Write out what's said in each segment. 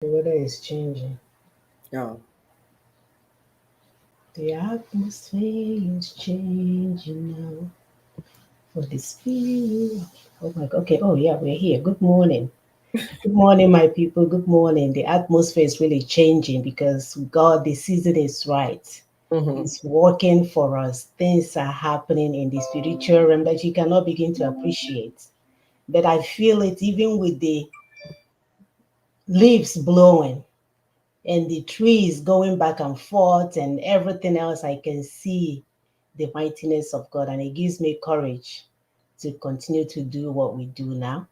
The weather is changing. Yeah. The atmosphere is changing now for the spirit. Oh my God. Okay. Oh yeah, we're here. Good morning. Good morning, my people. Good morning. The atmosphere is really changing because God, the season is right. Mm-hmm. It's working for us. Things are happening in the spiritual realm that you cannot begin to appreciate. But I feel it even with the leaves blowing and the trees going back and forth and everything else. I can see the mightiness of God, and it gives me courage to continue to do what we do now.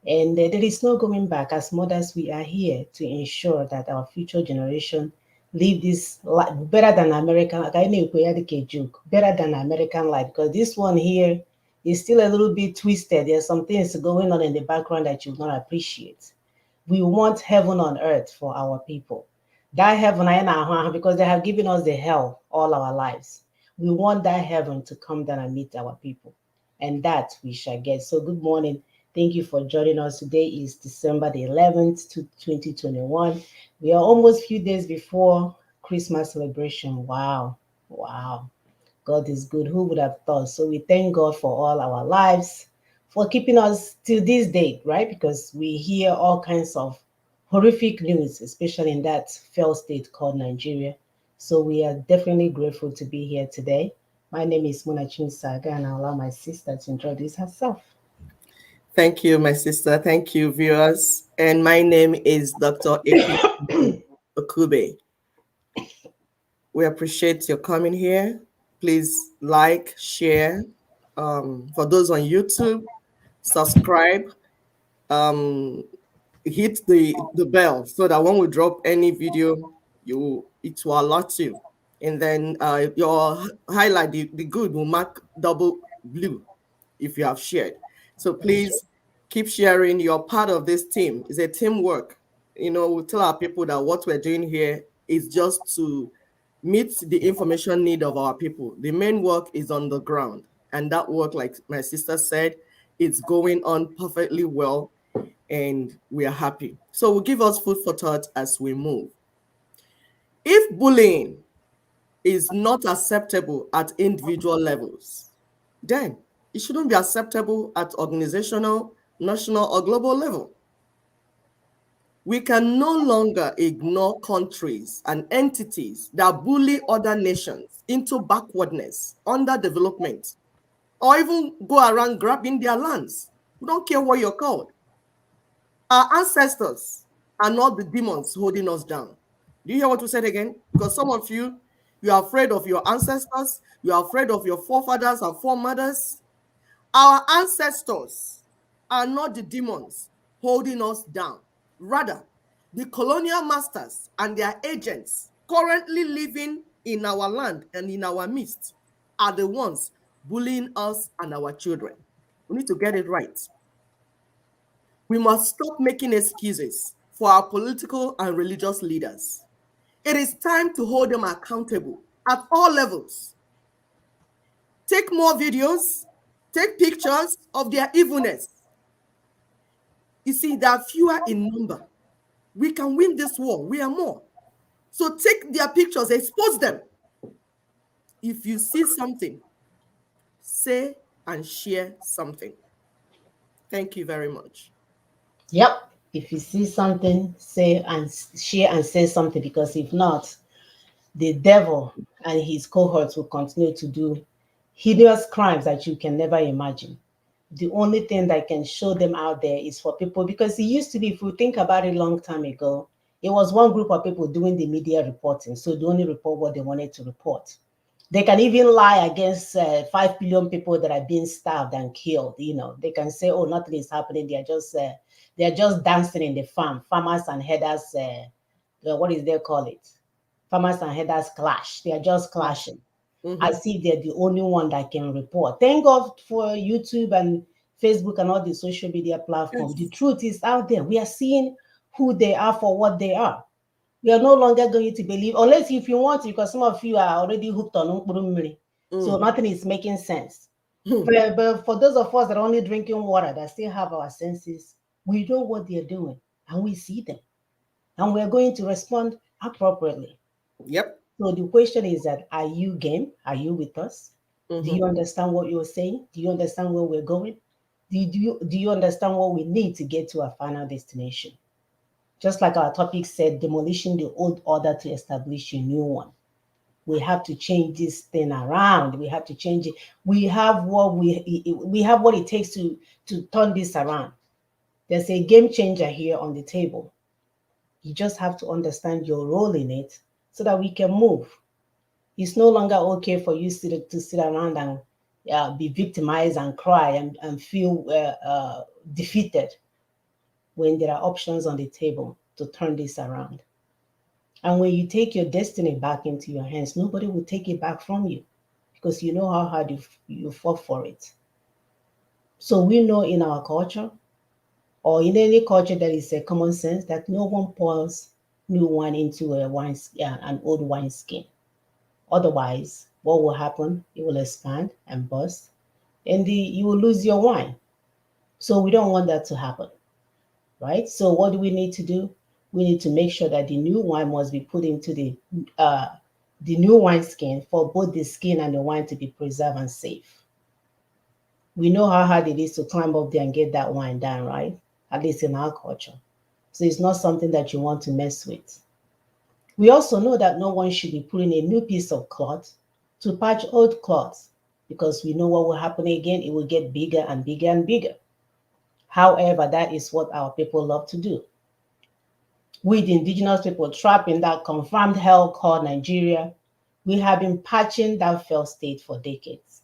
And there is no going back. As mothers, we are here to ensure that our future generation live this life better than American. Like I know a joke, better than American life, because this one here is still a little bit twisted. There's some things going on in the background that you will not appreciate. We want heaven on earth for our people. That heaven, because they have given us the hell all our lives. We want that heaven to come down and meet our people, and that we shall get. So, good morning. Thank you for joining us. Today is December the 11th, 2021. We are almost a few days before Christmas celebration. Wow. Wow. God is good. Who would have thought? So we thank God for all our lives, for keeping us till this date, right? Because we hear all kinds of horrific news, especially in that failed state called Nigeria. So we are definitely grateful to be here today. My name is Munachin Saga, and I'll allow my sister to introduce herself. Thank you, my sister. Thank you, viewers. And my name is Dr. Epi Okube. We appreciate your coming here. Please like, share. For those on YouTube, subscribe. Um, Hit the bell so that when we drop any video, it will alert you. And then your highlight, the good will mark double blue if you have shared. So please keep sharing. You're part of this team. It's a teamwork. We tell our people that what we're doing here is just to meet the information need of our people. The main work is on the ground. And that work, like my sister said, it's going on perfectly well, and we are happy. So will give us food for thought as we move. If bullying is not acceptable at individual levels, then it shouldn't be acceptable at organizational, national, or global level. We can no longer ignore countries and entities that bully other nations into backwardness, underdevelopment, or even go around grabbing their lands. We don't care what you're called. Our ancestors are not the demons holding us down. Do you hear what we said again? Because some of you are afraid of your ancestors, you are afraid of your forefathers and foremothers. Our ancestors are not the demons holding us down. Rather, the colonial masters and their agents currently living in our land and in our midst are the ones bullying us and our children. We need to get it right. We must stop making excuses for our political and religious leaders. It is time to hold them accountable at all levels. Take more videos, take pictures of their evilness. You see, they are fewer in number. We can win this war. We are more. So take their pictures, expose them. If you see something, say and share something. Thank you very much. Yep. If you see something, say and share and say something, because if not, the devil and his cohorts will continue to do hideous crimes that you can never imagine. The only thing that can show them out there is for people, because it used to be, if you think about it, a long time ago, it was one group of people doing the media reporting, so they only report what they wanted to report. They can even lie against 5 billion people that are being starved and killed. They can say, oh, nothing is happening. They're just dancing in the farmers and headers. What is they call it? Farmers and headers clash. They are just clashing Mhm. as if they're the only one that can report. Thank God for YouTube and Facebook and all the social media platforms. The Yes. truth is out there. We are seeing who they are for what they are. We are no longer going to believe, unless if you want to, because some of you are already hooked on Mkpuru. So Mm. nothing is making sense. But for those of us that are only drinking water, that still have our senses, we know what they're doing and we see them. and we're going to respond appropriately. Yep. So the question is that, are you game? Are you with us? Do Mm-hmm. you understand what you're saying? Do you understand where we're going? Do you understand what we need to get to our final destination? Just like our topic said, demolishing the old order to establish a new one. We have to change this thing around. We have to change it. We have what it takes to turn this around. There's a game changer here on the table. You just have to understand your role in it so that we can move. It's no longer okay for you to sit around and be victimized and cry and feel defeated when there are options on the table to turn this around. And when you take your destiny back into your hands, nobody will take it back from you because you know how hard you fought for it. So we know in our culture or in any culture that is a common sense that no one pours new wine into an old wine skin. Otherwise, what will happen? It will expand and burst, and you will lose your wine. So we don't want that to happen, right? So what do we need to do? We need to make sure that the new wine must be put into the new wine skin for both the skin and the wine to be preserved and safe. We know how hard it is to climb up there and get that wine down, right? At least in our culture. So it's not something that you want to mess with. We also know that no one should be putting a new piece of cloth to patch old cloths because we know what will happen again. It will get bigger and bigger and bigger. However, that is what our people love to do. We, the indigenous people trapped in that confirmed hell called Nigeria, we have been patching that failed state for decades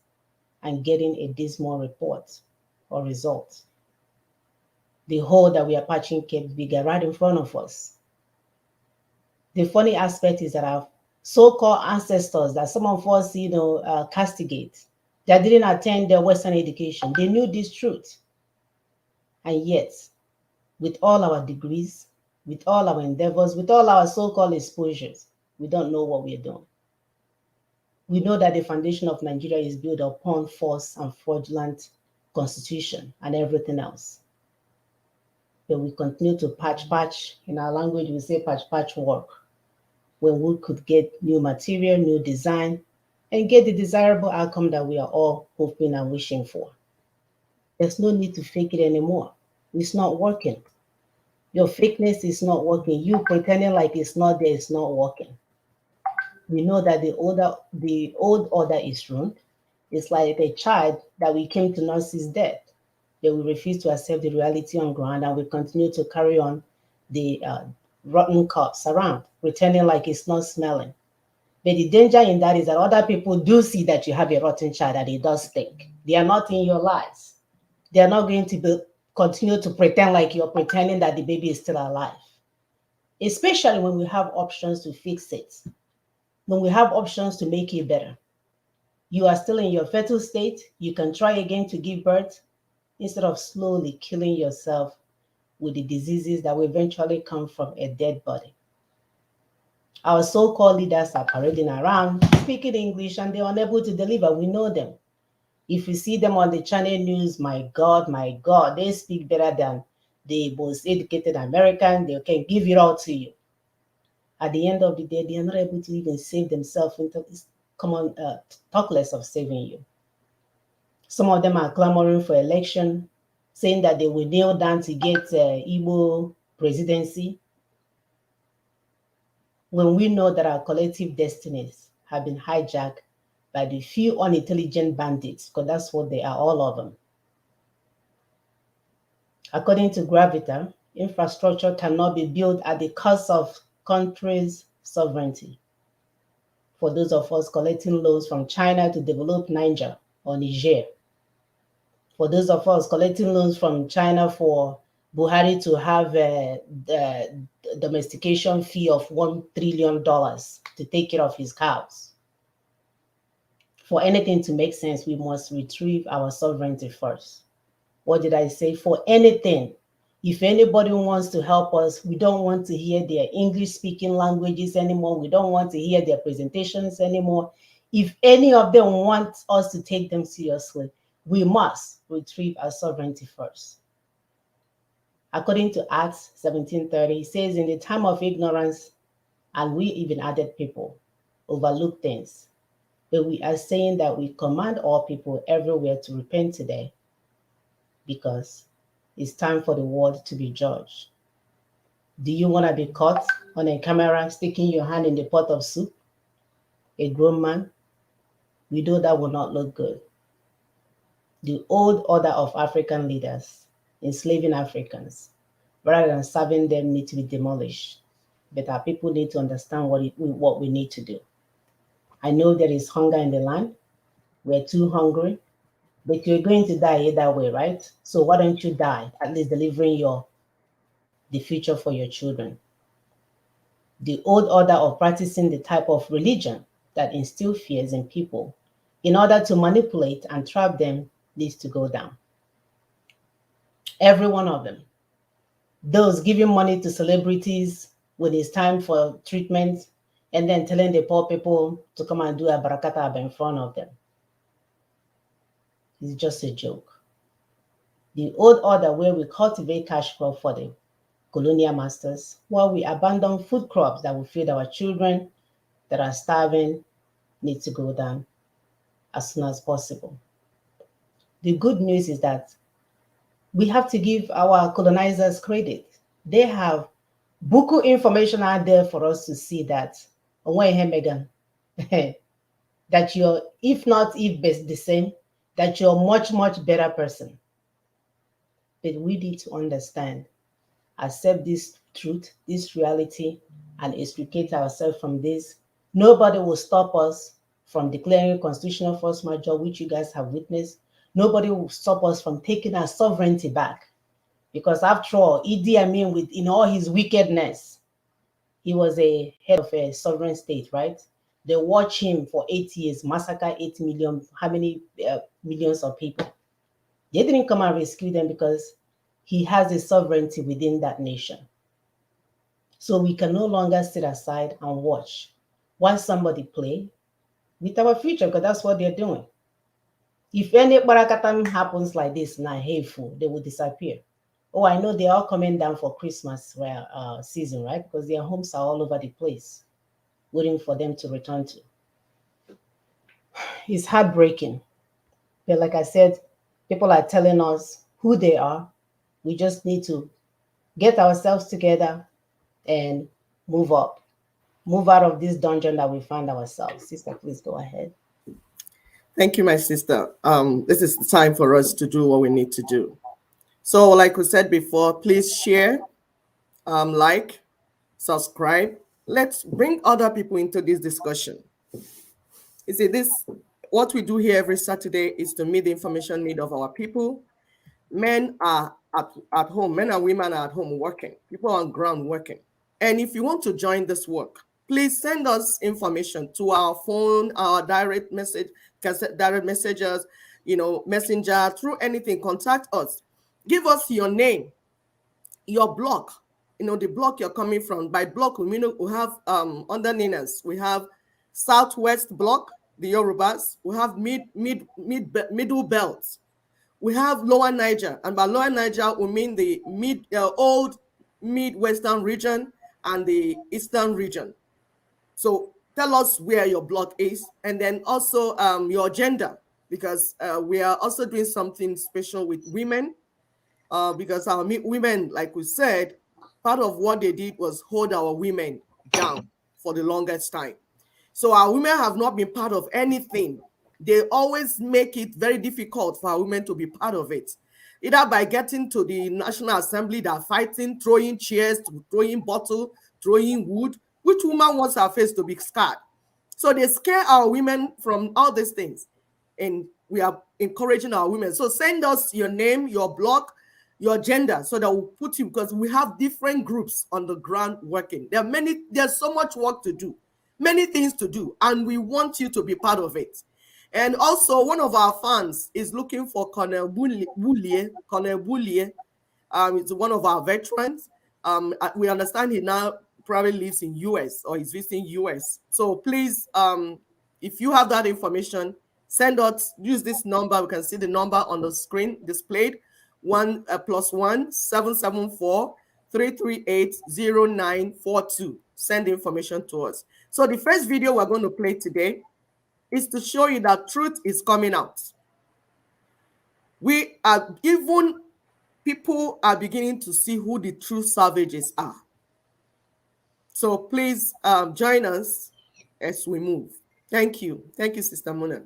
and getting a dismal report or result. The hole that we are patching kept bigger right in front of us. The funny aspect is that our so-called ancestors that some of us, castigate, that didn't attend their Western education, they knew this truth. And yet, with all our degrees, with all our endeavors, with all our so-called exposures, we don't know what we're doing. We know that the foundation of Nigeria is built upon false and fraudulent constitution and everything else. But we continue to patch. In our language, we say patch work, when we could get new material, new design, and get the desirable outcome that we are all hoping and wishing for. There's no need to fake it anymore. It's not working. Your fakeness is not working. You pretending like it's not there is not working. We know that the old order is ruined. It's like a child that we came to nurse is dead. They will refuse to accept the reality on ground and we continue to carry on the rotten cups around, pretending like it's not smelling. But the danger in that is that other people do see that you have a rotten child and it does stink. They are not in your lives. They are not going to continue to pretend like you're pretending that the baby is still alive. Especially when we have options to fix it, when we have options to make it better. You are still in your fetal state. You can try again to give birth instead of slowly killing yourself with the diseases that will eventually come from a dead body. Our so-called leaders are parading around, speaking English, and they're unable to deliver. We know them. If you see them on the channel news, my God, they speak better than the most educated American. They can give it all to you. At the end of the day, they are not able to even save themselves. Come on, talk less of saving you. Some of them are clamoring for election, saying that they will kneel down to get Igbo presidency, when we know that our collective destinies have been hijacked by the few unintelligent bandits, because that's what they are, all of them. According to Gravita, infrastructure cannot be built at the cost of countries' sovereignty. For those of us collecting loans from China to develop Niger or Niger, for those of us collecting loans from China for Buhari to have the domestication fee of $1 trillion to take care of his cows. For anything to make sense, we must retrieve our sovereignty first. What did I say? For anything. If anybody wants to help us, we don't want to hear their English-speaking languages anymore. We don't want to hear their presentations anymore. If any of them want us to take them seriously, we must retrieve our sovereignty first. According to Acts 17:30, it says, in the time of ignorance, and we even added people, overlook things. But we are saying that we command all people everywhere to repent today because it's time for the world to be judged. Do you want to be caught on a camera sticking your hand in the pot of soup? A grown man? We know that will not look good. The old order of African leaders enslaving Africans rather than serving them need to be demolished. But our people need to understand what we need to do. I know there is hunger in the land. We're too hungry, but you're going to die either way, right? So why don't you die, at least delivering the future for your children? The old order of practicing the type of religion that instills fears in people in order to manipulate and trap them needs to go down. Every one of them. Those giving money to celebrities when it's time for treatment and then telling the poor people to come and do a barakata in front of them. It's just a joke. The old order where we cultivate cash crop for the colonial masters while we abandon food crops that will feed our children that are starving needs to go down as soon as possible. The good news is that we have to give our colonizers credit. They have buku information out there for us to see that Megan, that you're, if not if best the same, that you're a much, much better person. But we need to understand, accept this truth, this reality, and extricate ourselves from this. Nobody will stop us from declaring constitutional force majeure, which you guys have witnessed. Nobody will stop us from taking our sovereignty back. Because after all, Idi Amin, with in all his wickedness, he was a head of a sovereign state, right? They watch him for 8 years, massacre 8 million, how many millions of people? They didn't come and rescue them because he has a sovereignty within that nation. So we can no longer sit aside and watch while somebody play with our future, because that's what they're doing. If any barakatam happens like this now, hateful, they will disappear. Oh, I know they're all coming down for Christmas season, right? Because their homes are all over the place, waiting for them to return to. It's heartbreaking. But like I said, people are telling us who they are. We just need to get ourselves together and move up, move out of this dungeon that we find ourselves. Sister, please go ahead. Thank you, my sister. This is the time for us to do what we need to do. So, like we said before, please share, like, subscribe. Let's bring other people into this discussion. You see, what we do here every Saturday is to meet the information need of our people. Men are at home, men and women are at home working, people on ground working. And if you want to join this work, please send us information to our phone, our direct messages, messenger, through anything, contact us. Give us your name, your block, the block you're coming from. By block, we have underliners. We have Southwest Block, the Yorubas. We have middle belt. We have Lower Niger, and by Lower Niger, we mean the old Midwestern region and the Eastern region. So tell us where your block is, and then also your gender, because we are also doing something special with women, because our women, like we said, part of what they did was hold our women down for the longest time. So our women have not been part of anything. They always make it very difficult for our women to be part of it. Either by getting to the National Assembly, they're fighting, throwing chairs, throwing bottle, throwing wood. Which woman wants her face to be scarred? So they scare our women from all these things. And we are encouraging our women. So send us your name, your block, your gender, so that we'll put you, because we have different groups on the ground working. There's so much work to do, many things to do, and we want you to be part of it. And also, one of our fans is looking for Colonel Boulier. Colonel Boulier is one of our veterans. We understand he now probably lives in US or is visiting US. So please, if you have that information, send us, use this number. We can see the number on the screen displayed. +1 774 338 0942. Send information to us. So the first video we're going to play today is to show you that truth is coming out. People are beginning to see who the true savages are. So please join us as we move. Thank you. Thank you, Sister Mona.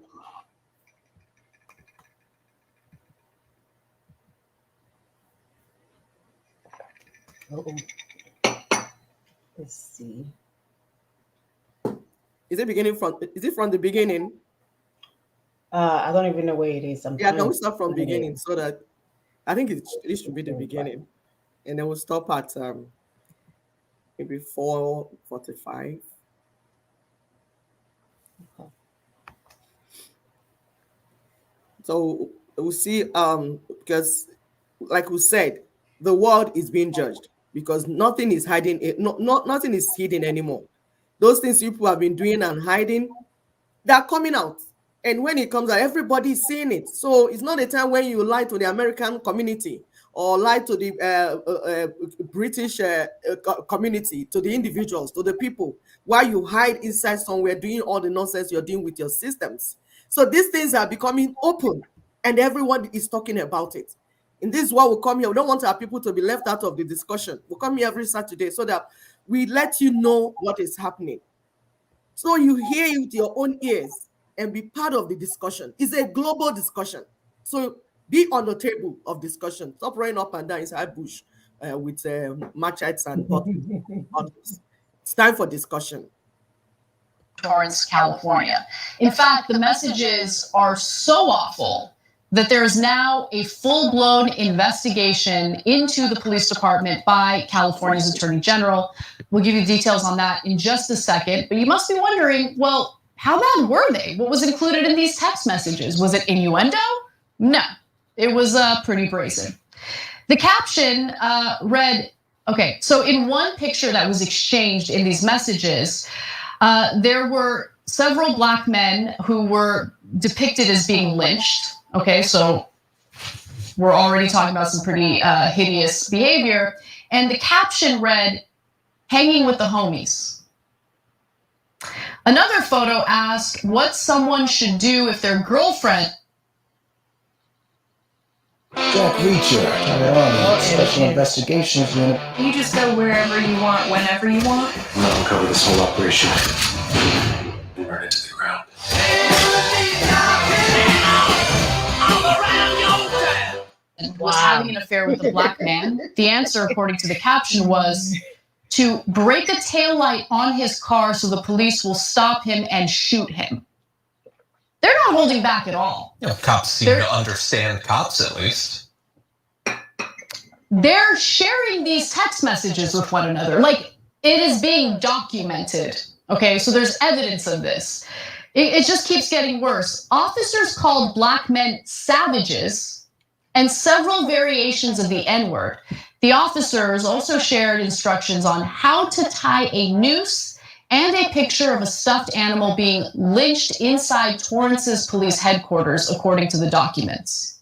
Let's see. Is it from the beginning? I don't even know where it is. Can we start from the beginning so that I think it should be the beginning, and then we'll stop at maybe 4:45. So we'll see, because like we said, the world is being judged because nothing is hiding. Nothing is hidden anymore. Those things people have been doing and hiding, they're coming out. And when it comes out, everybody's seeing it. So it's not a time when you lie to the American community or lie to the British community, to the individuals, to the people, while you hide inside somewhere doing all the nonsense you're doing with your systems. So these things are becoming open and everyone is talking about it. And this is why we come here. We don't want our people to be left out of the discussion. We come here every Saturday so that we let you know what is happening. So you hear it with your own ears and be part of the discussion. It's a global discussion. So be on the table of discussion. Stop running up and down inside bush with machetes and bottles. It's time for discussion. Torrance, California. In fact, the messages are so awful that there is now a full-blown investigation into the police department by California's Attorney General. We'll give you details on that in just a second, but you must be wondering, well, how bad were they? What was included in these text messages? Was it innuendo? No, it was pretty brazen. The caption read, okay, so in one picture that was exchanged in these messages, there were several Black men who were depicted as being lynched. Okay, so we're already talking about some pretty hideous behavior. And the caption read, "Hanging with the homies." Another photo asked what someone should do if their girlfriend. Jack Reacher, Special Investigations Unit. You just go wherever you want, whenever you want? No, I'll cover this whole operation and burn it to the ground. Was having an affair with a Black man? The answer, according to the caption, was to break a taillight on his car so the police will stop him and shoot him. They're not holding back at all. You know, cops seem to understand cops, at least. They're sharing these text messages with one another. Like, it is being documented. Okay, so there's evidence of this. It just keeps getting worse. Officers called Black men savages and several variations of the N-word. The officers also shared instructions on how to tie a noose and a picture of a stuffed animal being lynched inside Torrance's police headquarters, according to the documents.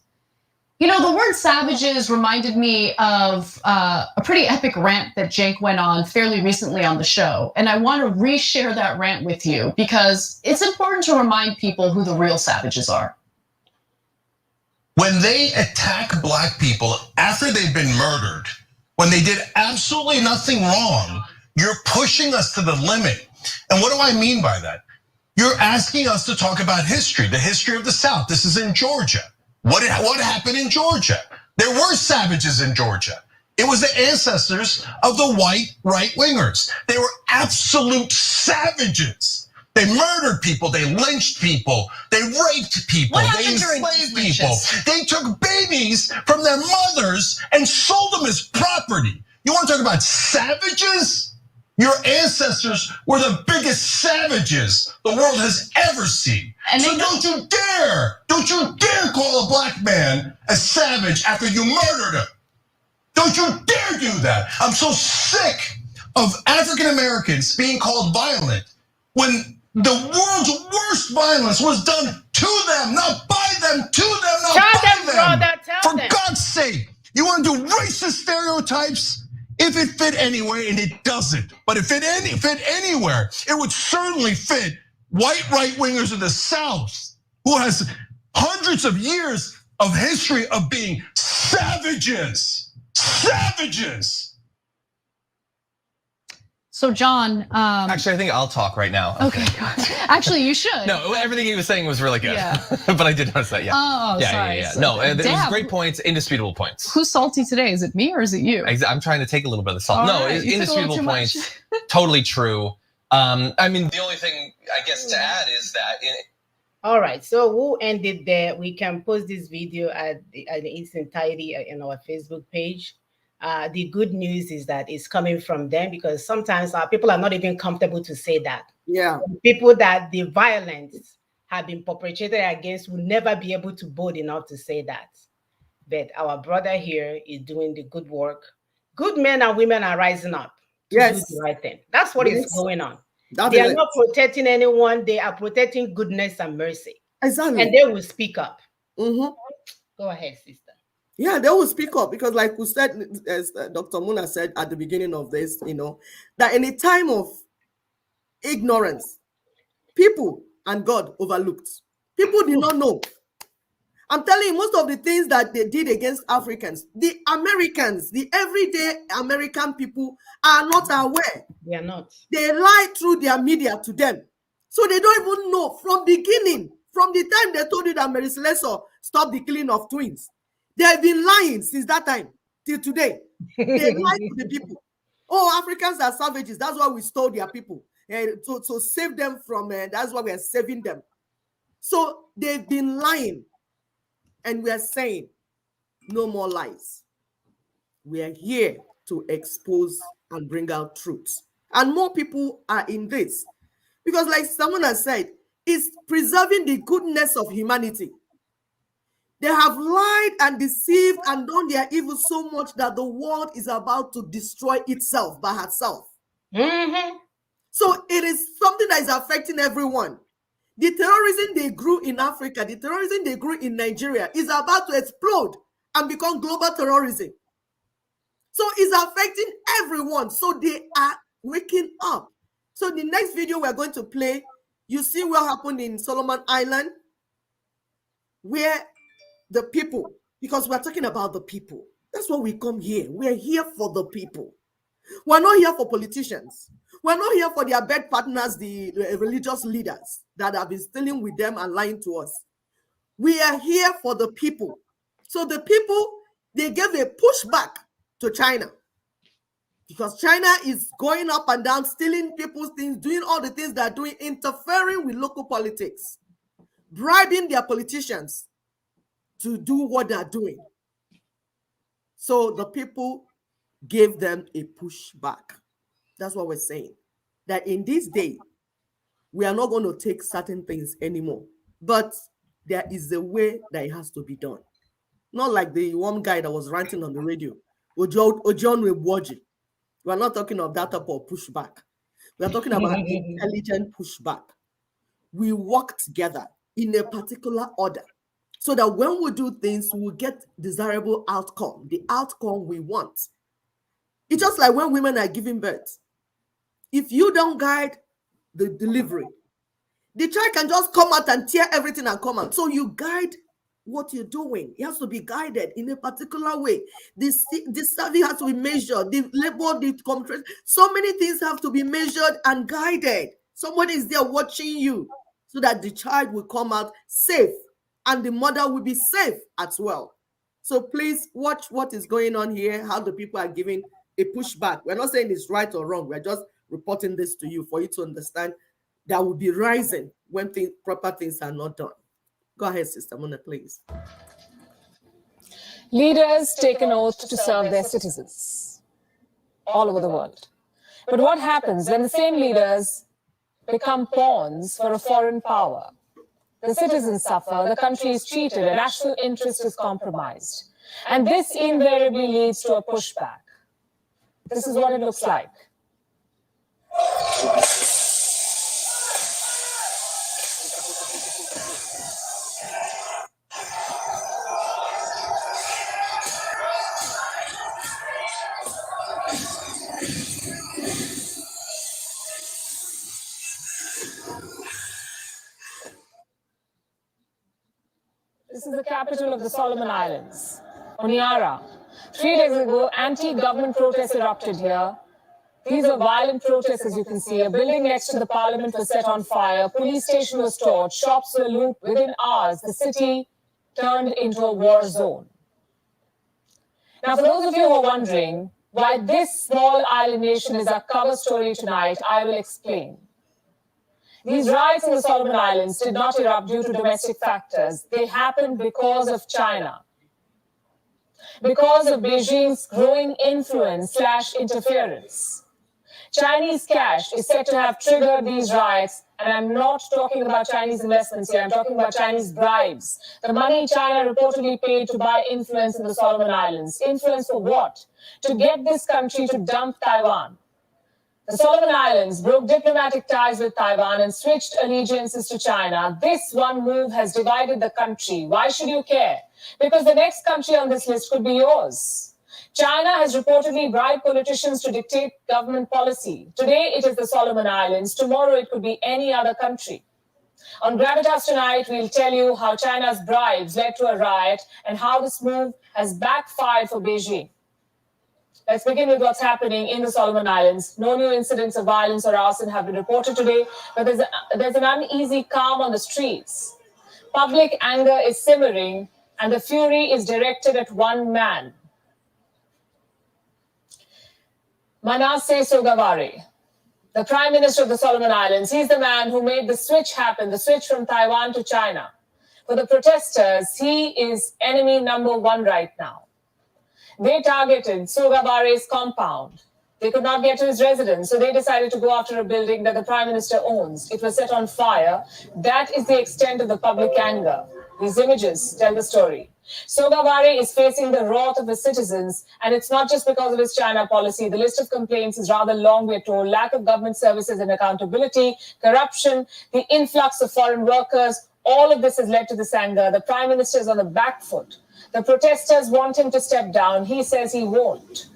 You know, the word savages reminded me of a pretty epic rant that Cenk went on fairly recently on the show. And I want to reshare that rant with you because it's important to remind people who the real savages are. When they attack Black people after they've been murdered, when they did absolutely nothing wrong, you're pushing us to the limit. And what do I mean by that? You're asking us to talk about history, the history of the South. This is in Georgia. What happened in Georgia? There were savages in Georgia. It was the ancestors of the white right-wingers. They were absolute savages. They murdered people, they lynched people, they raped people, they enslaved people. They took babies from their mothers and sold them as property. You want to talk about savages? Your ancestors were the biggest savages the world has ever seen. And so don't you dare call a Black man a savage after you murdered him. Don't you dare do that. I'm so sick of African Americans being called violent when the world's worst violence was done to them, not by them, to them, not Tell by them, them. brother, tell For them. God's sake, you want to do racist stereotypes? If it fit anywhere, and it doesn't, but if it fit anywhere, it would certainly fit white right-wingers in the South, who has hundreds of years of history of being savages. So John, Actually, I think I'll talk right now. okay. Actually, you should. No, everything he was saying was really good. Yeah. But I did notice that, yeah. Oh, sorry. Yeah. No, it was Damn. great points, indisputable points. Who's salty today? Is it me or is it you? I'm trying to take a little bit of the salt. All No, right, you took a little indisputable too much. points, totally true. I mean, the only thing I guess to add is that All right, so we'll end it there. We can post this video at its entirety in our Facebook page. The good news is that it's coming from them, because sometimes people are not even comfortable to say that. Yeah. People that the violence have been perpetrated against will never be able to bold enough to say that. But our brother here is doing the good work. Good men and women are rising up to do the right thing. That's what is going on. They are not protecting anyone. They are protecting goodness and mercy. Exactly. And they will speak up. Mm-hmm. Go ahead, sister. Yeah, they will speak up, because like we said, as Dr. Muna said at the beginning of this, that in a time of ignorance, people and God overlooked. People did not know. I'm telling you, most of the things that they did against Africans, the Americans, the everyday American people are not aware. They are not. They lie through their media to them. So they don't even know from beginning, from the time they told you that Mary Slessor stopped the killing of twins. They have been lying since that time till today. They lie to the people. Oh, Africans are savages. That's why we stole their people. To save them from, that's why we are saving them. So they've been lying. And we are saying, no more lies. We are here to expose and bring out truths. And more people are in this. Because like someone has said, it's preserving the goodness of humanity. They have lied and deceived and done their evil so much that the world is about to destroy itself by herself. Mm-hmm. So it is something that is affecting everyone. The terrorism they grew in Africa, the terrorism they grew in Nigeria is about to explode and become global terrorism. So it's affecting everyone. So they are waking up. So the next video we're going to play, you see what happened in Solomon Island, where the people, because we're talking about the people. That's why we come here. We're here for the people. We're not here for politicians. We're not here for their bed partners, the religious leaders that have been stealing with them and lying to us. We are here for the people. So the people, they gave a pushback to China, because China is going up and down, stealing people's things, doing all the things they're doing, interfering with local politics, bribing their politicians to do what they're doing. So the people gave them a pushback. That's what we're saying. That in this day, we are not going to take certain things anymore. But there is a way that it has to be done. Not like the one guy that was ranting on the radio. Ojon Weboji. We are not talking of that type of pushback. We are talking about intelligent pushback. We work together in a particular order, so that when we do things, we will get desirable outcome, the outcome we want. It's just like when women are giving birth. If you don't guide the delivery, the child can just come out and tear everything and come out. So you guide what you're doing. It has to be guided in a particular way. The service has to be measured. The labor, the contract, so many things have to be measured and guided. Somebody is there watching you so that the child will come out safe and the mother will be safe as well. So please watch what is going on here, how the people are giving a pushback. We're not saying it's right or wrong. We're just reporting this to you for you to understand that will be rising when proper things are not done. Go ahead, Sister Mona, please. Leaders take an oath to serve their citizens all over the world. But what happens when the same leaders become pawns for a foreign power? The citizens suffer, the country is cheated, and national interest is compromised. And this invariably leads to a pushback. This is what it looks like. This is the capital of the Solomon Islands, Honiara. 3 days ago, anti-government protests erupted here. These are violent protests, as you can see. A building next to the parliament was set on fire. Police station was torched. Shops were looted. Within hours, the city turned into a war zone. Now, for those of you who are wondering why this small island nation is our cover story tonight, I will explain. These riots in the Solomon Islands did not erupt due to domestic factors. They happened because of China, because of Beijing's growing influence/interference. Chinese cash is said to have triggered these riots, and I'm not talking about Chinese investments here, I'm talking about Chinese bribes. The money China reportedly paid to buy influence in the Solomon Islands. Influence for what? To get this country to dump Taiwan. The Solomon Islands broke diplomatic ties with Taiwan and switched allegiances to China. This one move has divided the country. Why should you care? Because the next country on this list could be yours. China has reportedly bribed politicians to dictate government policy. Today, it is the Solomon Islands. Tomorrow, it could be any other country. On Gravitas tonight, we'll tell you how China's bribes led to a riot and how this move has backfired for Beijing. Let's begin with what's happening in the Solomon Islands. No new incidents of violence or arson have been reported today, but there's an uneasy calm on the streets. Public anger is simmering, and the fury is directed at one man. Manasseh Sogavare, the Prime Minister of the Solomon Islands. He's the man who made the switch happen, the switch from Taiwan to China. For the protesters, he is enemy number one right now. They targeted Sogavare's compound. They could not get to his residence, so they decided to go after a building that the Prime Minister owns. It was set on fire. That is the extent of the public anger. These images tell the story. Sogavare is facing the wrath of his citizens, and it's not just because of his China policy. The list of complaints is rather long, we're told. Lack of government services and accountability, corruption, the influx of foreign workers, all of this has led to this anger. The Prime Minister is on the back foot. The protesters want him to step down. He says he won't.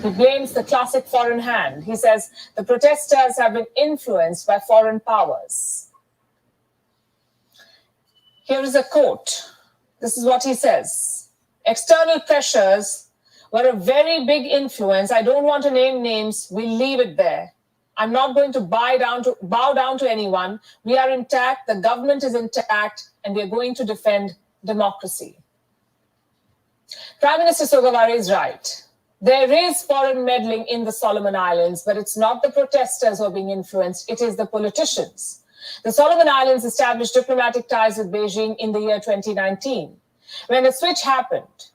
He blames the classic foreign hand. He says the protesters have been influenced by foreign powers. Here is a quote. This is what he says. External pressures were a very big influence. I don't want to name names. We'll leave it there. I'm not going to bow down to anyone. We are intact. The government is intact, and we are going to defend democracy. Prime Minister Sogavare is right. There is foreign meddling in the Solomon Islands, but it's not the protesters who are being influenced. It is the politicians. The Solomon Islands established diplomatic ties with Beijing in the year 2019. When the switch happened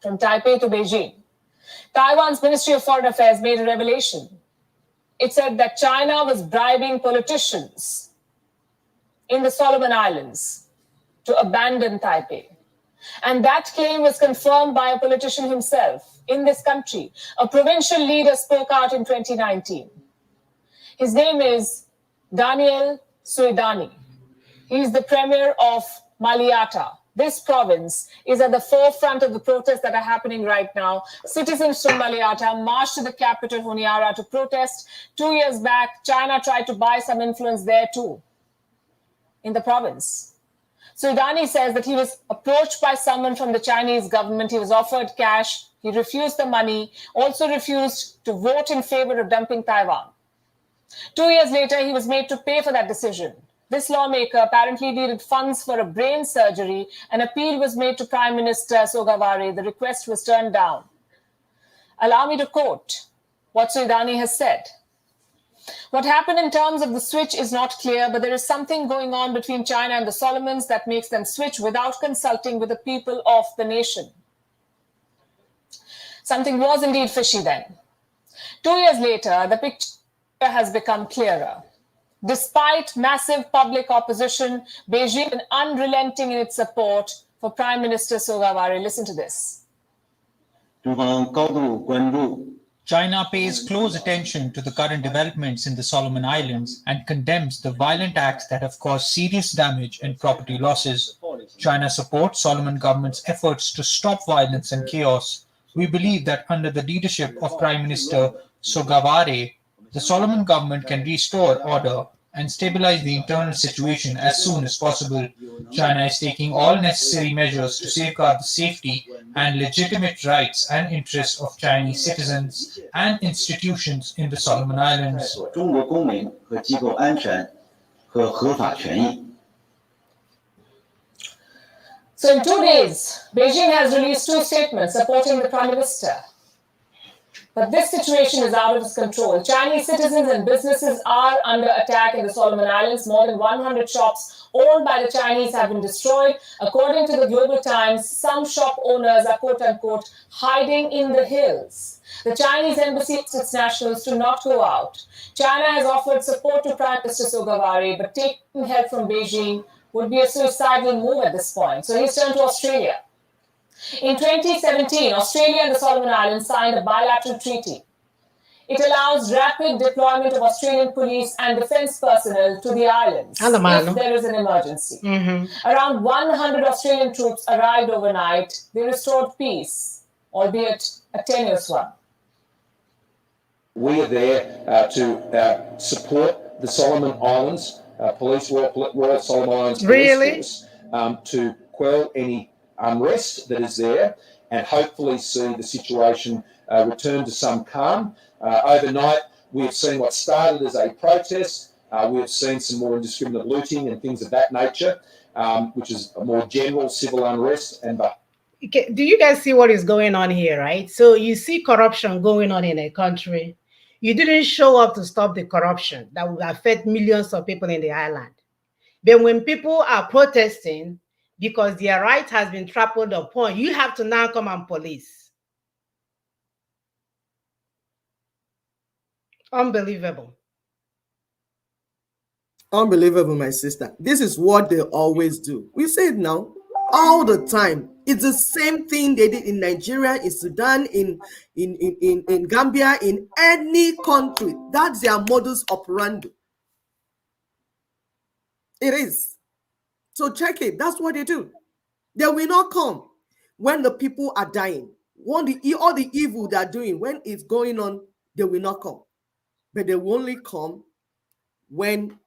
from Taipei to Beijing, Taiwan's Ministry of Foreign Affairs made a revelation. It said that China was bribing politicians in the Solomon Islands to abandon Taipei. And that claim was confirmed by a politician himself in this country. A provincial leader spoke out in 2019. His name is Daniel Suidani. He is the premier of Maliata. This province is at the forefront of the protests that are happening right now. Citizens from Maliata marched to the capital, Honiara, to protest. 2 years back, China tried to buy some influence there too, in the province. Suidani says that he was approached by someone from the Chinese government. He was offered cash. He refused the money, also refused to vote in favor of dumping Taiwan. 2 years later, he was made to pay for that decision. This lawmaker apparently needed funds for a brain surgery. An appeal was made to Prime Minister Sogavare. The request was turned down. Allow me to quote what Suidani has said. What happened in terms of the switch is not clear, but there is something going on between China and the Solomons that makes them switch without consulting with the people of the nation. Something was indeed fishy then. 2 years later, the picture has become clearer. Despite massive public opposition, Beijing is unrelenting in its support for Prime Minister Sogavare. Listen to this. China pays close attention to the current developments in the Solomon Islands and condemns the violent acts that have caused serious damage and property losses. China supports Solomon government's efforts to stop violence and chaos. We believe that under the leadership of Prime Minister Sogavare, the Solomon government can restore order and stabilize the internal situation as soon as possible. China is taking all necessary measures to safeguard the safety and legitimate rights and interests of Chinese citizens and institutions in the Solomon Islands. 中国公民和机构安全和合法权益。 So in 2 days, Beijing has released 2 statements supporting the Prime Minister. But this situation is out of its control. Chinese citizens and businesses are under attack in the Solomon Islands. More than 100 shops owned by the Chinese have been destroyed. According to the Global Times, some shop owners are quote-unquote hiding in the hills. The Chinese embassy asks its nationals to not go out. China has offered support to Prime Minister Sogavare, but taking help from Beijing would be a suicidal move at this point. So he's turned to Australia. In 2017, Australia and the Solomon Islands signed a bilateral treaty. It allows rapid deployment of Australian police and defense personnel to the islands if there is an emergency. Around 100 Australian troops arrived overnight. They restored peace, albeit a tenuous one. We are there to support the Solomon Islands police, Royal Solomon Islands Police Force, to quell any unrest that is there and hopefully see the situation return to some calm. Overnight, we have seen what started as a protest. We have seen some more indiscriminate looting and things of that nature, which is a more general civil unrest. And do you guys see what is going on here, right? So you see corruption going on in a country. You didn't show up to stop the corruption that will affect millions of people in the island. But when people are protesting because their right has been trampled upon, you have to now come and police. Unbelievable. Unbelievable, my sister. This is what they always do. We say it now all the time. It's the same thing they did in Nigeria, in Sudan, in Gambia, in any country. That's their modus operandi. It is. So check it. That's what they do. They will not come when the people are dying. All the evil they're doing, when it's going on, they will not come. But they will only come when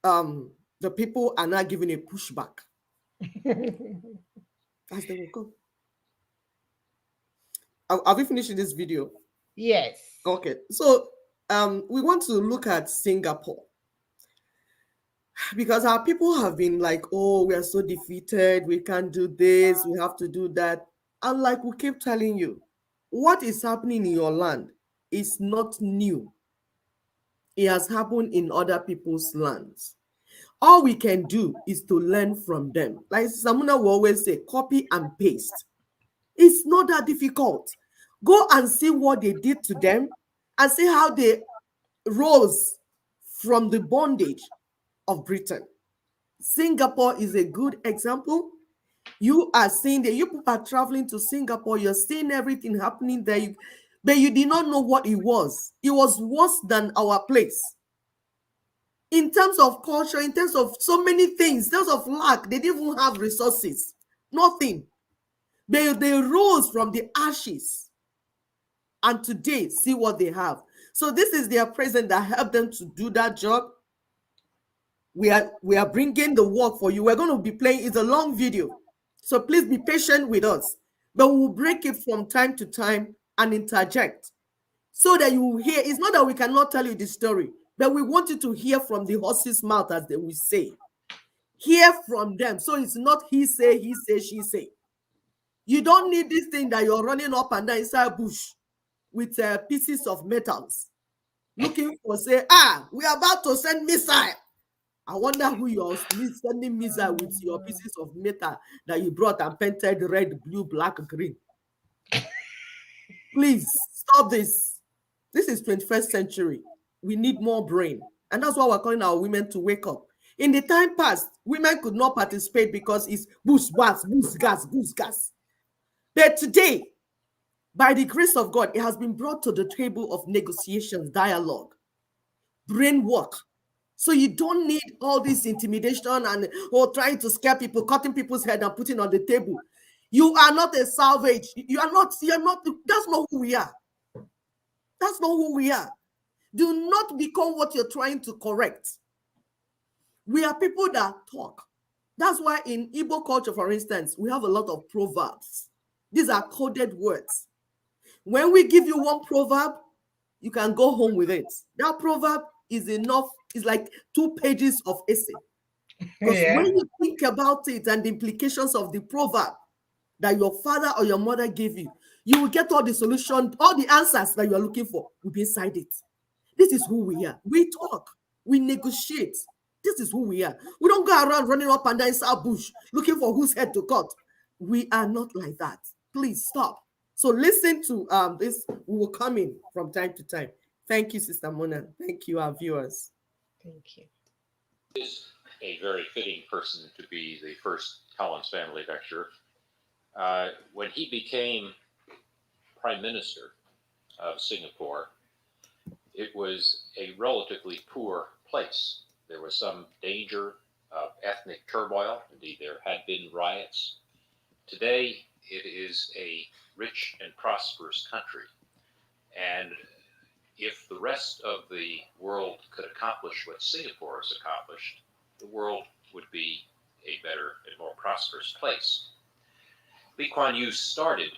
the people are not giving a pushback. As they will come. Are we finishing this video? Yes. Okay. So we want to look at Singapore. Because our people have been like, oh, we are so defeated. We can't do this. We have to do that. And like we keep telling you, what is happening in your land is not new. It has happened in other people's lands. All we can do is to learn from them. Like Samuna will always say, copy and paste. It's not that difficult. Go and see what they did to them and see how they rose from the bondage of Britain. Singapore is a good example. You are seeing that you people are traveling to Singapore, you're seeing everything happening there, but you did not know what it was. It was worse than our place. In terms of culture, in terms of so many things, in terms of lack, they didn't even have resources. Nothing. They rose from the ashes. And today, see what they have. So this is their president that helped them to do that job. We are bringing the work for you. We're going to be playing. It's a long video. So please be patient with us. But we'll break it from time to time and interject so that you will hear. It's not that we cannot tell you the story, but we want you to hear from the horse's mouth, as they will say. Hear from them. So it's not he say, she say. You don't need this thing that you're running up and down inside bush with pieces of metals. Looking for, say, we are about to send missile. I wonder who you're sending missile with your pieces of metal that you brought and painted red, blue, black, green. Please stop this. This is 21st century. We need more brain. And that's why we're calling our women to wake up. In the time past, women could not participate because it's boost gas. But today, by the grace of God, it has been brought to the table of negotiations, dialogue, brain work. So you don't need all this intimidation and trying to scare people, cutting people's head and putting on the table. You are not a salvage. You're not, that's not who we are. That's not who we are. Do not become what you're trying to correct. We are people that talk. That's why in Igbo culture, for instance, we have a lot of proverbs. These are coded words. When we give you one proverb, you can go home with it. That proverb is enough. It's like 2 pages of essay. Because when you think about it and the implications of the proverb that your father or your mother gave you, you will get all the solution, all the answers that you are looking for will be inside it. This is who we are. We talk, we negotiate. This is who we are. We don't go around running up and down inside bush looking for whose head to cut. We are not like that. Please stop. So listen to this. We will come in from time to time. Thank you, Sister Mona. Thank you, our viewers. Thank you. Is a very fitting person to be the first Collins family lecturer. When he became Prime Minister of Singapore, it was a relatively poor place. There was some danger of ethnic turmoil. Indeed, there had been riots. Today, it is a rich and prosperous country. And if the rest of the world could accomplish what Singapore has accomplished, the world would be a better and more prosperous place. Lee Kuan Yew started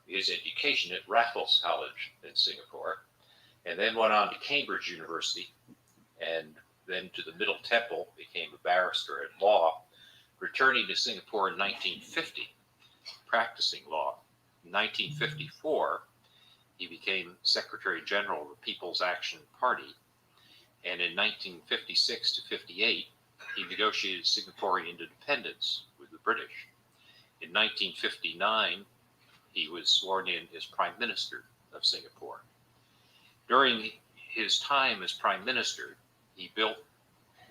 his education at Raffles College in Singapore, and then went on to Cambridge University, and then to the Middle Temple, became a barrister at law, returning to Singapore in 1950, practicing law. In 1954, he became Secretary General of the People's Action Party, and in 1956 to 58, he negotiated Singaporean independence with the British. In 1959, he was sworn in as Prime Minister of Singapore. During his time as Prime Minister, he built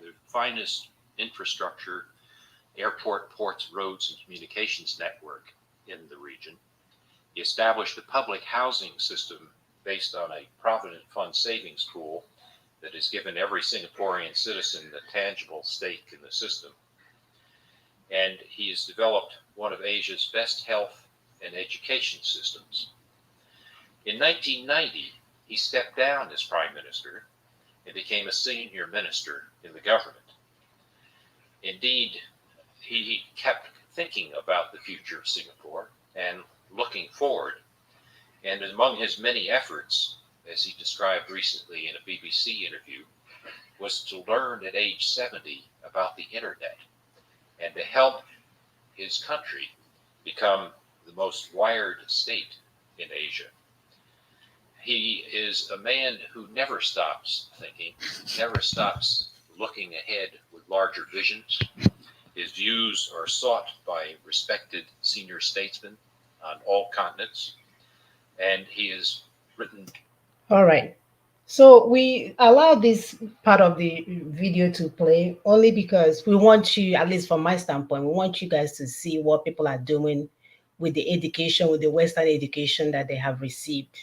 the finest infrastructure, airport, ports, roads, and communications network in the region. He established a public housing system based on a Provident Fund savings pool that has given every Singaporean citizen a tangible stake in the system. And he has developed one of Asia's best health and education systems. In 1990, he stepped down as Prime Minister and became a senior minister in the government. Indeed, he kept thinking about the future of Singapore and looking forward. And among his many efforts, as he described recently in a BBC interview, was to learn at age 70 about the internet and to help his country become the most wired state in Asia. He is a man who never stops thinking, never stops looking ahead with larger visions. His views are sought by respected senior statesmen on all continents, and he has written. All right. So we allow this part of the video to play only because we want you, at least from my standpoint, we want you guys to see what people are doing with the education, with the Western education that they have received.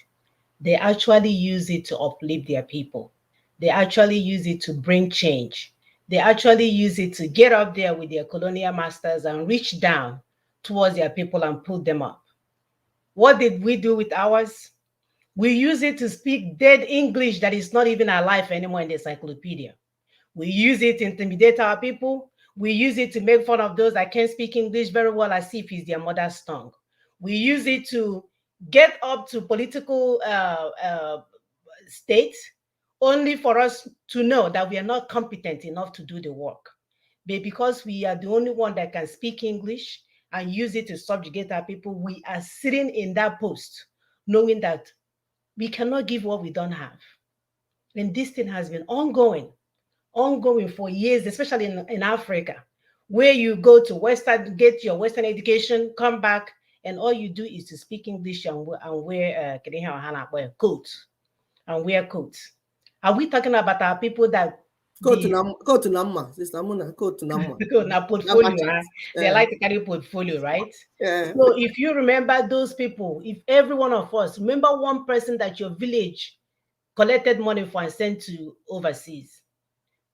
They actually use it to uplift their people. They actually use it to bring change. They actually use it to get up there with their colonial masters and reach down towards their people and put them up. What did we do with ours? We use it to speak dead English that is not even alive anymore in the encyclopedia. We use it to intimidate our people. We use it to make fun of those that can't speak English very well as if it's their mother's tongue. We use it to get up to political states only for us to know that we are not competent enough to do the work. But because we are the only one that can speak English and use it to subjugate our people, we are sitting in that post knowing that we cannot give what we don't have. And this thing has been ongoing for years, especially in Africa, where you go to Western, get your Western education, come back, and all you do is to speak English and wear coats and wear coats. Are we talking about our people that Nama, Sister Mona, portfolio? They like to carry portfolio, right? Yeah. So if you remember those people, if every one of us remember one person that your village collected money for and sent to overseas,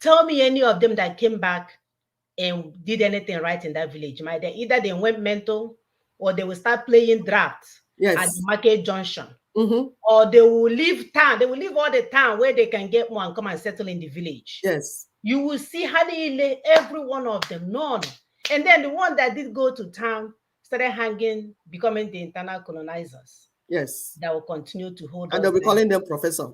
tell me any of them that came back and did anything right in that village. Either they went mental or they will start playing drafts at the market junction or they will leave town. They will leave all the town where they can get one, come and settle in the village. Yes. You will see hardly every one of them, none. And then the one that did go to town started hanging, becoming the internal colonizers. Yes. That will continue to hold and us. they'll be calling them professor.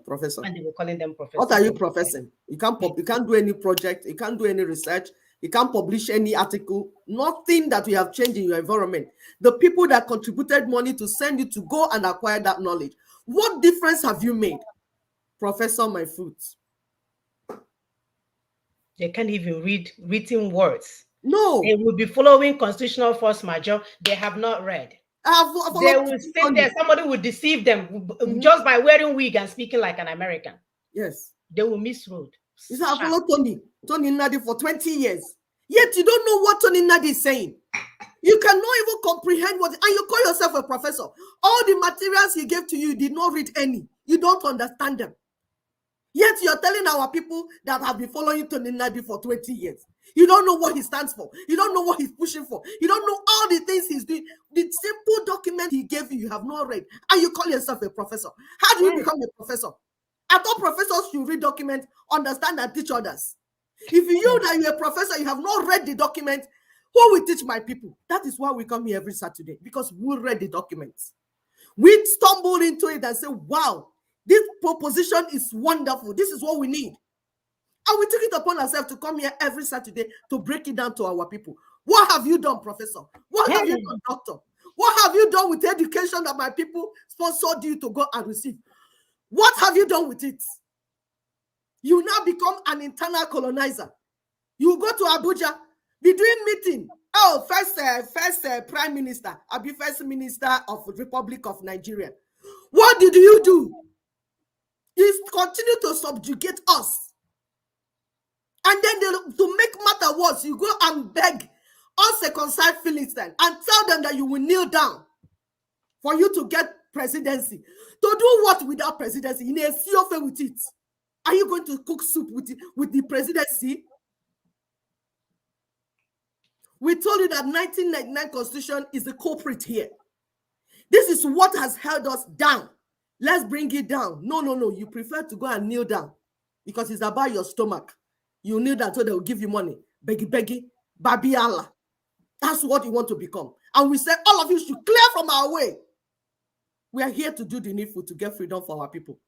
And they were calling them professor. What are you professing? You can't do any project, you can't do any research, you can't publish any article, nothing that we have changed in your environment. The people that contributed money to send you to go and acquire that knowledge, what difference have you made? Professor my foot. They can't even read written words. No. They will be following constitutional force majeure. They have not read. They will sit there. Somebody will deceive them just by wearing wig and speaking like an American. Yes. They will misread. You say, I followed Tony Nnadi for 20 years. Yet you don't know what Tony Nnadi is saying. You cannot even comprehend what, and you call yourself a professor. All the materials he gave to you, you did not read any. You don't understand them. Yet you're telling our people that have been following Tony Nnadi for 20 years. You don't know what he stands for. You don't know what he's pushing for. You don't know all the things he's doing. The simple document he gave you have not read. And you call yourself a professor. How do you become a professor? I thought professors should read documents, understand and teach others. If you that you're a professor, you have not read the document, who will teach my people? That is why we come here every Saturday, because we read the documents. We stumble into it and say, wow, this proposition is wonderful. This is what we need. And we took it upon ourselves to come here every Saturday to break it down to our people. What have you done, professor? What have you done, doctor? What have you done with the education that my people sponsored you to go and receive? What have you done with it? You now become an internal colonizer. You go to Abuja, be doing meeting. Oh, first prime minister, I'll be first minister of the Republic of Nigeria. What did you do? You continue to subjugate us. And then to make matter worse, you go and beg uncircumcised Philistines and tell them that you will kneel down for you to get presidency. To do what without presidency? In a sea of with it. Are you going to cook soup with the presidency? We told you that 1999 Constitution is the culprit here. This is what has held us down. Let's bring it down. No. You prefer to go and kneel down because it's about your stomach. You kneel down so they will give you money. Beggy, Babi Allah. That's what you want to become. And we said all of you should clear from our way. We are here to do the needful to get freedom for our people.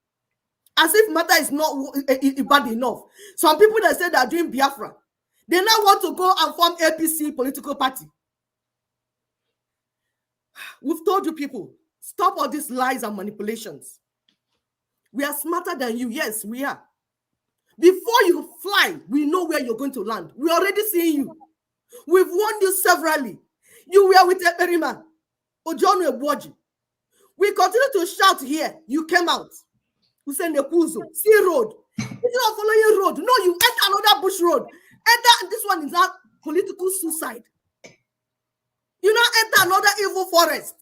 As if matter is not bad enough. Some people that say they are doing Biafra, they now want to go and form APC political party. We've told you people, stop all these lies and manipulations. We are smarter than you. Yes, we are. Before you fly, we know where you're going to land. We're already seeing you. We've warned you severally. You were with Eperima, Ojono Eboji. We continue to shout here. You came out. We send the Kuzo, see road. It's not following road. No, you enter another bush road. Enter, this one is not political suicide. You now enter another evil forest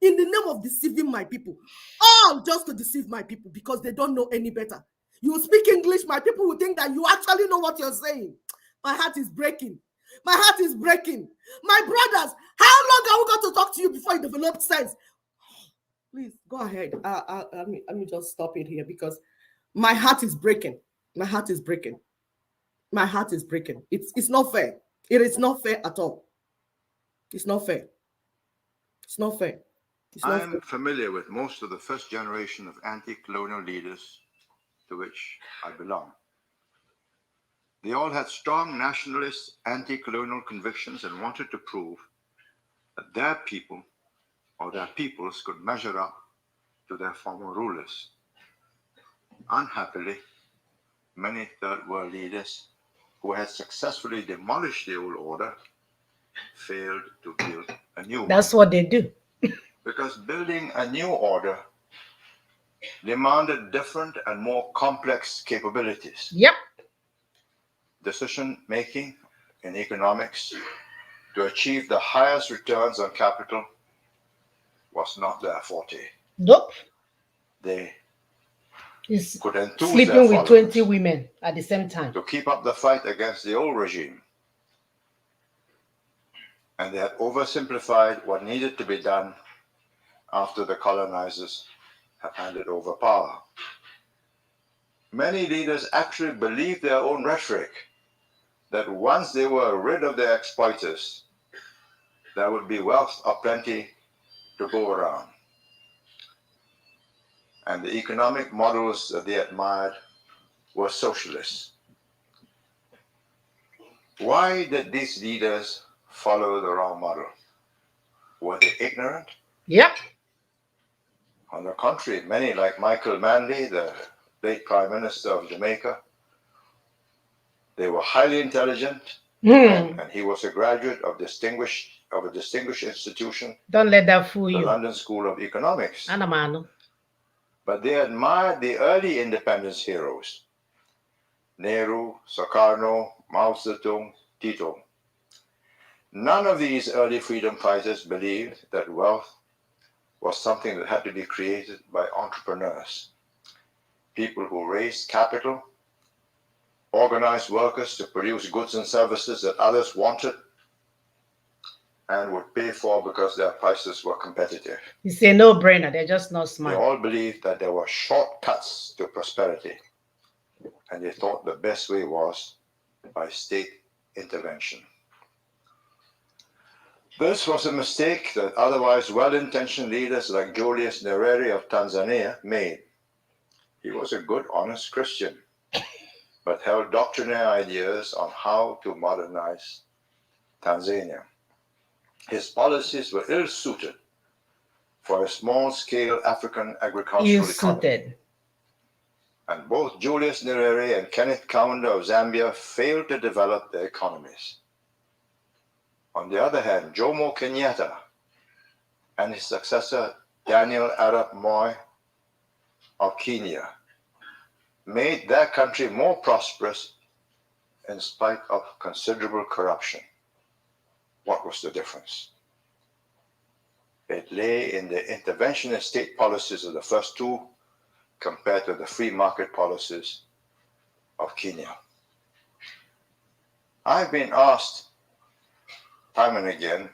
in the name of deceiving my people. All just to deceive my people because they don't know any better. You speak English, my people will think that you actually know what you're saying. My heart is breaking. My heart is breaking. My brothers, how long are we going to talk to you before you develop sense? Please go ahead. Let me just stop it here because my heart is breaking. My heart is breaking. My heart is breaking. It's not fair. It is not fair at all. It's not fair. It's not fair. I'm familiar with most of the first generation of anti-colonial leaders to which I belong. They all had strong nationalist, anti-colonial convictions and wanted to prove that their people or their peoples could measure up to their former rulers. Unhappily, many third world leaders who had successfully demolished the old order failed to build a new one. That's what they do. Because building a new order demanded different and more complex capabilities. Yep. Decision making in economics to achieve the highest returns on capital was not their forte. Nope. They He's could enthuse sleeping their with 20 women at the same time to keep up the fight against the old regime. And they had oversimplified what needed to be done after the colonizers have handed over power. Many leaders actually believed their own rhetoric, that once they were rid of their exploiters, there would be wealth aplenty to go around. And the economic models that they admired were socialists. Why did these leaders follow the wrong model? Were they ignorant? Yep. On the contrary, many like Michael Manley, the late Prime Minister of Jamaica, they were highly intelligent, and he was a graduate of a distinguished institution. Don't let that fool the you. London School of Economics. Anamano. But they admired the early independence heroes, Nehru, Sukarno, Mao Zedong, Tito. None of these early freedom fighters believed that wealth was something that had to be created by entrepreneurs, people who raised capital, organized workers to produce goods and services that others wanted and would pay for because their prices were competitive. It's a no-brainer. They're just not They smart. all believed that there were shortcuts to prosperity, and they thought the best way was by state intervention. This was a mistake that otherwise well-intentioned leaders like Julius Nyerere of Tanzania made. He was a good, honest Christian, but held doctrinary ideas on how to modernize Tanzania. His policies were ill-suited for a small-scale African agricultural economy. And both Julius Nyerere and Kenneth Kaunda of Zambia failed to develop their economies. On the other hand, Jomo Kenyatta and his successor, Daniel Arap Moi of Kenya, made their country more prosperous in spite of considerable corruption. What was the difference? It lay in the interventionist state policies of the first two compared to the free market policies of Kenya. I've been asked time and again,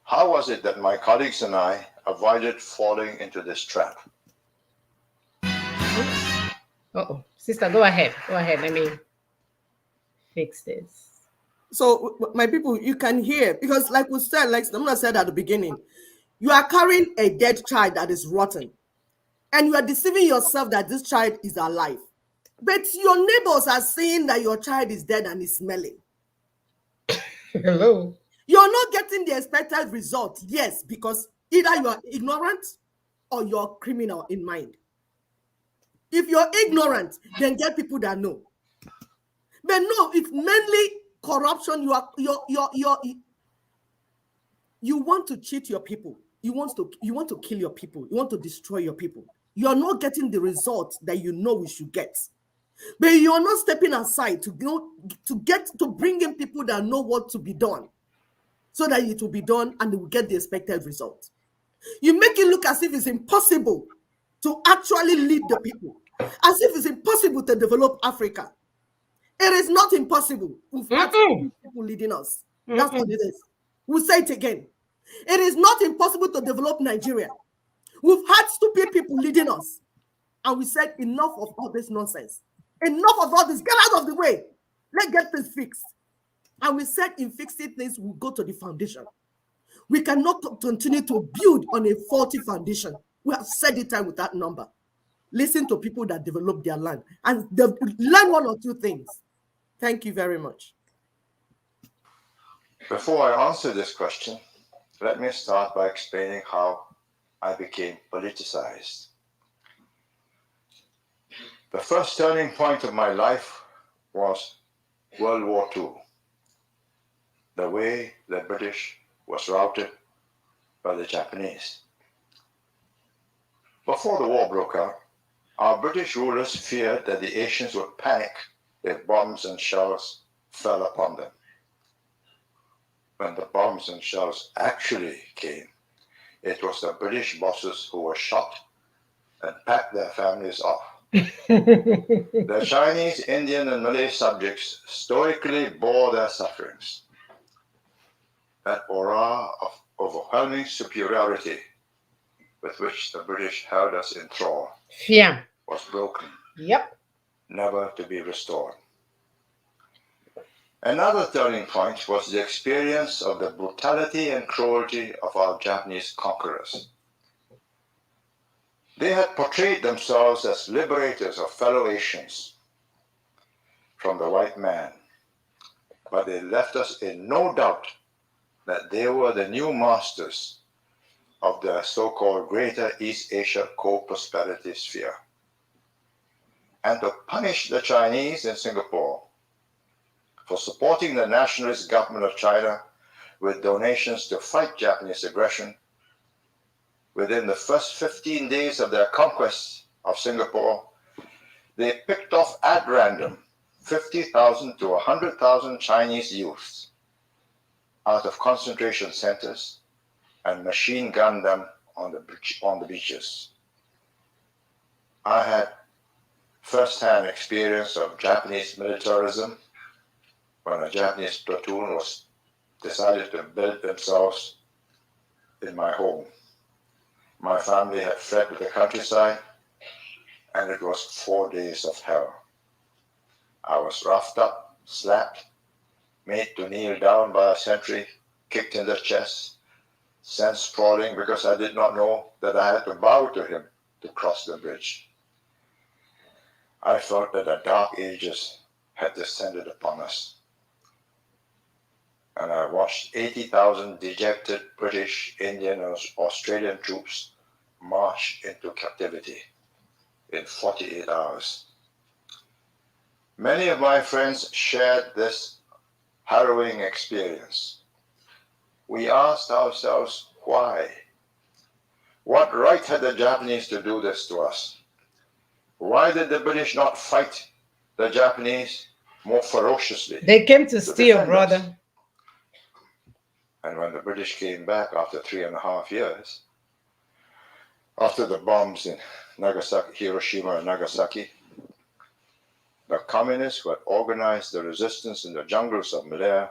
how was it that my colleagues and I avoided falling into this trap? Uh-oh. Sister, go ahead. Go ahead. Let me fix this. So, my people, you can hear, because like we said, like Stamina said at the beginning, you are carrying a dead child that is rotten, and you are deceiving yourself that this child is alive. But your neighbors are saying that your child is dead and is smelling. Hello. You're not getting the expected result, yes, because either you are ignorant or you're criminal in mind. If you're ignorant, then get people that know. But no, it's mainly corruption. You want to cheat your people. You want to kill your people. You want to destroy your people. You are not getting the result that you know we should get. But you are not stepping aside to bring in people that know what to be done, so that it will be done and they will get the expected result. You make it look as if it's impossible to actually lead the people, as if it's impossible to develop Africa. It is not impossible. We've had people leading us. That's what it is. We'll say it again. It is not impossible to develop Nigeria. We've had stupid people leading us. And we said, enough of all this nonsense. Enough of all this. Get out of the way. Let's get this fixed. And we said, in fixing things, we'll go to the foundation. We cannot continue to build on a faulty foundation. We have said it time with that number. Listen to people that develop their land and they learn one or two things. Thank you very much. Before I answer this question, let me start by explaining how I became politicized. The first turning point of my life was World War II. The way the British was routed by the Japanese. Before the war broke out, our British rulers feared that the Asians would panic if bombs and shells fell upon them. When the bombs and shells actually came, it was the British bosses who were shot and packed their families off. The Chinese, Indian, and Malay subjects stoically bore their sufferings. That aura of overwhelming superiority with which the British held us in thrall Fear. was broken, Yep. never to be restored. Another turning point was the experience of the brutality and cruelty of our Japanese conquerors. They had portrayed themselves as liberators of fellow Asians from the white man, but they left us in no doubt that they were the new masters of the so-called Greater East Asia Co-Prosperity Sphere. And to punish the Chinese in Singapore for supporting the nationalist government of China with donations to fight Japanese aggression, within the first 15 days of their conquest of Singapore, they picked off at random 50,000 to 100,000 Chinese youths out of concentration centers and machine gunned them on the beaches. I had first-hand experience of Japanese militarism when a Japanese platoon was decided to build themselves in my home. My family had fled to the countryside, and it was 4 days of hell. I was roughed up, slapped, made to kneel down by a sentry, kicked in the chest, sent sprawling because I did not know that I had to bow to him to cross the bridge. I felt that the dark ages had descended upon us. And I watched 80,000 dejected British, Indian, and Australian troops march into captivity in 48 hours. Many of my friends shared this harrowing experience. We asked ourselves, why? What right had the Japanese to do this to us? Why did the British not fight the Japanese more ferociously? They came to steal, brother. Us? And when the British came back after 3.5 years, after the bombs in Hiroshima and Nagasaki, the communists who had organized the resistance in the jungles of Malaya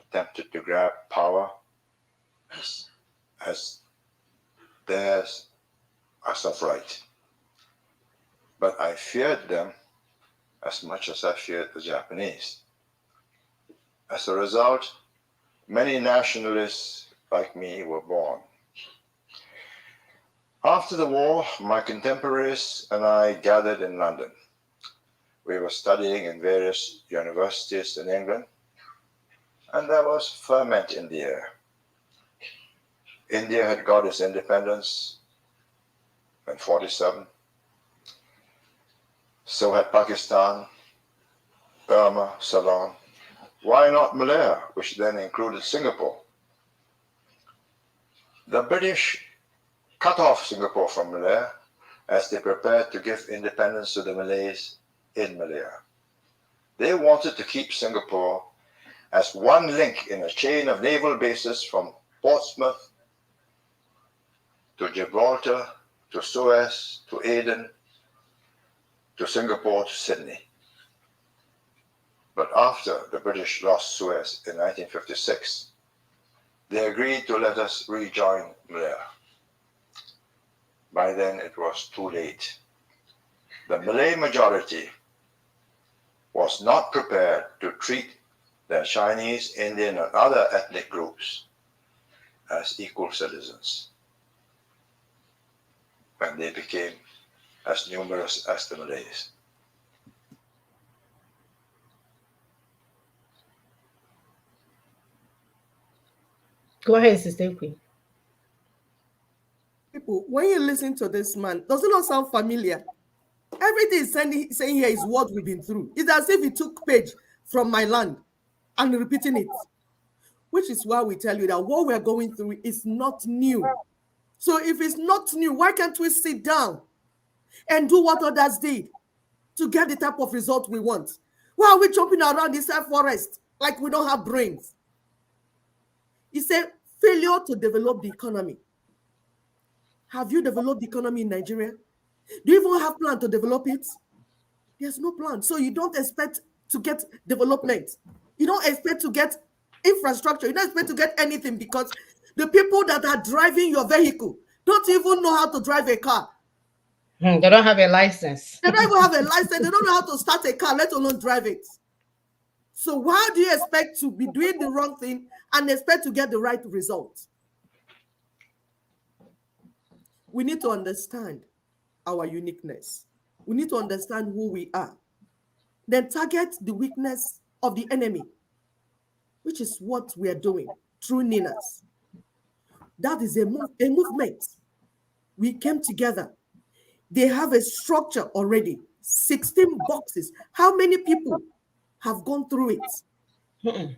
attempted to grab power as theirs as of right. But I feared them as much as I feared the Japanese. As a result, many nationalists like me were born. After the war, my contemporaries and I gathered in London. We were studying in various universities in England, and there was ferment in the air. India had got its independence in 1947. So had Pakistan, Burma, Ceylon. Why not Malaya, which then included Singapore? The British cut off Singapore from Malaya as they prepared to give independence to the Malays in Malaya. They wanted to keep Singapore as one link in a chain of naval bases from Portsmouth to Gibraltar, to Suez, to Aden, to Singapore, to Sydney. But after the British lost Suez in 1956, they agreed to let us rejoin Malaya. By then it was too late. The Malay majority was not prepared to treat the Chinese, Indian, and other ethnic groups as equal citizens when they became as numerous as the Malays. Go ahead, Sister Queen. People, when you listen to this man, does it not sound familiar? Everything he's saying here is what we've been through. It's as if he took page from my land and repeating it, which is why we tell you that what we're going through is not new. So if it's not new, why can't we sit down and do what others did to get the type of result we want? Why are we jumping around this forest like we don't have brains? He said, failure to develop the economy. Have you developed the economy in Nigeria? Do you even have a plan to develop it? There's no plan. So you don't expect to get development. You don't expect to get infrastructure. You don't expect to get anything because the people that are driving your vehicle, don't even know how to drive a car. They don't have a license. They don't even have a license. They don't know how to start a car, let alone drive it. So why do you expect to be doing the wrong thing and expect to get the right result? We need to understand our uniqueness. We need to understand who we are. Then target the weakness of the enemy, which is what we are doing through Ninas. That is a movement. We came together. They have a structure already, 16 boxes. How many people have gone through it?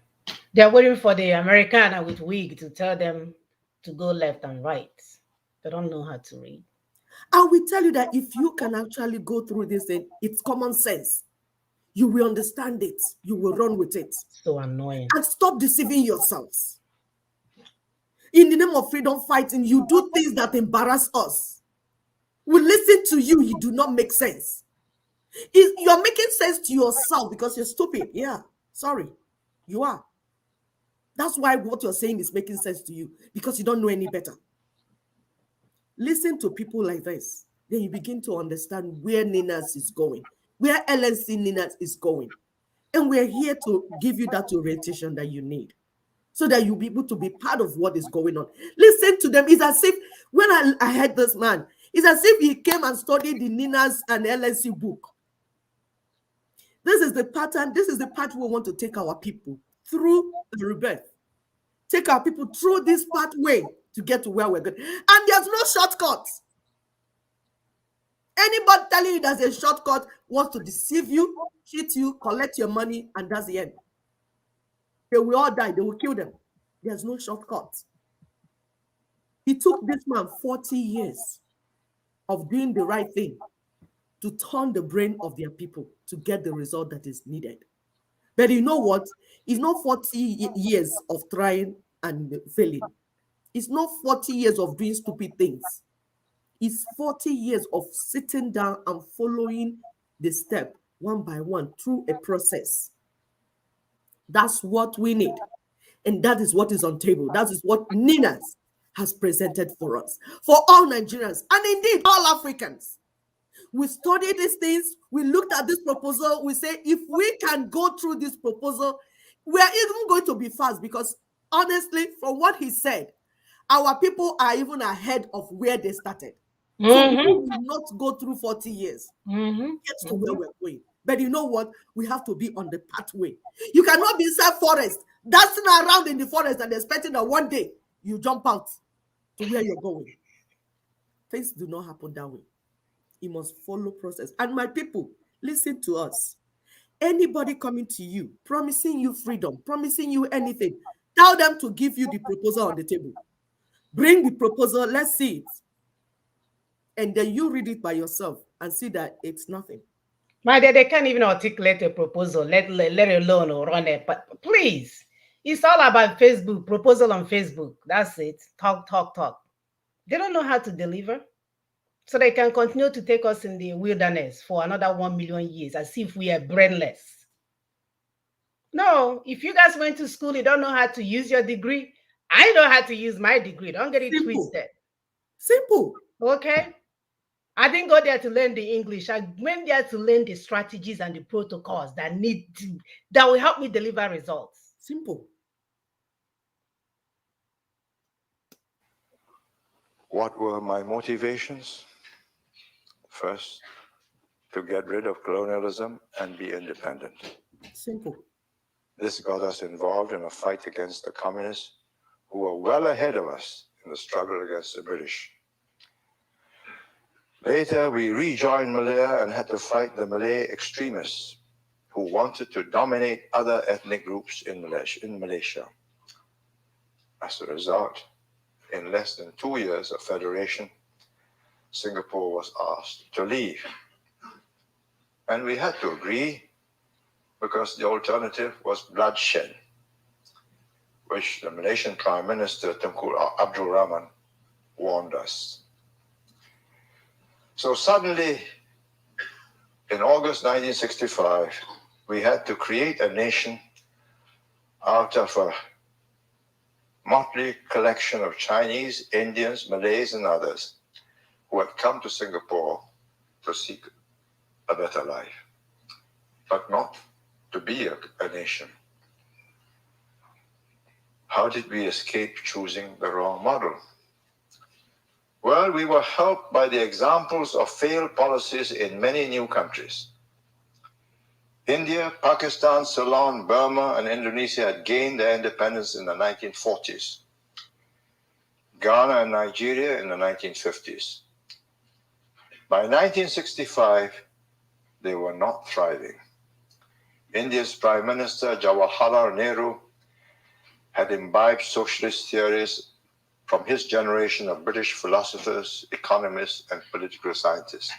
They're waiting for the Americana with wig to tell them to go left and right. They don't know how to read. I will tell you that if you can actually go through this thing, it's common sense. You will understand it. You will run with it. So annoying. And stop deceiving yourselves. In the name of freedom fighting, you do things that embarrass us. We listen to you, you do not make sense. You're making sense to yourself because you're stupid. Yeah, sorry, you are. That's why what you're saying is making sense to you, because you don't know any better. Listen to people like this, then you begin to understand where Ninas is going, where LNC Ninas is going. And we're here to give you that orientation that you need, so that you'll be able to be part of what is going on. Listen to them. It's as if, when I heard this man, it's as if he came and studied the Ninas and LNC book. This is the pattern. This is the path we want to take our people through the rebirth. Take our people through this pathway to get to where we're going. And there's no shortcuts. Anybody telling you there's a shortcut wants to deceive you, cheat you, collect your money, and that's the end. They will all die. They will kill them. There's no shortcut. It took this man 40 years of doing the right thing to turn the brain of their people to get the result that is needed. But you know what? It's not 40 years of trying and failing. It's not 40 years of doing stupid things. It's 40 years of sitting down and following the step one by one through a process. That's what we need. And that is what is on table. That is what Ninas has presented for us, for all Nigerians, and indeed all Africans. We studied these things. We looked at this proposal. We say, if we can go through this proposal, we are even going to be fast, because honestly, from what he said, our people are even ahead of where they started. So we will not go through 40 years. Get to where we're going. But you know what? We have to be on the pathway. You cannot be inside forest, dancing around in the forest and expecting that one day you jump out to where you're going. Things do not happen that way. You must follow process. And my people, listen to us. Anybody coming to you, promising you freedom, promising you anything, tell them to give you the proposal on the table. Bring the proposal, let's see it. And then you read it by yourself and see that it's nothing. My dad, they can't even articulate a proposal, let alone or run it. But please, it's all about Facebook, proposal on Facebook. That's it. Talk. They don't know how to deliver. So they can continue to take us in the wilderness for another 1 million years, as if we are brainless. No, if you guys went to school, you don't know how to use your degree. I know how to use my degree. Don't get it twisted. Simple. Okay? I didn't go there to learn the English. I went there to learn the strategies and the protocols that will help me deliver results. Simple. What were my motivations? First, to get rid of colonialism and be independent. Simple. This got us involved in a fight against the communists, who were well ahead of us in the struggle against the British. Later, we rejoined Malaya and had to fight the Malay extremists who wanted to dominate other ethnic groups in Malaysia. As a result, in less than 2 years of federation, Singapore was asked to leave. And we had to agree, because the alternative was bloodshed, which the Malaysian Prime Minister Tunku Abdul Rahman warned us. So suddenly, in August 1965, we had to create a nation out of a motley collection of Chinese, Indians, Malays, and others who had come to Singapore to seek a better life, but not to be a nation. How did we escape choosing the wrong model? Well, we were helped by the examples of failed policies in many new countries. India, Pakistan, Ceylon, Burma, and Indonesia had gained their independence in the 1940s. Ghana and Nigeria in the 1950s. By 1965, they were not thriving. India's Prime Minister Jawaharlal Nehru had imbibed socialist theories from his generation of British philosophers, economists, and political scientists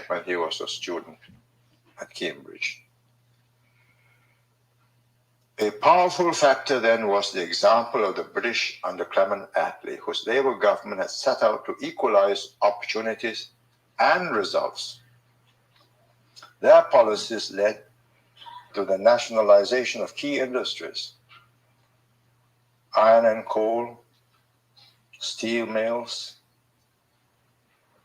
when he was a student at Cambridge. A powerful factor then was the example of the British under Clement Attlee, whose Labour government had set out to equalize opportunities and results. Their policies led to the nationalization of key industries, iron and coal, steel mills,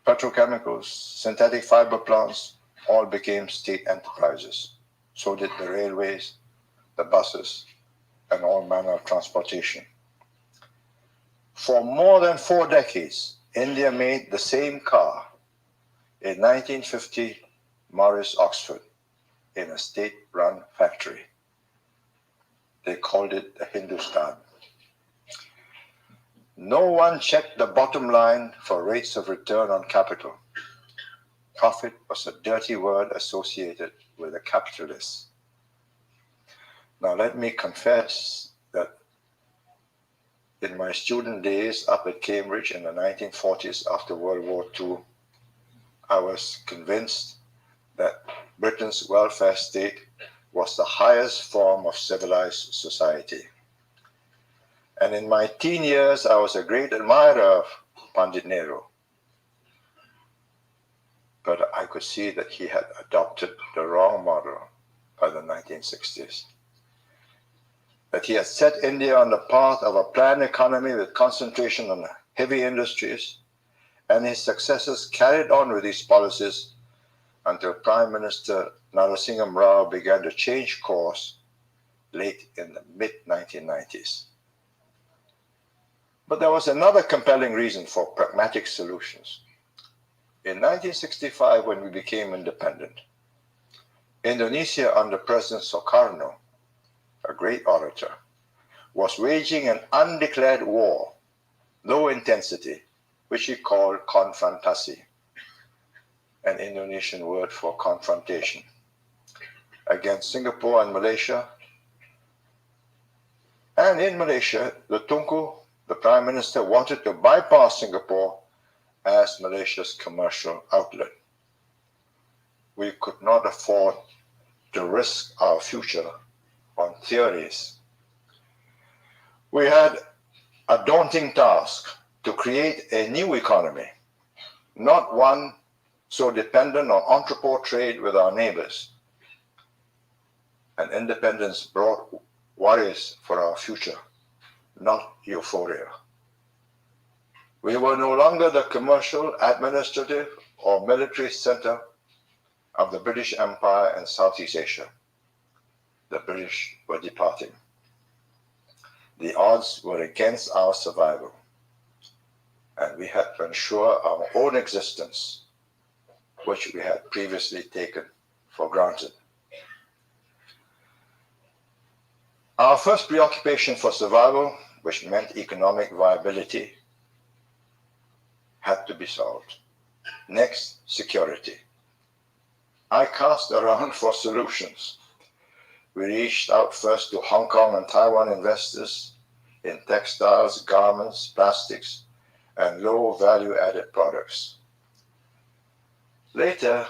petrochemicals, synthetic fiber plants, all became state enterprises. So did the railways, the buses, and all manner of transportation. For more than 4 decades, India made the same car. In 1950, Morris Oxford, in a state-run factory. They called it the Hindustan. No one checked the bottom line for rates of return on capital. Profit was a dirty word associated with the capitalists. Now let me confess that in my student days up at Cambridge in the 1940s after World War II, I was convinced that Britain's welfare state was the highest form of civilized society. And in my teen years, I was a great admirer of Pandit Nehru. But I could see that he had adopted the wrong model by the 1960s. That he had set India on the path of a planned economy with concentration on heavy industries, and his successors carried on with these policies until Prime Minister Narasimha Rao began to change course late in the mid-1990s. But there was another compelling reason for pragmatic solutions. In 1965, when we became independent, Indonesia under President Sukarno, a great orator, was waging an undeclared war, low intensity, which he called konfrontasi, an Indonesian word for confrontation, against Singapore and Malaysia. And in Malaysia, the Tunku, the Prime Minister, wanted to bypass Singapore as Malaysia's commercial outlet. We could not afford to risk our future on theories. We had a daunting task to create a new economy, not one so dependent on entrepôt trade with our neighbors. And independence brought worries for our future, not euphoria. We were no longer the commercial, administrative, or military center of the British Empire and Southeast Asia. The British were departing. The odds were against our survival, and we had to ensure our own existence, which we had previously taken for granted. Our first preoccupation for survival, which meant economic viability, had to be solved. Next, security. I cast around for solutions. We reached out first to Hong Kong and Taiwan investors in textiles, garments, plastics, and low value-added products. Later,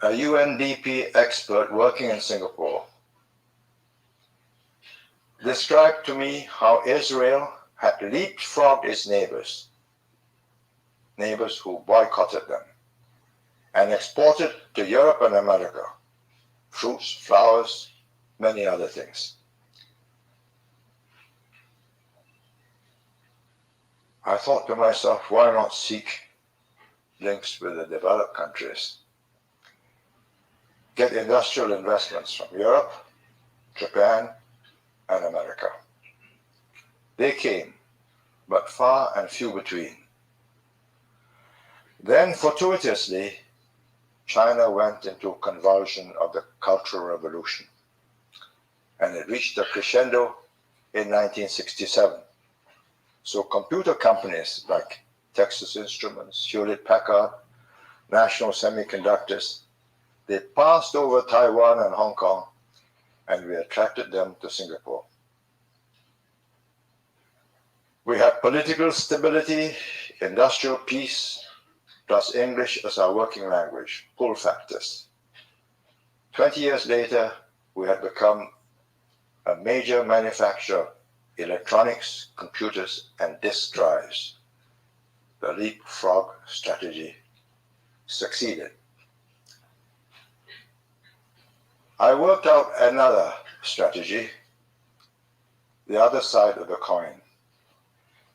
a UNDP expert working in Singapore described to me how Israel had leapfrogged its neighbors who boycotted them, and exported to Europe and America fruits, flowers, many other things. I thought to myself, why not seek links with the developed countries? Get industrial investments from Europe, Japan, and America. They came, but far and few between. Then, fortuitously, China went into a convulsion of the Cultural Revolution, and it reached a crescendo in 1967. So computer companies like Texas Instruments, Hewlett-Packard, National Semiconductors, they passed over Taiwan and Hong Kong, and we attracted them to Singapore. We had political stability, industrial peace, plus English as our working language, pull factors. 20 years later, we had become a major manufacturer of electronics, computers, and disk drives. The leapfrog strategy succeeded. I worked out another strategy, the other side of the coin.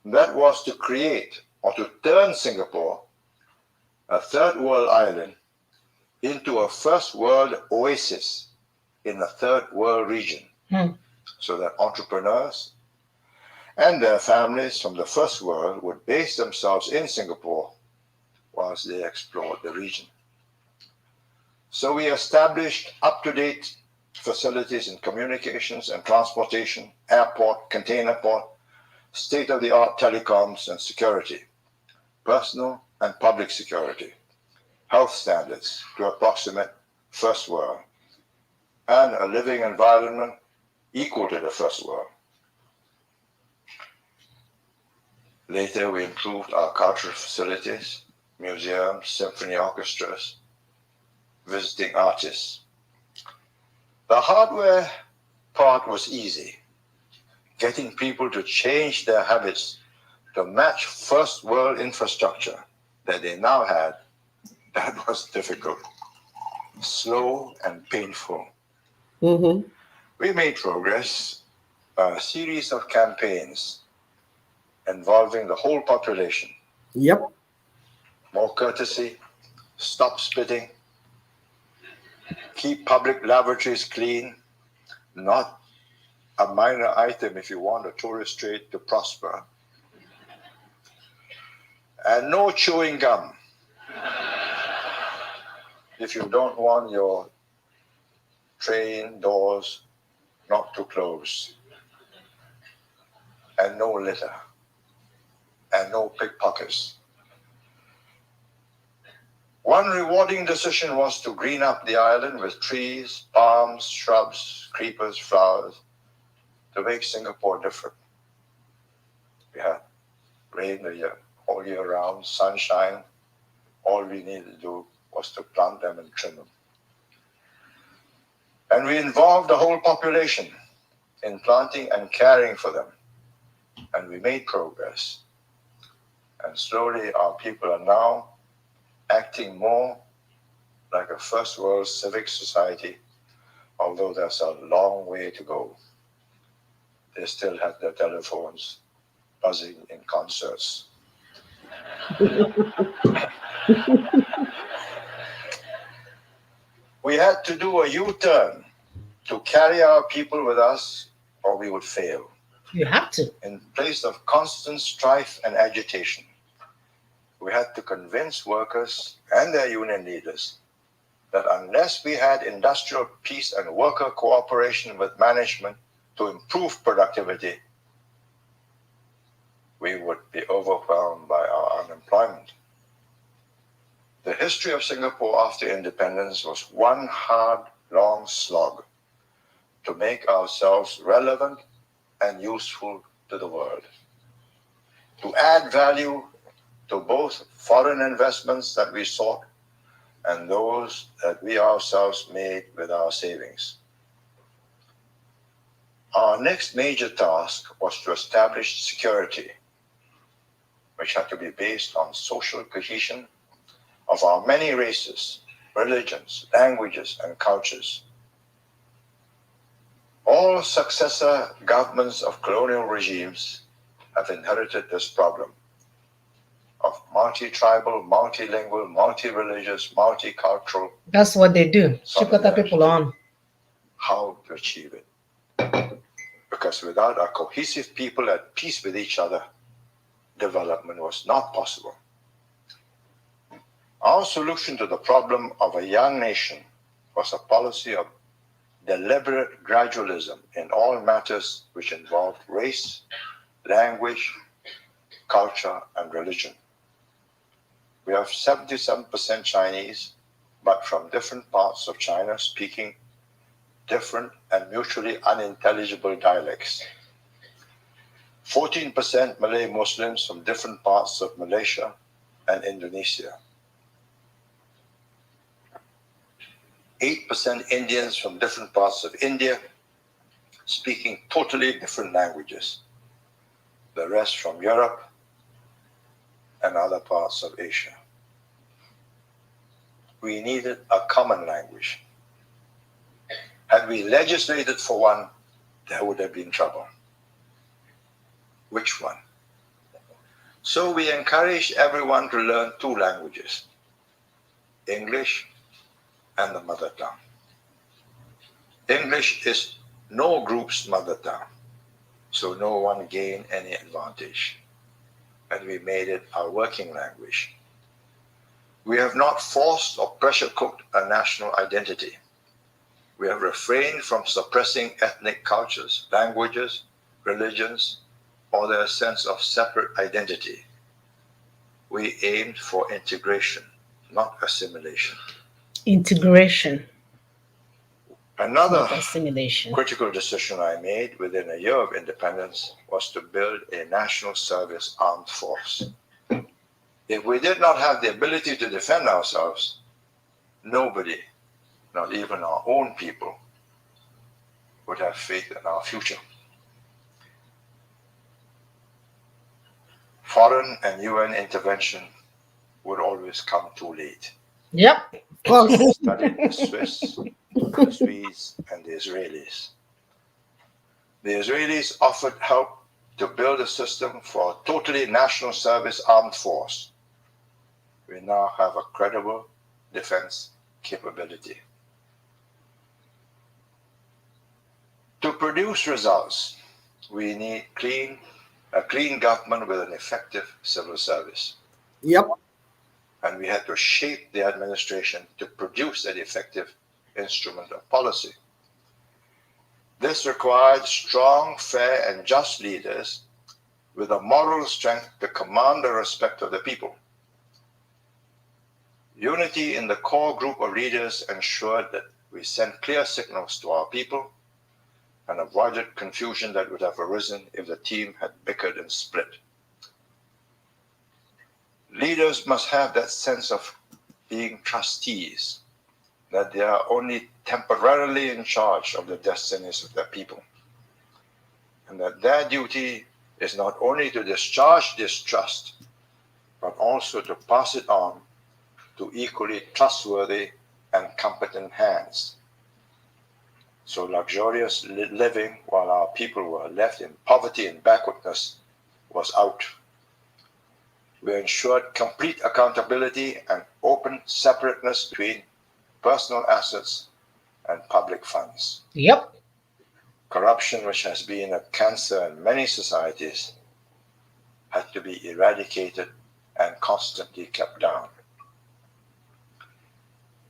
That was to create or to turn Singapore, a third world island, into a first world oasis in a third world region, so that entrepreneurs and their families from the first world would base themselves in Singapore whilst they explored the region. So we established up-to-date facilities in communications and transportation, airport, container port, state-of-the-art telecoms and security, personal and public security, health standards to approximate first world, and a living environment equal to the first world. Later, we improved our cultural facilities, museums, symphony orchestras, visiting artists. The hardware part was easy. Getting people to change their habits to match first world infrastructure that they now had, that was difficult, slow and painful. Mm-hmm. We made progress, a series of campaigns involving the whole population. Yep. More courtesy, stop spitting, keep public lavatories clean, not a minor item if you want a tourist trade to prosper. And no chewing gum if you don't want your train doors not to close. And no litter. And no pickpockets. One rewarding decision was to green up the island with trees, palms, shrubs, creepers, flowers, to make Singapore different. We had rain all year round, sunshine. All we needed to do was to plant them and trim them. And we involved the whole population in planting and caring for them. And we made progress. And slowly our people are now acting more like a first world civic society, although there's a long way to go. They still have their telephones buzzing in concerts. We had to do a U-turn to carry our people with us, or we would fail. You have to. In place of constant strife and agitation, we had to convince workers and their union leaders that unless we had industrial peace and worker cooperation with management to improve productivity, we would be overwhelmed by our unemployment. The history of Singapore after independence was one hard, long slog to make ourselves relevant and useful to the world, to add value to both foreign investments that we sought and those that we ourselves made with our savings. Our next major task was to establish security, which had to be based on social cohesion of our many races, religions, languages, and cultures. All successor governments of colonial regimes have inherited this problem, of multi-tribal, multilingual, multi-religious, multicultural. That's what they do. Shikota people on. How to achieve it? Because without a cohesive people at peace with each other, development was not possible. Our solution to the problem of a young nation was a policy of deliberate gradualism in all matters which involved race, language, culture, and religion. We have 77% Chinese, but from different parts of China speaking different and mutually unintelligible dialects. 14% Malay Muslims from different parts of Malaysia and Indonesia. 8% Indians from different parts of India, speaking totally different languages. The rest from Europe and other parts of Asia. We needed a common language. Had we legislated for one, there would have been trouble. Which one? So we encouraged everyone to learn 2 languages, English and the mother tongue. English is no group's mother tongue, so no one gained any advantage. And we made it our working language. We have not forced or pressure-cooked a national identity. We have refrained from suppressing ethnic cultures, languages, religions, or their sense of separate identity. We aimed for integration, not assimilation. Integration. Another assimilation. Critical decision I made within a year of independence was to build a national service armed force. If we did not have the ability to defend ourselves, nobody, not even our own people, would have faith in our future. Foreign and UN intervention would always come too late. Yep. We studied the Swiss, the Swedes, and the Israelis. The Israelis offered help to build a system for a totally national service armed force. We now have a credible defense capability. To produce results, we need a clean government with an effective civil service. Yep. And we had to shape the administration to produce an effective instrument of policy. This required strong, fair, and just leaders with the moral strength to command the respect of the people. Unity in the core group of leaders ensured that we sent clear signals to our people and avoided confusion that would have arisen if the team had bickered and split. Leaders must have that sense of being trustees, that they are only temporarily in charge of the destinies of their people, and that their duty is not only to discharge this trust, but also to pass it on to equally trustworthy and competent hands. So luxurious living while our people were left in poverty and backwardness was out. We ensured complete accountability and open separateness between personal assets and public funds. Yep. Corruption, which has been a cancer in many societies, had to be eradicated and constantly kept down.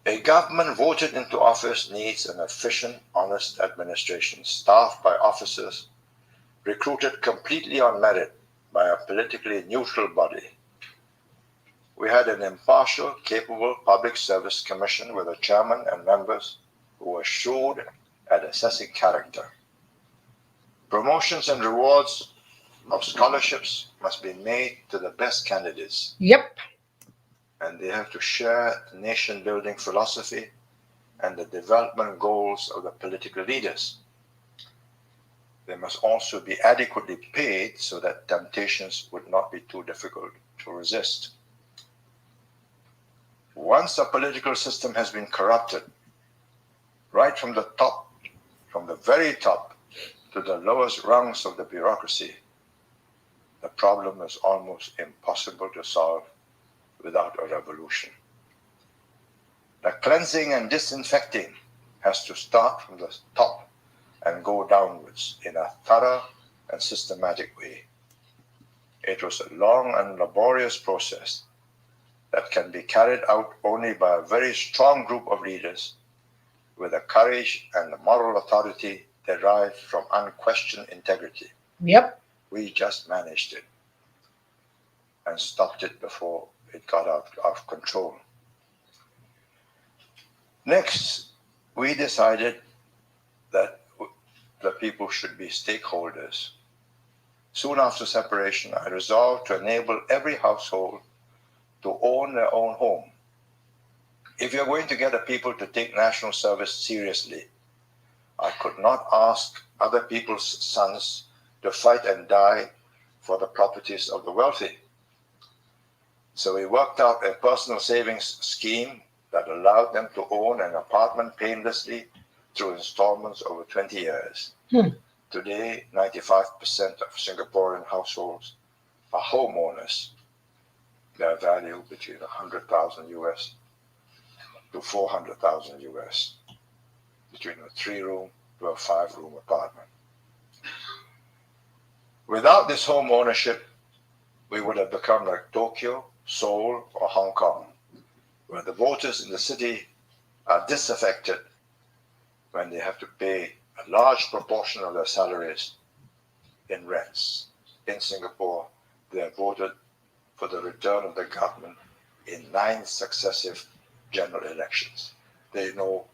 A government voted into office needs an efficient, honest administration staffed by officers recruited completely on merit by a politically neutral body. We had an impartial, capable public service commission with a chairman and members who were shrewd at assessing character. Promotions and rewards of scholarships must be made to the best candidates. Yep. And they have to share the nation-building philosophy and the development goals of the political leaders. They must also be adequately paid so that temptations would not be too difficult to resist. Once a political system has been corrupted, right from the top, from the very top to the lowest rungs of the bureaucracy, the problem is almost impossible to solve without a revolution. The cleansing and disinfecting has to start from the top and go downwards in a thorough and systematic way. It was a long and laborious process that can be carried out only by a very strong group of leaders with the courage and the moral authority derived from unquestioned integrity. Yep. We just managed it and stopped it before it got out of control. Next, we decided that the people should be stakeholders. Soon after separation, I resolved to enable every household to own their own home. If you're going to get the people to take national service seriously, I could not ask other people's sons to fight and die for the properties of the wealthy. So we worked out a personal savings scheme that allowed them to own an apartment painlessly through installments over 20 years. Today, 95% of Singaporean households are homeowners. Their value between 100,000 US to 400,000 US, between a 3-room to a 5-room apartment. Without this home ownership, we would have become like Tokyo, Seoul, or Hong Kong, where the voters in the city are disaffected when they have to pay a large proportion of their salaries in rents. In Singapore, they have voted for the return of the government in 9 successive general elections. They know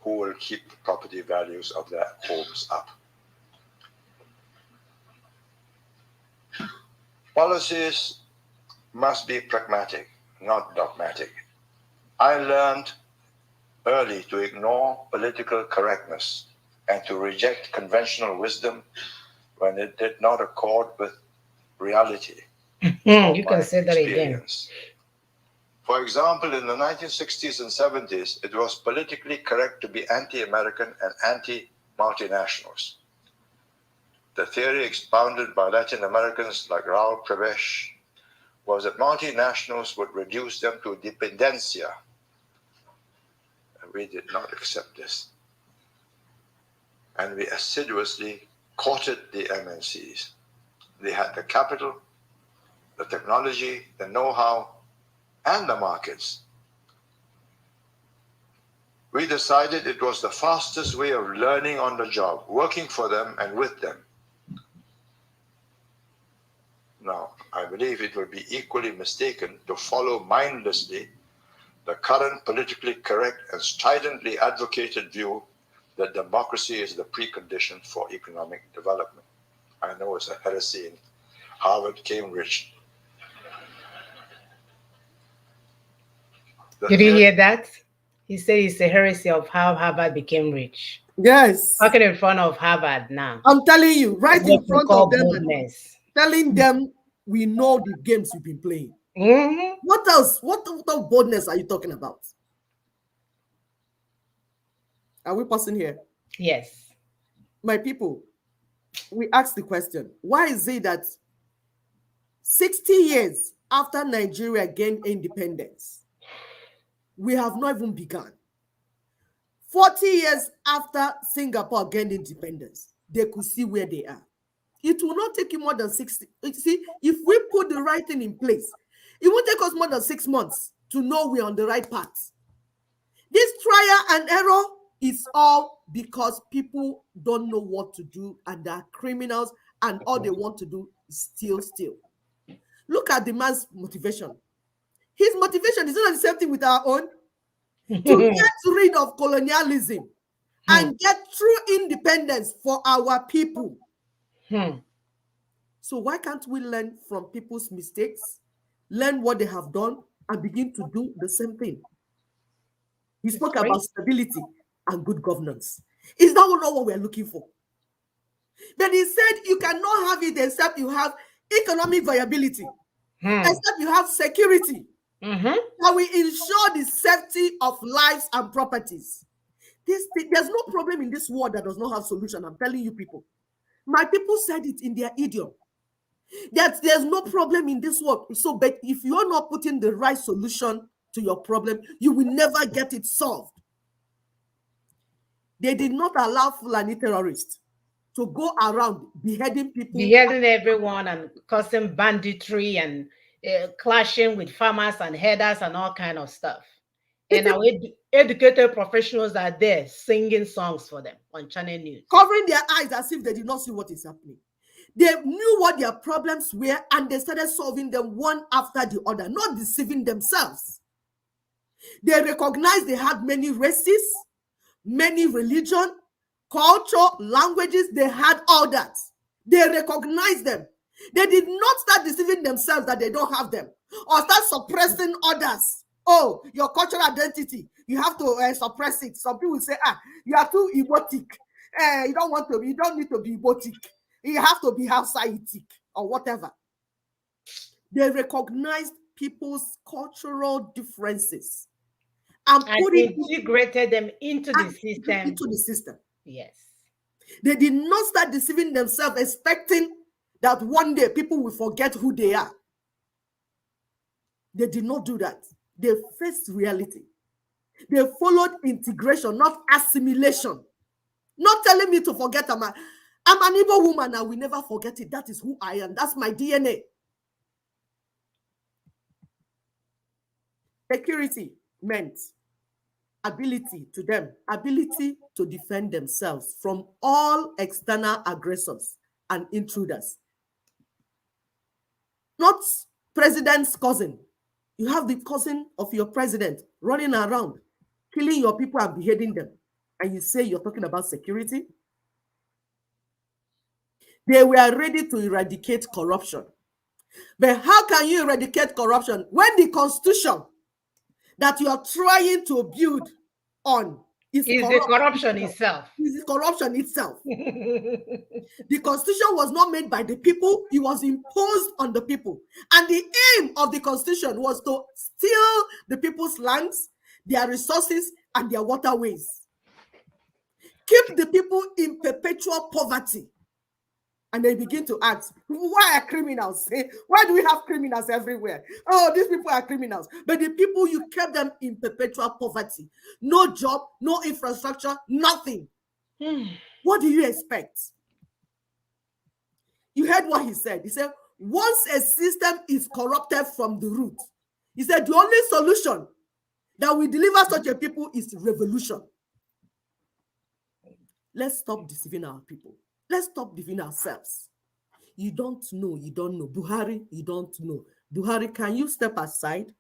who will keep the property values of their homes up. Policies must be pragmatic, not dogmatic. I learned early to ignore political correctness and to reject conventional wisdom when it did not accord with reality. You can say that again. For example, in the 1960s and 70s, it was politically correct to be anti-American and anti-multinationals. The theory expounded by Latin Americans like Raul Prevesh was that multinationals would reduce them to dependencia. We did not accept this. And we assiduously courted the MNCs. They had the capital, the technology, the know-how, and the markets. We decided it was the fastest way of learning on the job, working for them and with them. Now, I believe it would be equally mistaken to follow mindlessly the current politically correct and stridently advocated view that democracy is the precondition for economic development. I know it's a heresy in Harvard, Cambridge. Did you hear that? He said it's a heresy of how Harvard became rich. Yes. Talking in front of Harvard now. I'm telling you, right in front of them, telling them we know the games you've been playing. What else? What boldness are you talking about? Are we passing here? Yes. My people, we asked the question, why is it that 60 years after Nigeria gained independence, we have not even begun? 40 years after Singapore gained independence, they could see where they are. It will not take you more than 60. See, if we put the right thing in place, it won't take us more than 6 months to know we're on the right path. This trial and error is all because people don't know what to do and they're criminals and all they want to do is steal. Look at the man's motivation. His motivation is not the same thing with our own. To get rid of colonialism and get true independence for our people. So why can't we learn from people's mistakes, learn what they have done, and begin to do the same thing? He spoke about stability and good governance. Is that not what we're looking for? But he said you cannot have it except you have economic viability, except you have security. That we ensure the safety of lives and properties. There's no problem in this world that does not have solution. I'm telling you people. My people said it in their idiom. that there's no problem in this world. So, but if you're not putting the right solution to your problem, you will never get it solved. They did not allow Fulani terrorists to go around beheading people. Beheading everyone and causing banditry and clashing with farmers and herders and all kind of stuff. And our educated professionals are there singing songs for them on channel news. Covering their eyes as if they did not see what is happening. They knew what their problems were and they started solving them one after the other, not deceiving themselves. They recognized they had many races, many religion, culture, languages. They had all that. They recognized them. They did not start deceiving themselves that they don't have them or start suppressing others. Oh, your cultural identity, you have to suppress it. Some people say, you are too erotic. You don't need to be erotic. You have to be Hausaitic or whatever. They recognized people's cultural differences and integrated them into the system. Into the system. Yes. They did not start deceiving themselves, expecting that one day people will forget who they are. They did not do that. They faced reality. They followed integration, not assimilation. Not telling me to forget I'm an Igbo woman. I will never forget it. That is who I am. That's my DNA. Security meant ability to them, ability to defend themselves from all external aggressors and intruders. Not president's cousin. You have the cousin of your president running around, killing your people and beheading them. And you say you're talking about security? They were ready to eradicate corruption. But how can you eradicate corruption when the constitution that you are trying to build on is the corruption itself? Is the corruption itself. The constitution was not made by the people, it was imposed on the people. And the aim of the constitution was to steal the people's lands, their resources, and their waterways. Keep the people in perpetual poverty. And they begin to ask, why are criminals? Why do we have criminals everywhere? Oh, these people are criminals. But the people, you kept them in perpetual poverty. No job, no infrastructure, nothing. What do you expect? You heard what he said. He said, once a system is corrupted from the root, he said, the only solution that will deliver such a people is revolution. Let's stop deceiving our people. Let's stop deceiving ourselves. You don't know, you don't know. Buhari, you don't know. Buhari, can you step aside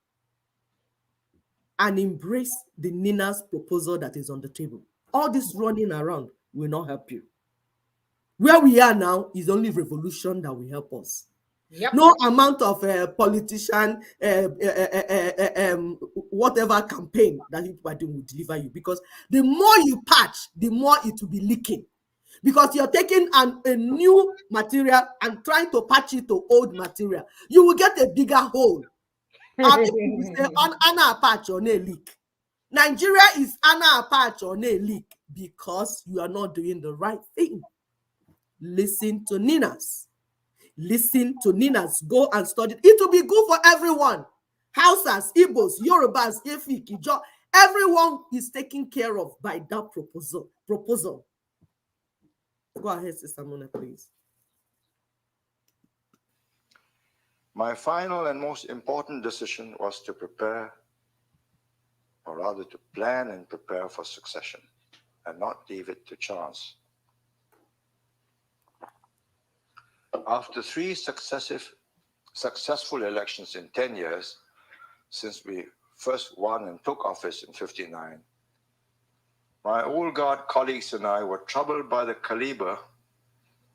and embrace the Nina's proposal that is on the table? All this running around will not help you. Where we are now is only revolution that will help us. Yep. No amount of politician, whatever campaign that you are doing will deliver you, because the more you patch, the more it will be leaking. Because you're taking a new material and trying to patch it to old material. You will get a bigger hole. People will say, Anna patch or no leak. Nigeria is Anna patch or no leak because you are not doing the right thing. Listen to Ninas. Listen to Ninas. Go and study. It will be good for everyone. Hausas, Igbos, Yorubas, Efik, Ijo. Everyone is taken care of by that proposal. Go ahead, Sister Mona, please. My final and most important decision was to prepare, or rather to plan and prepare for succession, and not leave it to chance. After 3 successful elections in 10 years, since we first won and took office in 1959, my old guard colleagues and I were troubled by the caliber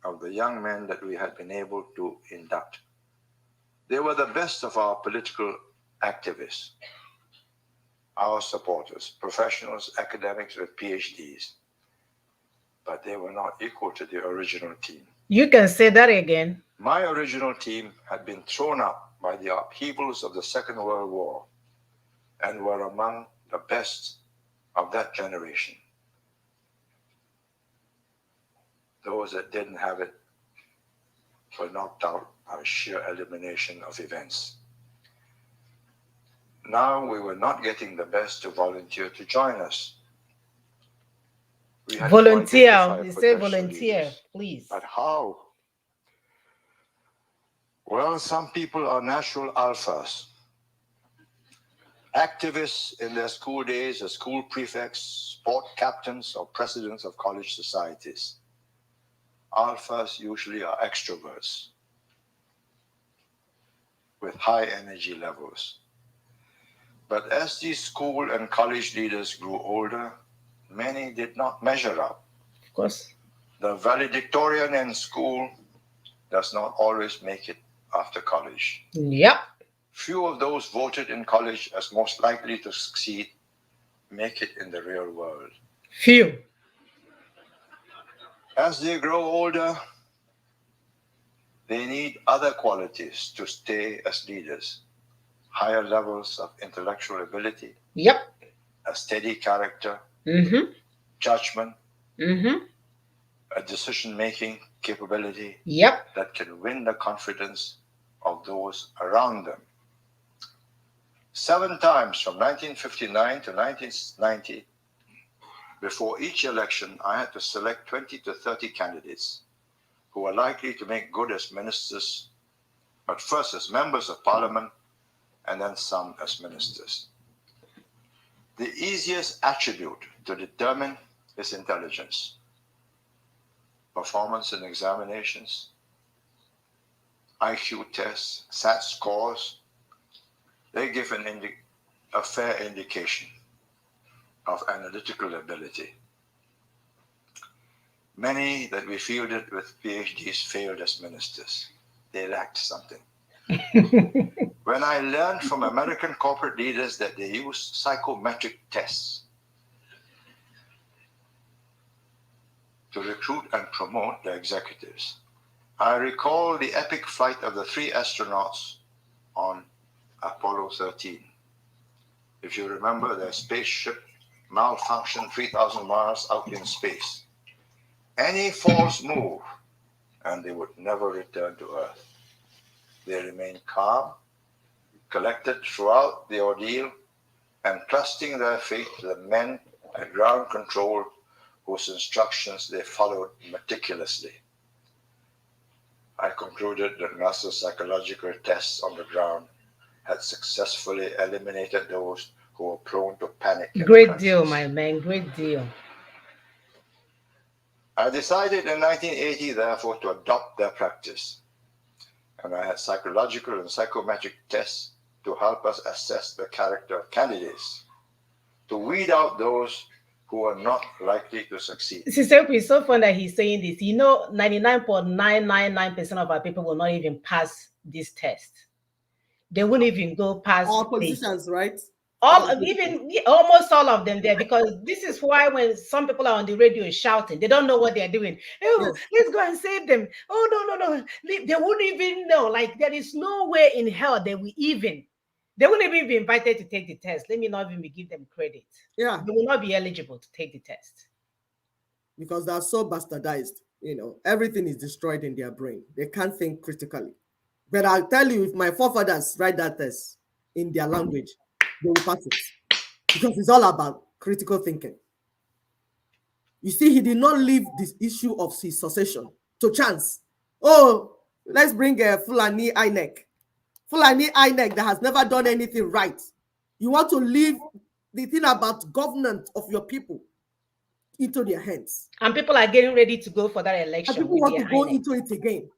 of the young men that we had been able to induct. They were the best of our political activists, our supporters, professionals, academics with PhDs, but they were not equal to the original team. You can say that again. My original team had been thrown up by the upheavals of the Second World War and were among the best of that generation. Those that didn't have it were knocked out by sheer elimination of events. Now we were not getting the best to volunteer to join us. We had to Volunteer. identify You say potential volunteer, leaders. please. But how? Well, some people are natural alphas. Activists in their school days as school prefects, sport captains, or presidents of college societies. Alphas usually are extroverts with high energy levels. But as these school and college leaders grew older, many did not measure up. Of course. The valedictorian in school does not always make it after college. Yep. Few of those voted in college as most likely to succeed make it in the real world. Few. As they grow older, they need other qualities to stay as leaders. Higher levels of intellectual ability. Yep. A steady character. Mm-hmm. Judgment. Mm-hmm. A decision-making capability. Yep. That can win the confidence of those around them. 7 times from 1959 to 1990, before each election, I had to select 20 to 30 candidates who were likely to make good as ministers, but first as members of parliament, and then some as ministers. The easiest attribute to determine is intelligence. Performance in examinations, IQ tests, SAT scores, they give a fair indication of analytical ability. Many that we fielded with PhDs failed as ministers. They lacked something. When I learned from American corporate leaders that they use psychometric tests to recruit and promote their executives, I recall the epic flight of the 3 astronauts on Apollo 13. If you remember, their spaceship malfunctioned 3,000 miles out in space. Any false move, and they would never return to Earth. They remained calm, collected throughout the ordeal, and trusting their fate to the men at ground control whose instructions they followed meticulously. I concluded that NASA's psychological tests on the ground had successfully eliminated those who were prone to panic. Great deal, my man, great deal. I decided in 1980, therefore, to adopt their practice. And I had psychological and psychometric tests to help us assess the character of candidates, to weed out those who are not likely to succeed. It's so fun that he's saying this. You know, 99.999% of our people will not even pass this test. They won't even go past all positions, right? Even almost all of them there, because this is why when some people are on the radio shouting, they don't know what they're doing. Oh, yes. Let's go and save them. Oh, no. They wouldn't even know. Like, there is no way in hell they wouldn't even be invited to take the test. Let me not even give them credit. Yeah. They will not be eligible to take the test. Because they're so bastardized. You know, everything is destroyed in their brain. They can't think critically. But I'll tell you, if my forefathers write that test in their language, they will pass it. Because it's all about critical thinking. You see, he did not leave this issue of his succession to chance. Oh, let's bring a Fulani INEC. Fulani INEC that has never done anything right. You want to leave the thing about governance of your people into their hands. And people are getting ready to go for that election. And people want to go into it again.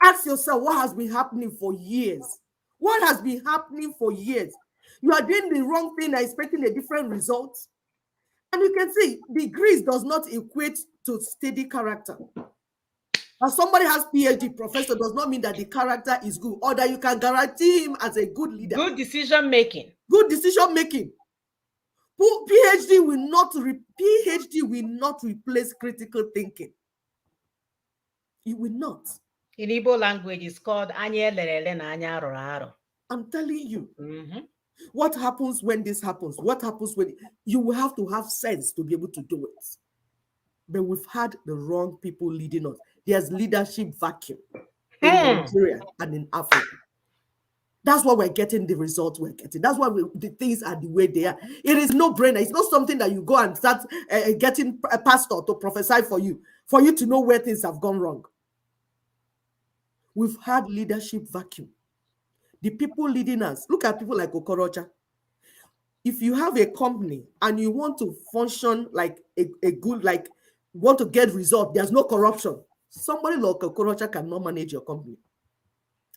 Ask yourself what has been happening for years. What has been happening for years? You are doing the wrong thing and expecting a different result. And you can see degrees does not equate to steady character. As somebody has PhD, professor, does not mean that the character is good or that you can guarantee him as a good leader. Good decision making. Good decision making. PhD will not replace critical thinking. It will not. In Igbo language, it's called Anya Lerele na Anya Roraro. I'm telling you. Mm-hmm. What happens when this happens? What happens when you will have to have sense to be able to do it? But we've had the wrong people leading us. there's leadership vacuum in Nigeria and in Africa. That's why we're getting the results we're getting. That's why the things are the way they are. It is no brainer. It's not something that you go and start getting a pastor to prophesy for you to know where things have gone wrong. We've had leadership vacuum. The people leading us, look at people like Okorocha. If you have a company and you want to function like a good, like want to get results, there's no corruption. Somebody like Okorocha cannot manage your company.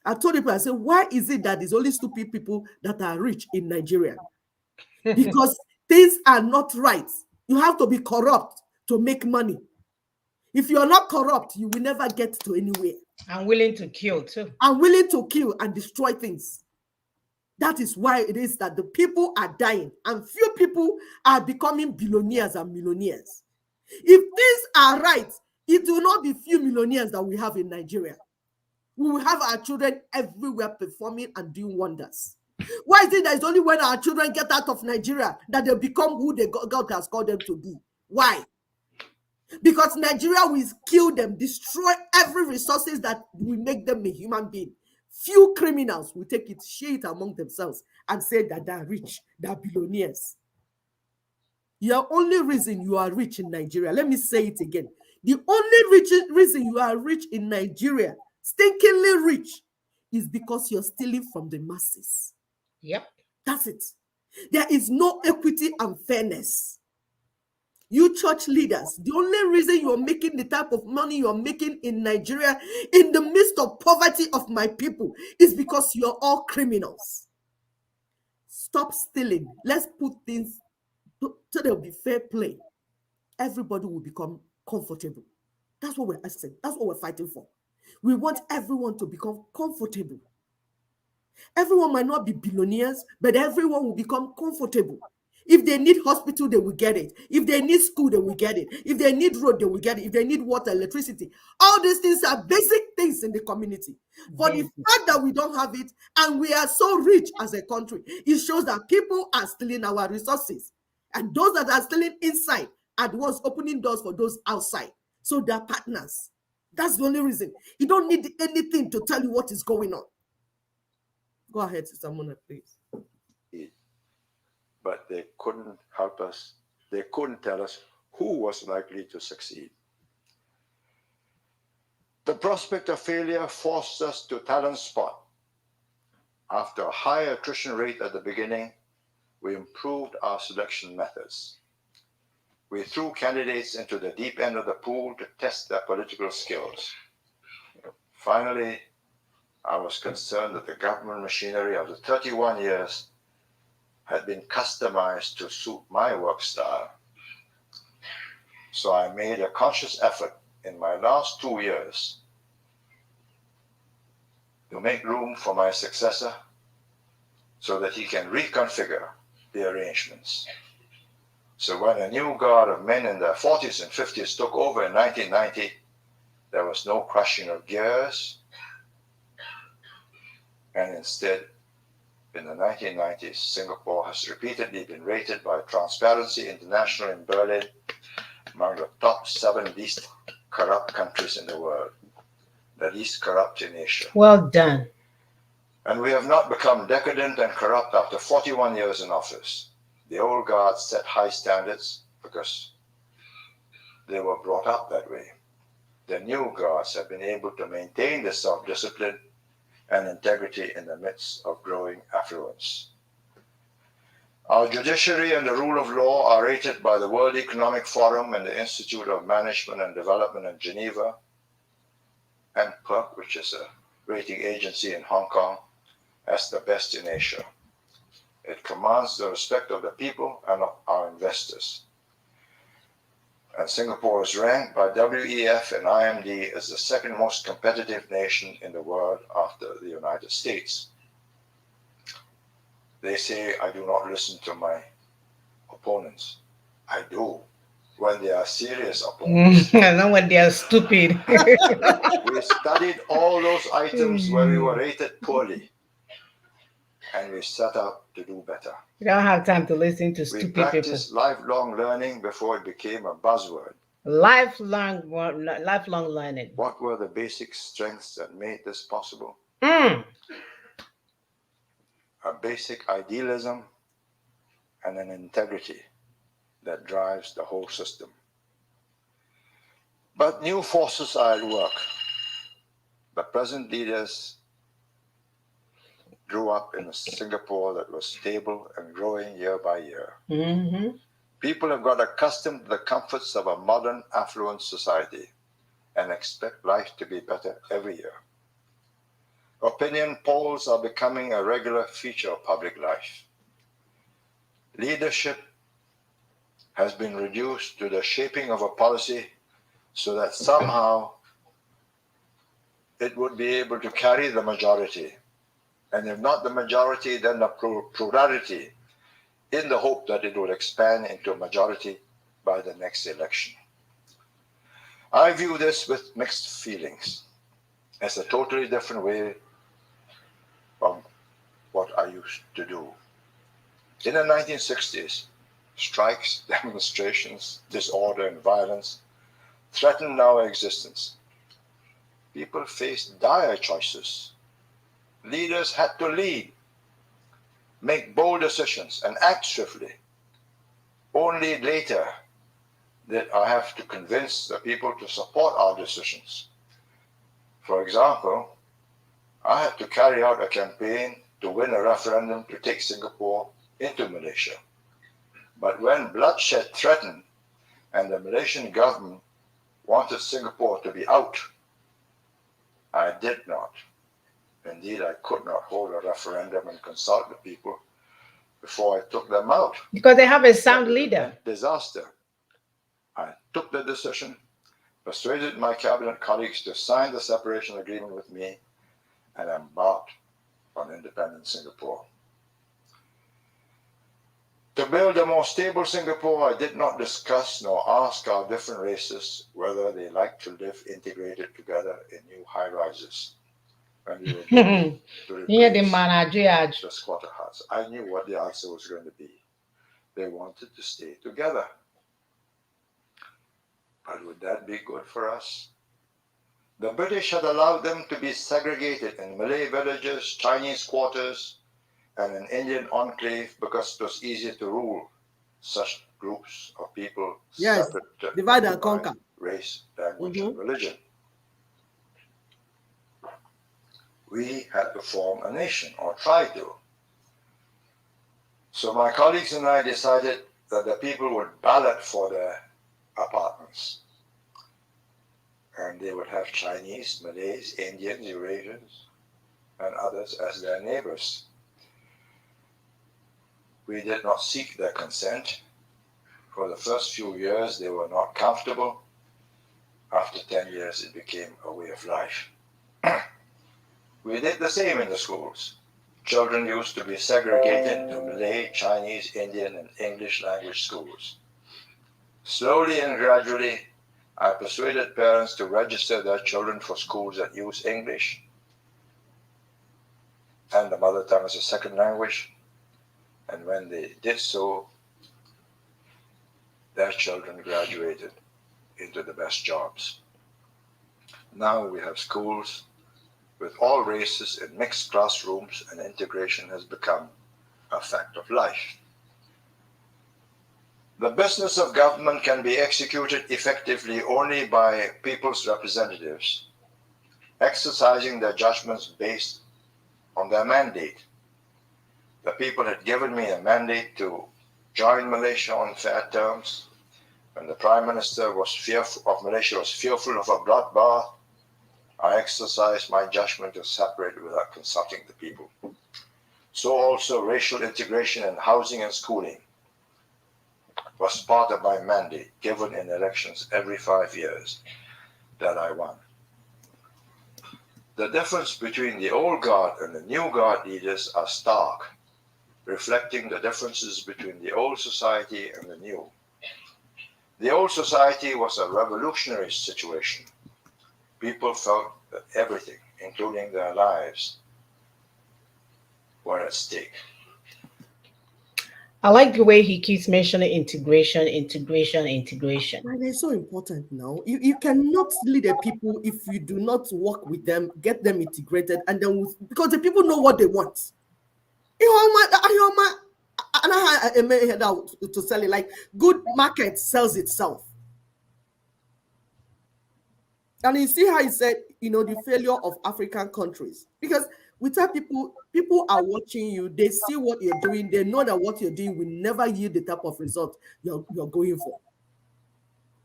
I told people, I said, why is it that there's only stupid people that are rich in Nigeria? Because things are not right. You have to be corrupt to make money. If you're not corrupt, you will never get to anywhere. I'm willing to kill too. I'm willing to kill and destroy things. That is why it is that the people are dying and few people are becoming billionaires and millionaires. If things are right, it will not be few millionaires that we have in Nigeria. We will have our children everywhere performing and doing wonders. Why is it that it's only when our children get out of Nigeria that they become who God has called them to be? Why? Because Nigeria will kill them, destroy every resources that will make them a human being. Few criminals will take it, share it among themselves and say that they are rich, they are billionaires. Your only reason you are rich in Nigeria, let me say it again. The only reason you are rich in Nigeria, stinkingly rich, is because you're stealing from the masses. Yep. That's it. There is no equity and fairness. You church leaders, the only reason you're making the type of money you're making in Nigeria in the midst of poverty of my people is because you're all criminals. Stop stealing. Let's put things so there'll be fair play. Everybody will become comfortable. That's what we're asking. That's what we're fighting for. We want everyone to become comfortable. Everyone might not be billionaires, but everyone will become comfortable. If they need hospital, they will get it. If they need school, they will get it. If they need road, they will get it. If they need water, electricity. All these things are basic things in the community. For the fact that we don't have it and we are so rich as a country, it shows that people are stealing our resources. And those that are stealing inside are the ones opening doors for those outside. So they're partners. That's the only reason. You don't need anything to tell you what is going on. Go ahead, Sister Mona, please. But they couldn't help us. They couldn't tell us who was likely to succeed. The prospect of failure forced us to talent spot. After a high attrition rate at the beginning, we improved our selection methods. We threw candidates into the deep end of the pool to test their political skills. Finally, I was concerned that the government machinery of the 31 years had been customized to suit my work style. So I made a conscious effort in my last 2 years to make room for my successor so that he can reconfigure the arrangements. So when a new guard of men in their 40s and 50s took over in 1990, there was no crushing of gears. And instead, in the 1990s, Singapore has repeatedly been rated by Transparency International in Berlin among the top 7 least corrupt countries in the world, the least corrupt in Asia. Well done. And we have not become decadent and corrupt after 41 years in office. The old guards set high standards because they were brought up that way. The new guards have been able to maintain the self-discipline and integrity in the midst of growing affluence. Our judiciary and the rule of law are rated by the World Economic Forum and the Institute of Management and Development in Geneva, and PERC, which is a rating agency in Hong Kong, as the best in Asia. It commands the respect of the people and of our investors. And Singapore is ranked by WEF and IMD as the second most competitive nation in the world after the United States. They say I do not listen to my opponents. I do, when they are serious opponents. Not when they are stupid. We studied all those items where we were rated poorly, and we set out to do better. You don't have time to listen to We stupid people. practiced lifelong learning before it became a buzzword. Lifelong learning. What were the basic strengths that made this possible? Mm. A basic idealism and an integrity that drives the whole system. But new forces are at work. The present leaders grew up in a Singapore that was stable and growing year by year. Mm-hmm. People have got accustomed to the comforts of a modern, affluent society and expect life to be better every year. Opinion polls are becoming a regular feature of public life. Leadership has been reduced to the shaping of a policy so that somehow it would be able to carry the majority. And if not the majority, then the plurality, in the hope that it will expand into a majority by the next election. I view this with mixed feelings as a totally different way from what I used to do. In the 1960s, strikes, demonstrations, disorder, and violence threatened our existence. People faced dire choices. Leaders had to lead, make bold decisions, and act swiftly. Only later did I have to convince the people to support our decisions. For example, I had to carry out a campaign to win a referendum to take Singapore into Malaysia. But when bloodshed threatened and the Malaysian government wanted Singapore to be out, I did not. Indeed, I could not hold a referendum and consult the people before I took them out. Because they have a sound leader. Disaster. I took the decision, persuaded my cabinet colleagues to sign the separation agreement with me, and embarked on independent Singapore. To build a more stable Singapore, I did not discuss nor ask our different races whether they like to live integrated together in new high-rises. When we were building to replace the squatter huts, I knew what the answer was going to be. They wanted to stay together. But would that be good for us? The British had allowed them to be segregated in Malay villages, Chinese quarters, and an Indian enclave because it was easier to rule such groups of people separate divide and conquer. Race, language, and religion. We had to form a nation, or try to. So my colleagues and I decided that the people would ballot for their apartments. And they would have Chinese, Malays, Indians, Eurasians, and others as their neighbors. We did not seek their consent. For the first few years, they were not comfortable. After 10 years, it became a way of life. We did the same in the schools. Children used to be segregated into Malay, Chinese, Indian, and English language schools. Slowly and gradually, I persuaded parents to register their children for schools that use English and the mother tongue as a second language. And when they did so, their children graduated into the best jobs. Now we have schools with all races in mixed classrooms, and integration has become a fact of life. The business of government can be executed effectively only by people's representatives, exercising their judgments based on their mandate. The people had given me a mandate to join Malaysia on fair terms. When the Prime Minister of Malaysia was fearful of a bloodbath, I exercised my judgment to separate without consulting the people. So also racial integration in housing and schooling was part of my mandate given in elections every 5 years that I won. The difference between the old guard and the new guard leaders are stark, reflecting the differences between the old society and the new. The old society was a revolutionary situation. People felt that everything, including their lives, were at stake. I like the way he keeps mentioning integration, integration, integration. And it's so important now. You cannot lead a people if you do not work with them, get them integrated, and then because the people know what they want. And I may head out to sell it. Like good market sells itself. And you see how he said, the failure of African countries. Because we tell people are watching you, they see what you're doing, they know that what you're doing will never yield the type of result you're going for.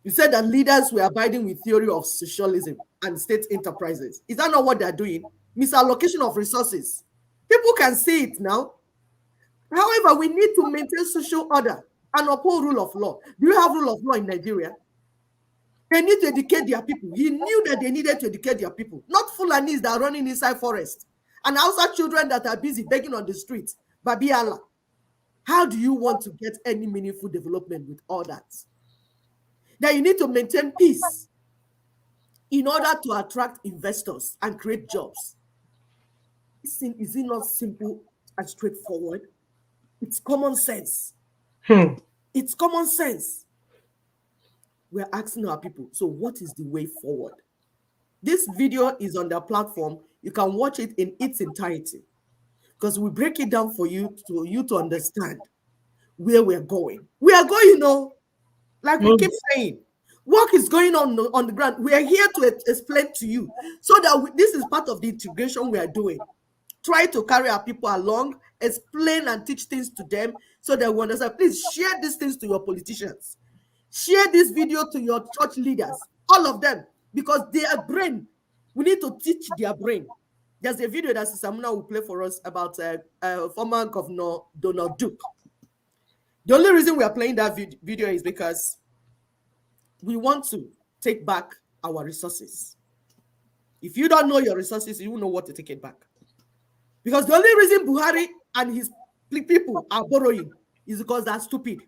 You said that leaders were abiding with theory of socialism and state enterprises. Is that not what they're doing? Misallocation of resources. People can see it now. However, we need to maintain social order and uphold rule of law. Do you have rule of law in Nigeria? They need to educate their people. He knew that they needed to educate their people. Not Fulanis that are running inside forest. And also children that are busy begging on the streets. Babi Allah. How do you want to get any meaningful development with all that? Then you need to maintain peace in order to attract investors and create jobs. Is it not simple and straightforward? It's common sense. It's common sense. We're asking our people, so what is the way forward? This video is on their platform. You can watch it in its entirety because we break it down for you to understand where we're going. We are going, like we keep saying, work is going on the ground. We are here to explain to you so that this is part of the integration we are doing. Try to carry our people along, explain and teach things to them so that we understand. Please share these things to your politicians. Share this video to your church leaders, all of them, because their brain, we need to teach their brain. There's a video that Samuna will play for us about former Governor Donald Duke. The only reason we are playing that video is because we want to take back our resources. If you don't know your resources, you won't know what to take it back. Because the only reason Buhari and his people are borrowing is because they're stupid.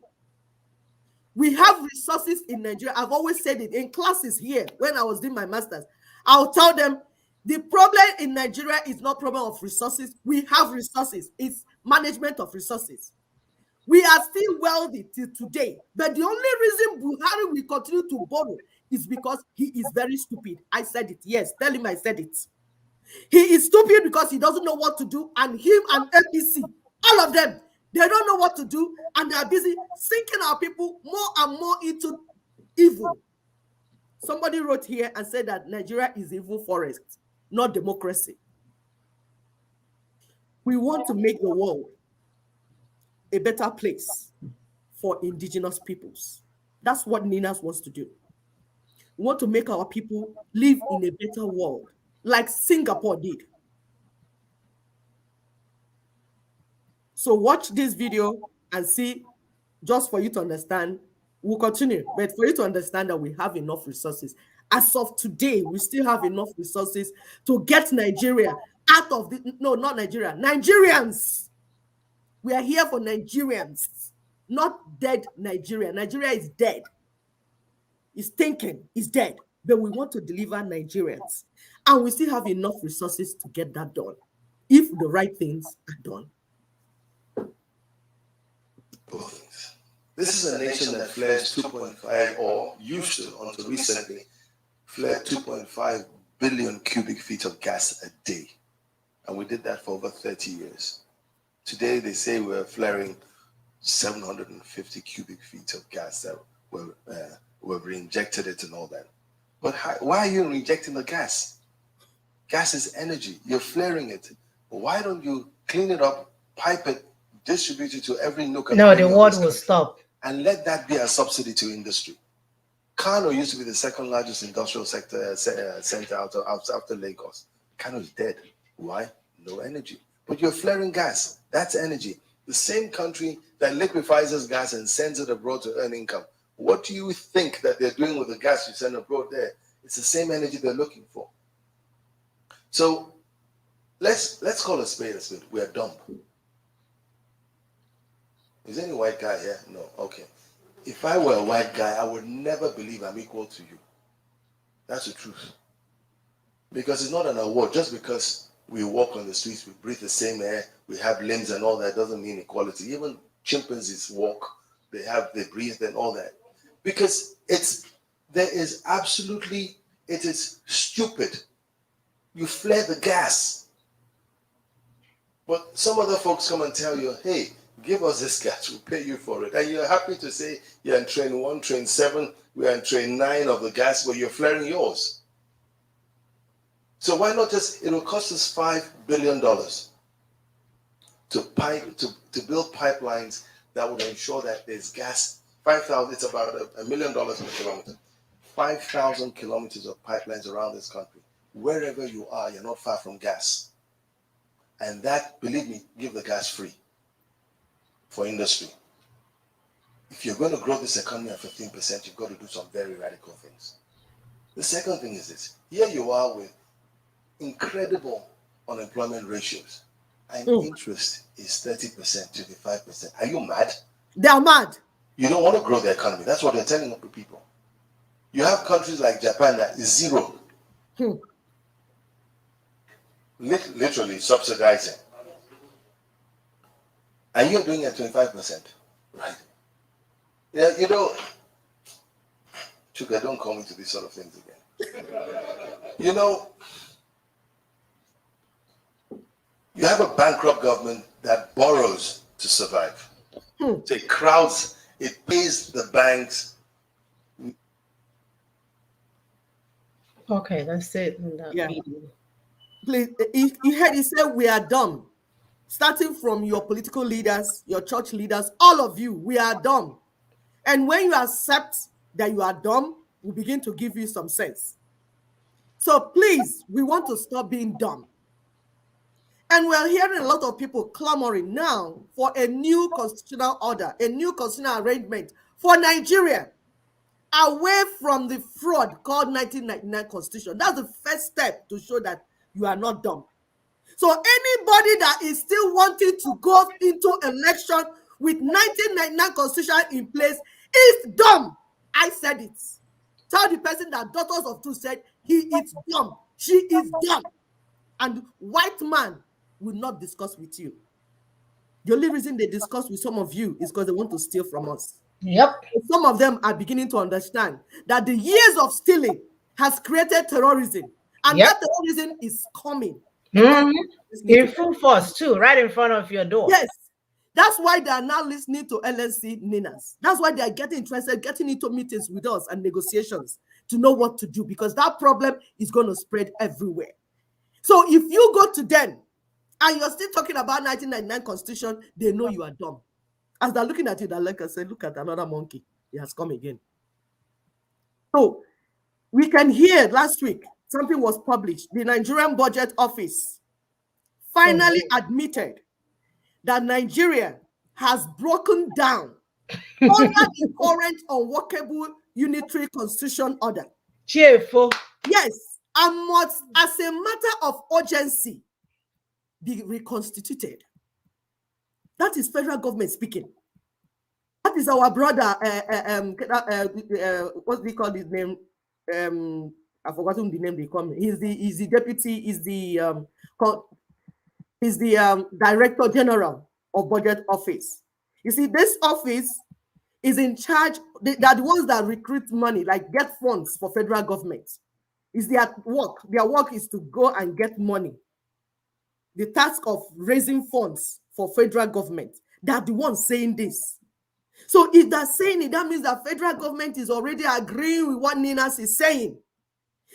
We have resources in Nigeria. I've always said it in classes here when I was doing my master's. I'll tell them the problem in Nigeria is not problem of resources. We have resources. It's management of resources. We are still wealthy till today. But the only reason Buhari will continue to borrow is because he is very stupid. I said it. Yes, tell him I said it. He is stupid because he doesn't know what to do. And him and APC, all of them, they don't know what to do. And they are busy sinking our people more and more into evil. Somebody wrote here and said that Nigeria is evil forest, not democracy. We want to make the world a better place for indigenous peoples. That's what Ninas wants to do. We want to make our people live in a better world, like Singapore did. So watch this video and see, just for you to understand. We'll continue, but for you to understand that we have enough resources. As of today, we still have enough resources to get Nigeria out of the, no, not Nigeria, Nigerians. We are here for Nigerians, not dead Nigeria. Nigeria is dead. It's thinking, it's dead. But we want to deliver Nigerians. And we still have enough resources to get that done, if the right things are done. This is a nation that flares 2.5, or used to, until recently, flare 2.5 billion cubic feet of gas a day. And we did that for over 30 years. Today, they say we're flaring 750 cubic feet of gas that we've reinjected it and all that. But why are you rejecting the gas? Gas is energy. You're flaring it. Why don't you clean it up, pipe it, distribute it to every nook and cranny? No, the world will stop. And let that be a subsidy to industry. Kano used to be the second largest industrial center after Lagos. Kano is dead. Why? No energy. But you're flaring gas. That's energy. The same country that liquefies this gas and sends it abroad to earn income. What do you think that they're doing with the gas you send abroad there? It's the same energy they're looking for. So let's call a spade a spade. We are dumb. Is any white guy here? No. Okay. If I were a white guy, I would never believe I'm equal to you. That's the truth. Because it's not an award. Just because we walk on the streets, we breathe the same air, we have limbs and all that doesn't mean equality. Even chimpanzees walk, they breathe and all that. Because it is stupid. You flare the gas. But some other folks come and tell you, hey, give us this gas, we'll pay you for it. And you're happy to say you're in train 1, train 7, we're in train 9 of the gas, but you're flaring yours. So why not it'll cost us $5 billion to build pipelines that would ensure that there's gas. 5,000, it's about $1 million per kilometer. 5,000 kilometers of pipelines around this country. Wherever you are, you're not far from gas. And that, believe me, give the gas free for industry. If you're going to grow this economy at 15%, you've got to do some very radical things. The second thing is this. Here you are with incredible unemployment ratios, and interest is 30% to 5%. Are you mad? They are mad. You don't want to grow the economy. That's what they're telling the people. You have countries like Japan that is zero. Literally subsidizing. And you're doing it at 25%. Right? Yeah, you know, Chuka, don't call me to these sort of things again. You know, you have a bankrupt government that borrows to survive. It crowds, it pays the banks. Okay, that's it. Yeah. Please, you heard he said we are dumb. Starting from your political leaders, your church leaders, all of you, we are dumb. And when you accept that you are dumb, we begin to give you some sense. So please, we want to stop being dumb. And we're hearing a lot of people clamoring now for a new constitutional order, a new constitutional arrangement for Nigeria, away from the fraud called 1999 Constitution. That's the first step to show that you are not dumb. So anybody that is still wanting to go into election with 1999 Constitution in place is dumb. I said it. Tell the person that Daughters of Truth said he is dumb. She is dumb. And white man will not discuss with you. The only reason they discuss with some of you is because they want to steal from us. Yep. Some of them are beginning to understand that the years of stealing has created terrorism. And that terrorism is coming. In full force too, right in front of your door. Yes. That's why they are now listening to LNC Ninas. That's why they are getting interested, getting into meetings with us and negotiations to know what to do, because that problem is going to spread everywhere. So if you go to them and you're still talking about 1999 Constitution, they know you are dumb. As they're looking at you, they're like I said, look at another monkey. He has come again. So we can hear last week, something was published. The Nigerian Budget Office finally admitted that Nigeria has broken down under the current unworkable unitary constitution order. Cheerful. Yes, and must, as a matter of urgency, be reconstituted. That is federal government speaking. That is our brother, what do we call his name? I've forgotten the name they call me. He's the deputy, he's the Director General of Budget Office. You see, this office is in charge. They are the ones that recruit money, like get funds for federal government. Is their work. Their work is to go and get money. The task of raising funds for federal government. They are the ones saying this. So if they're saying it, that means that federal government is already agreeing with what Ninas is saying.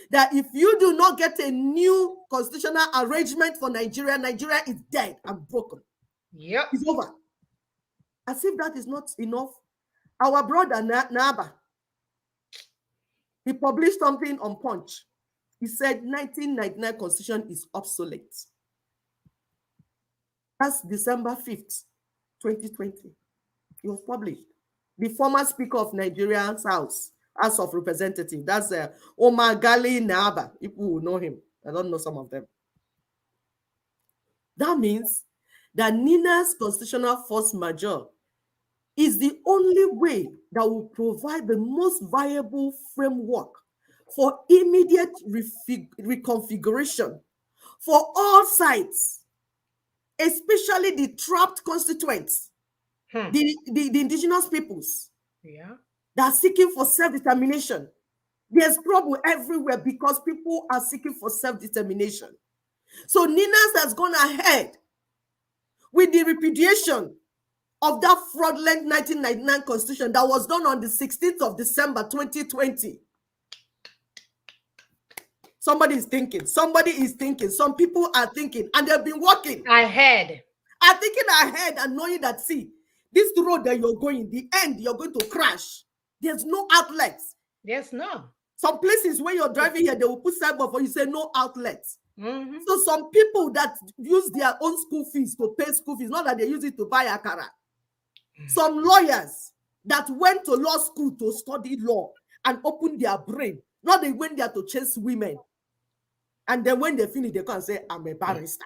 That if you do not get a new constitutional arrangement for Nigeria, Nigeria is dead and broken. Yep. It's over. As if that is not enough, our brother Naba, he published something on Punch. He said 1999 Constitution is obsolete. That's December 5th, 2020. It was published. The former Speaker of Nigeria's House of Representatives, that's Omar Gali Naba. People will know him. I don't know some of them. That means that Nina's constitutional force majeure is the only way that will provide the most viable framework for immediate reconfiguration for all sides, especially the trapped constituents. the indigenous peoples Yeah. that are seeking for self-determination. There's trouble everywhere because people are seeking for self-determination. So Ninas has gone ahead with the repudiation of that fraudulent 1999 constitution that was done on the 16th of December 2020. Somebody is thinking, some people are thinking, and they've been working ahead. Are thinking ahead and knowing that, see, this road that you're going, the end, you're going to crash. There's no outlets. There's no. Some places where you're driving here, they will put signboard for you, say no outlets. Mm-hmm. So some people that use their own school fees to pay school fees, not that they use it to buy akara. Some lawyers that went to law school to study law and open their brain, not they went there to chase women. And then when they finish, they can say, I'm a barrister.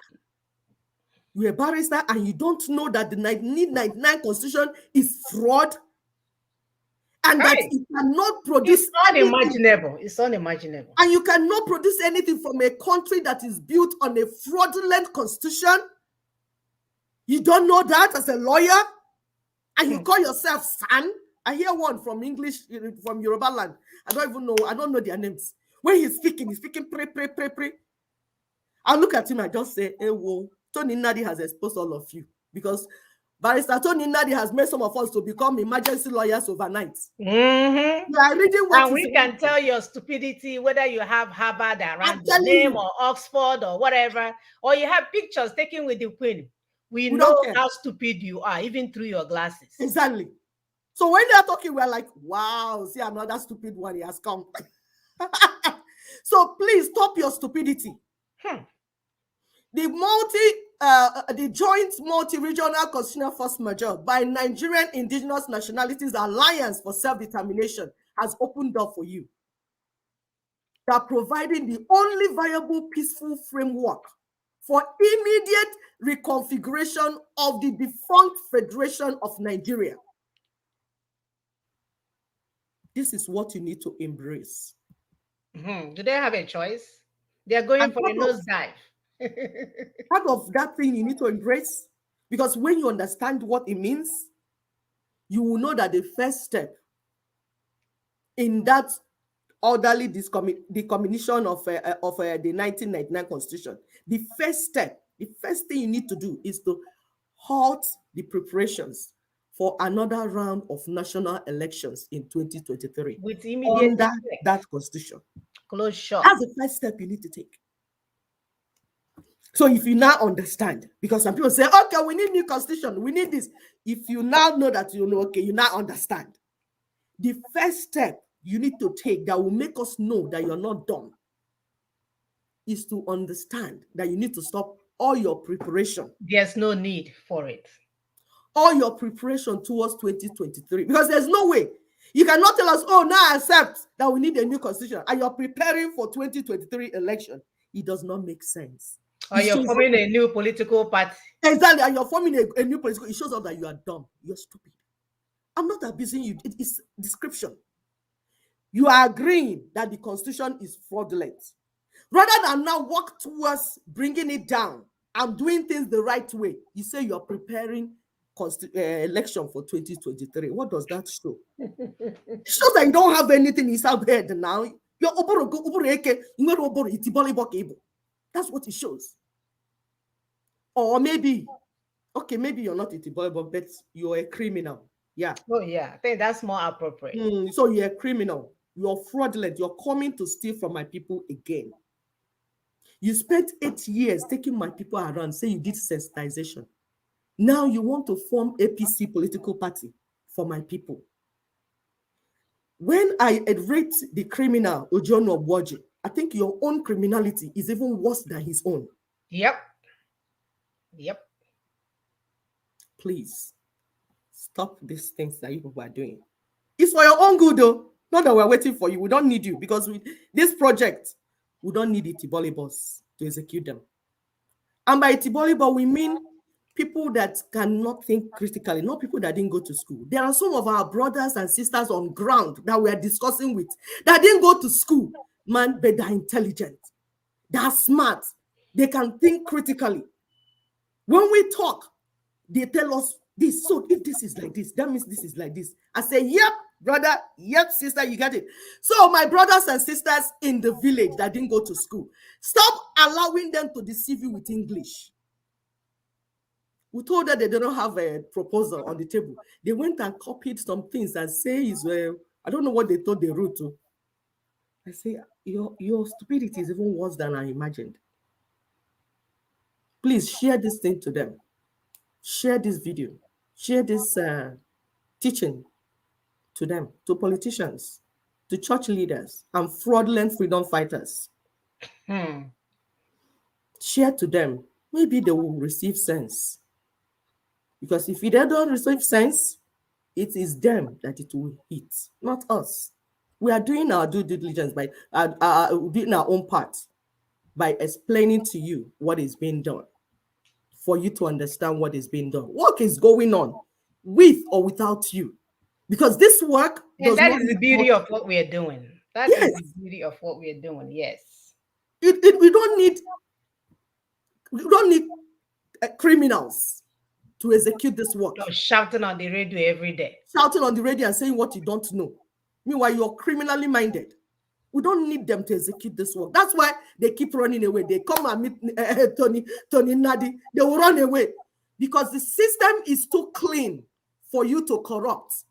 You're a barrister and you don't know that the 1999 constitution is fraud and that it cannot produce. It's unimaginable. It's unimaginable. And you cannot produce anything from a country that is built on a fraudulent constitution. You don't know that as a lawyer, and you call yourself son. I hear one from English, from Yoruba land. I don't know their names. When he's speaking pray. I look at him, I just say, hey, whoa, Tony Nadi has exposed all of you because Barrister Tony Nadi has made some of us to become emergency lawyers overnight. Mm-hmm. You are reading what and we can tell your stupidity, whether you have Harvard around your name or Oxford or whatever, or you have pictures taken with the Queen. We know how stupid you are, even through your glasses. Exactly. So when they're talking, we're like, wow, see, another stupid one, he has come. So please stop your stupidity. The joint multi-regional constitutional force majeure by Nigerian Indigenous Nationalities Alliance for Self-Determination has opened up for you. They are providing the only viable peaceful framework for immediate reconfiguration of the defunct Federation of Nigeria. This is what you need to embrace. Do they have a choice? They are going for a nosedive. Part of that thing you need to embrace, because when you understand what it means, you will know that the first step in that orderly decommission of the 1999 constitution, the first step, the first thing you need to do is to halt the preparations for another round of national elections in 2023 with immediate under that constitution. Close shop. That's the first step you need to take. So if you now understand, because some people say, okay, we need new constitution, we need this. If you now know that you know, okay, you now understand. The first step you need to take that will make us know that you're not dumb is to understand that you need to stop all your preparation. There's no need for it. All your preparation towards 2023, because there's no way. You cannot tell us, oh, now I accept that we need a new constitution, and you're preparing for 2023 election. It does not make sense. Or you're forming a new political party. Exactly, and you're forming a new political. It shows up that you are dumb. You're stupid. I'm not abusing you. It is description. You are agreeing that the constitution is fraudulent. Rather than now work towards bringing it down and doing things the right way, you say you're preparing election for 2023. What does that show? It shows that you don't have anything inside head now. You're that's what it shows. Or maybe, okay, maybe you're not Itiboibo, but you're a criminal. Yeah. Oh, yeah. I think that's more appropriate. So you're a criminal. You're fraudulent. You're coming to steal from my people again. You spent 8 years taking my people around, say you did sensitization. Now you want to form APC political party for my people. When I rate the criminal Ojono Obwaji, I think your own criminality is even worse than his own. Yep. Please stop these things that you people are doing. It's for your own good, though. Not that we're waiting for you. We don't need you, because with this project, we don't need Itibolibos to execute them. And by Itibolibo, we mean people that cannot think critically, not people that didn't go to school. There are some of our brothers and sisters on ground that we are discussing with that didn't go to school, man, but they're intelligent. They're smart. They can think critically. When we talk, they tell us This, so if this is like this, that means this is like this. I say, yep, brother, yep, sister, you get it. So my brothers and sisters in the village that didn't go to school, stop allowing them to deceive you with English. We told them they don't have a proposal on the table. They went and copied some things and say, I don't know what they thought they wrote to. I say, your stupidity is even worse than I imagined. Please share this thing to them. Share this video. Share this teaching to them, to politicians, to church leaders, and fraudulent freedom fighters. Share to them. Maybe they will receive sense. Because if they don't receive sense, it is them that it will hit, not us. We are doing our due diligence by doing our own part by explaining to you what is being done, for you to understand what is being done. Work is going on with or without you, because this work and that is the beauty of what we are doing. That is the beauty of what we are doing. Yes, we don't need criminals to execute this work. You're shouting on the radio every day. Shouting on the radio and saying what you don't know. Meanwhile, you're criminally minded. We don't need them to execute this work. That's why they keep running away. They come and meet Tony Nadi. They will run away because the system is too clean for you to corrupt.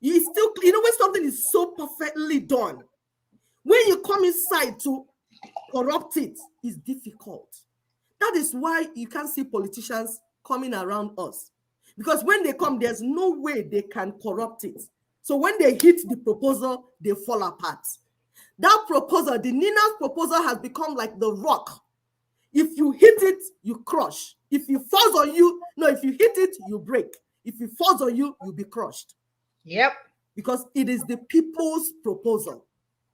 It's still, when something is so perfectly done, when you come inside to corrupt it, it's difficult. That is why you can't see politicians coming around us, because when they come, there's no way they can corrupt it. So when they hit the proposal, they fall apart. That proposal, the Nina's proposal, has become like the rock. If you hit it, you crush. If it falls on you, if you hit it, you break. If it falls on you, you'll be crushed. Yep. Because it is the people's proposal.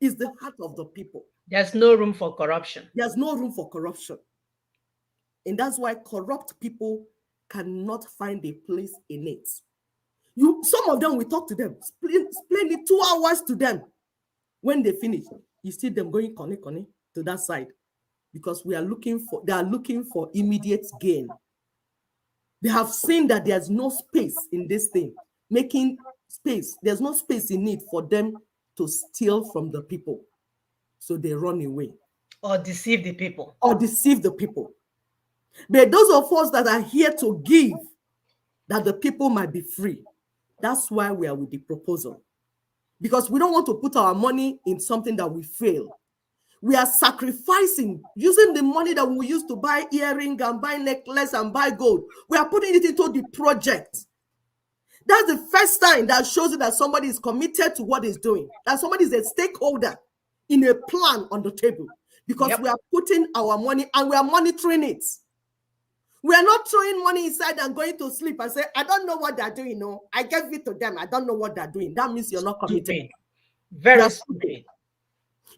It's the heart of the people. There's no room for corruption. There's no room for corruption. And that's why corrupt people cannot find a place in it. Some of them, we talk to them, explain it 2 hours to them. When they finish, you see them going kone to that side, because they are looking for immediate gain. They have seen that there's no space in this thing, making space. There's no space in it for them to steal from the people. So they run away. Or deceive the people. But those of us that are here to give, that the people might be free, that's why we are with the proposal. Because we don't want to put our money in something that we fail. We are sacrificing, using the money that we used to buy earring and buy necklace and buy gold. We are putting it into the project. That's the first time that shows you that somebody is committed to what he's doing, that somebody is a stakeholder in a plan on the table, because we are putting our money and we are monitoring it. We are not throwing money inside and going to sleep and say, I don't know what they're doing. No, I gave it to them. I don't know what they're doing. That means you're not committed. Very stupid.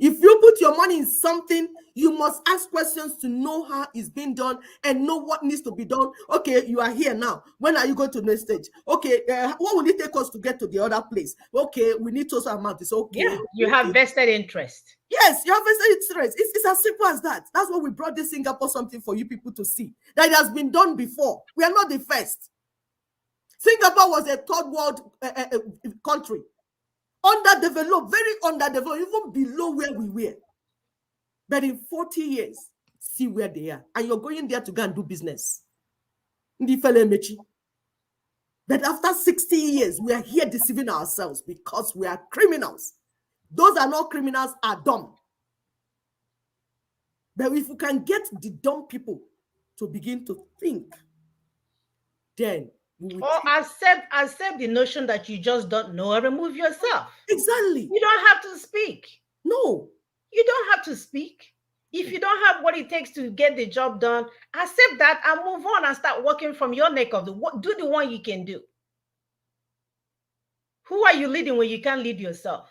If you put your money in something, you must ask questions to know how it's being done and know what needs to be done. Okay, you are here now. When are you going to the next stage? Okay, what will it take us to get to the other place? Okay, we need to amount. It's okay. Yeah, you have vested interest. Yes, you have vested interest. It's as simple as that. That's why we brought this Singapore something for you people to see. That it has been done before. We are not the first. Singapore was a third world country. Underdeveloped, very underdeveloped, even below where we were. But in 40 years, see where they are. And you're going there to go and do business. But after 60 years, we are here deceiving ourselves because we are criminals. Those are not criminals, are dumb. But if we can get the dumb people to begin to think, then or accept the notion that you just don't know and remove yourself. Exactly. You don't have to speak. No. You don't have to speak. If you don't have what it takes to get the job done, accept that and move on and start working from your neck of the wood. Do the one you can do. Who are you leading when you can't lead yourself?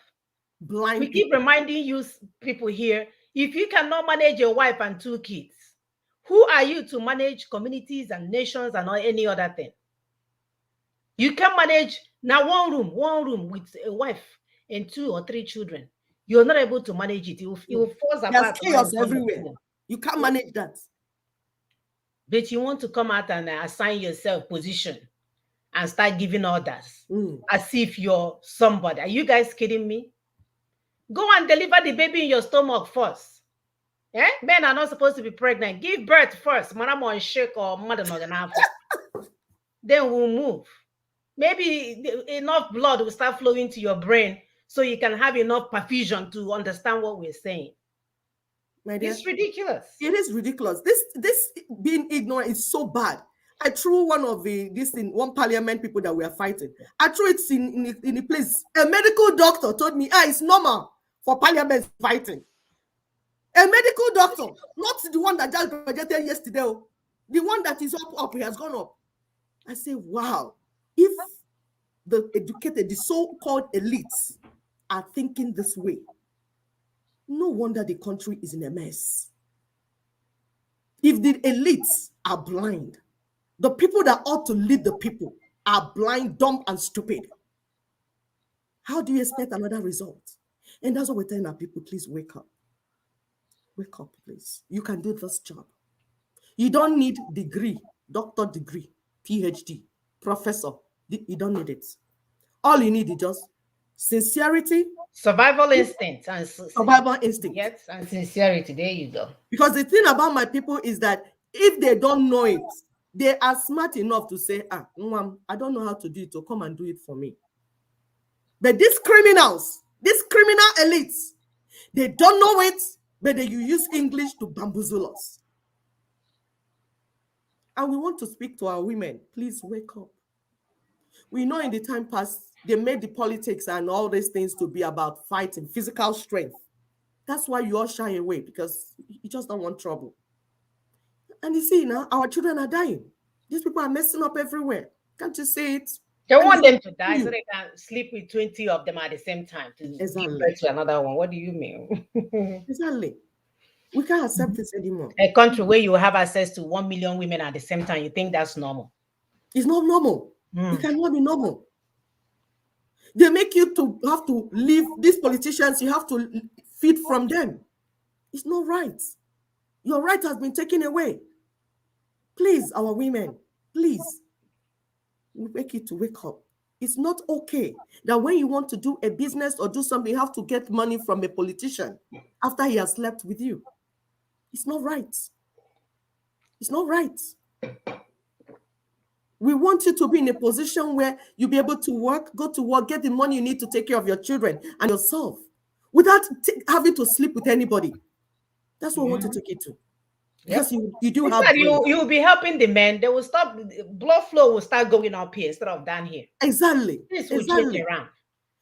Blind we keep reminding you people here, if you cannot manage your wife and 2 kids, who are you to manage communities and nations and any other thing? You can manage now one room with a wife and 2 or 3 children. You're not able to manage it. You will force apart. There's chaos everywhere. You can't manage that. But you want to come out and assign yourself position and start giving orders as if you're somebody. Are you guys kidding me? Go and deliver the baby in your stomach first. Eh? Men are not supposed to be pregnant. Give birth first. Madam on shake or mother not. Then we'll move. Maybe enough blood will start flowing to your brain so you can have enough perfusion to understand what we're saying. My dear, it's ridiculous. It is ridiculous. This being ignorant is so bad. I threw one of one parliament people that we are fighting. I threw it in a place. A medical doctor told me, it's normal for parliament fighting. A medical doctor, not the one that just graduated yesterday, the one that is up, he has gone up. I say, wow, if the educated, the so-called elites are thinking this way, no wonder the country is in a mess. If the elites are blind, the people that ought to lead the people are blind, dumb, and stupid, how do you expect another result? And that's what we're telling our people, please wake up. Wake up, please. You can do this job. You don't need degree, doctor degree, PhD, professor. You don't need it. All you need is just sincerity, survival instinct, and survival instinct. Yes, and sincerity. There you go. Because the thing about my people is that if they don't know it, they are smart enough to say, Mom, I don't know how to do it, so come and do it for me. But these criminals, these criminal elites, they don't know it, but they use English to bamboozle us. And we want to speak to our women. Please wake up. We know in the time past, they made the politics and all these things to be about fighting, physical strength. That's why you all shy away, because you just don't want trouble. And you see now, our children are dying. These people are messing up everywhere. Can't you see it? They want them to die so they can sleep with 20 of them at the same time to give birth to another one. What do you mean? Exactly. We can't accept this anymore. A country where you have access to 1 million women at the same time, you think that's normal? It's not normal. It cannot be normal. They make you to have to leave these politicians, you have to feed from them. It's not right. Your right has been taken away. Please, our women, please, we beg you to wake up. It's not okay that when you want to do a business or do something, you have to get money from a politician after he has slept with you. It's not right. It's not right. We want you to be in a position where you'll be able to work, go to work, get the money you need to take care of your children and yourself without having to sleep with anybody. That's what we want to take it to. Because you do have... You'll be helping the men. They will stop, blood flow will start going up here instead of down here. Exactly. This will change around.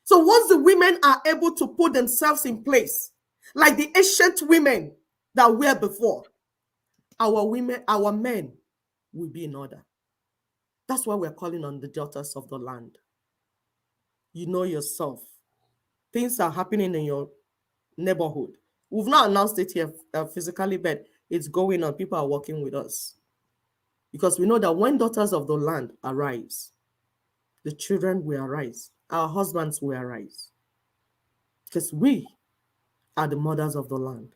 So once the women are able to put themselves in place, like the ancient women that were before, our men will be in order. That's why we're calling on the daughters of the land. You know yourself. Things are happening in your neighborhood. We've not announced it here physically, but it's going on. People are working with us. Because we know that when daughters of the land arise, the children will arise. Our husbands will arise. Because we are the mothers of the land.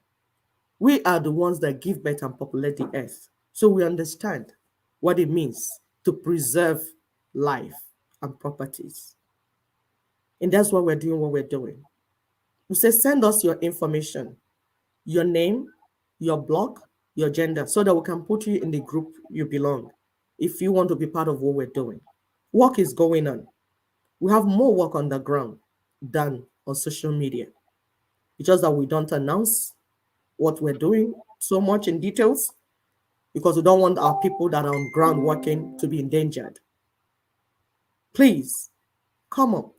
We are the ones that give birth and populate the earth. So we understand what it means to preserve life and properties. And that's why we're doing what we're doing. We say, send us your information, your name, your blog, your gender, so that we can put you in the group you belong if you want to be part of what we're doing. Work is going on. We have more work on the ground than on social media. It's just that we don't announce what we're doing so much in details because we don't want our people that are on ground working to be endangered. Please, come up,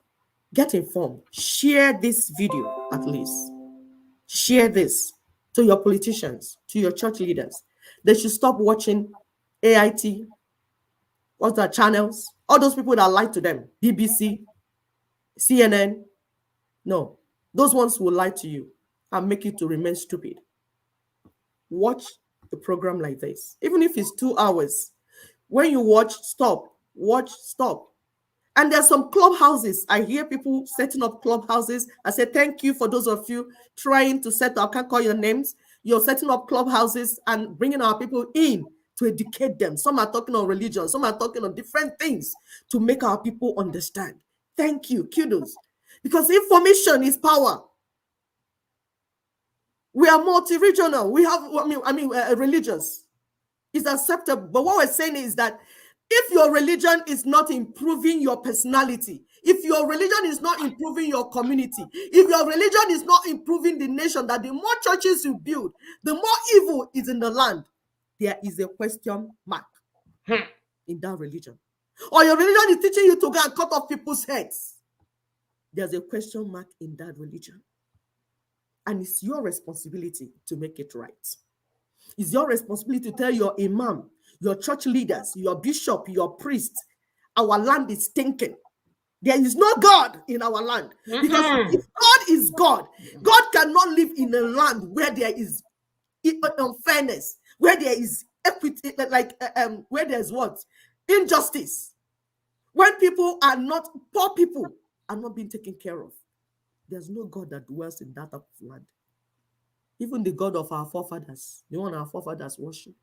get informed, share this video at least. Share this to your politicians, to your church leaders. They should stop watching AIT, what's that channels? All those people that lie to them, BBC, CNN. No, those ones will lie to you and make you to remain stupid. Watch a program like this, even if it's 2 hours. When you watch, stop. Watch, stop. And there's some clubhouses. I hear people setting up clubhouses. I say thank you for those of you trying to set up, I can't call your names. You're setting up clubhouses and bringing our people in to educate them. Some are talking on religion. Some are talking on different things to make our people understand. Thank you. Kudos. Because information is power. We are multi-regional. We have, religious. It's acceptable. But what we're saying is that if your religion is not improving your personality, if your religion is not improving your community, if your religion is not improving the nation, that the more churches you build, the more evil is in the land, there is a question mark in that religion. Or your religion is teaching you to go and cut off people's heads. There's a question mark in that religion. And it's your responsibility to make it right. It's your responsibility to tell your imam, your church leaders, your bishop, your priest, our land is stinking. There is no God in our land. Because if God is God, God cannot live in a land where there is unfairness, where there is equity, where there's what? Injustice. When people are not, poor people are not being taken care of. There's no God that dwells in that type of land. Even the God of our forefathers, the one our forefathers worshipped.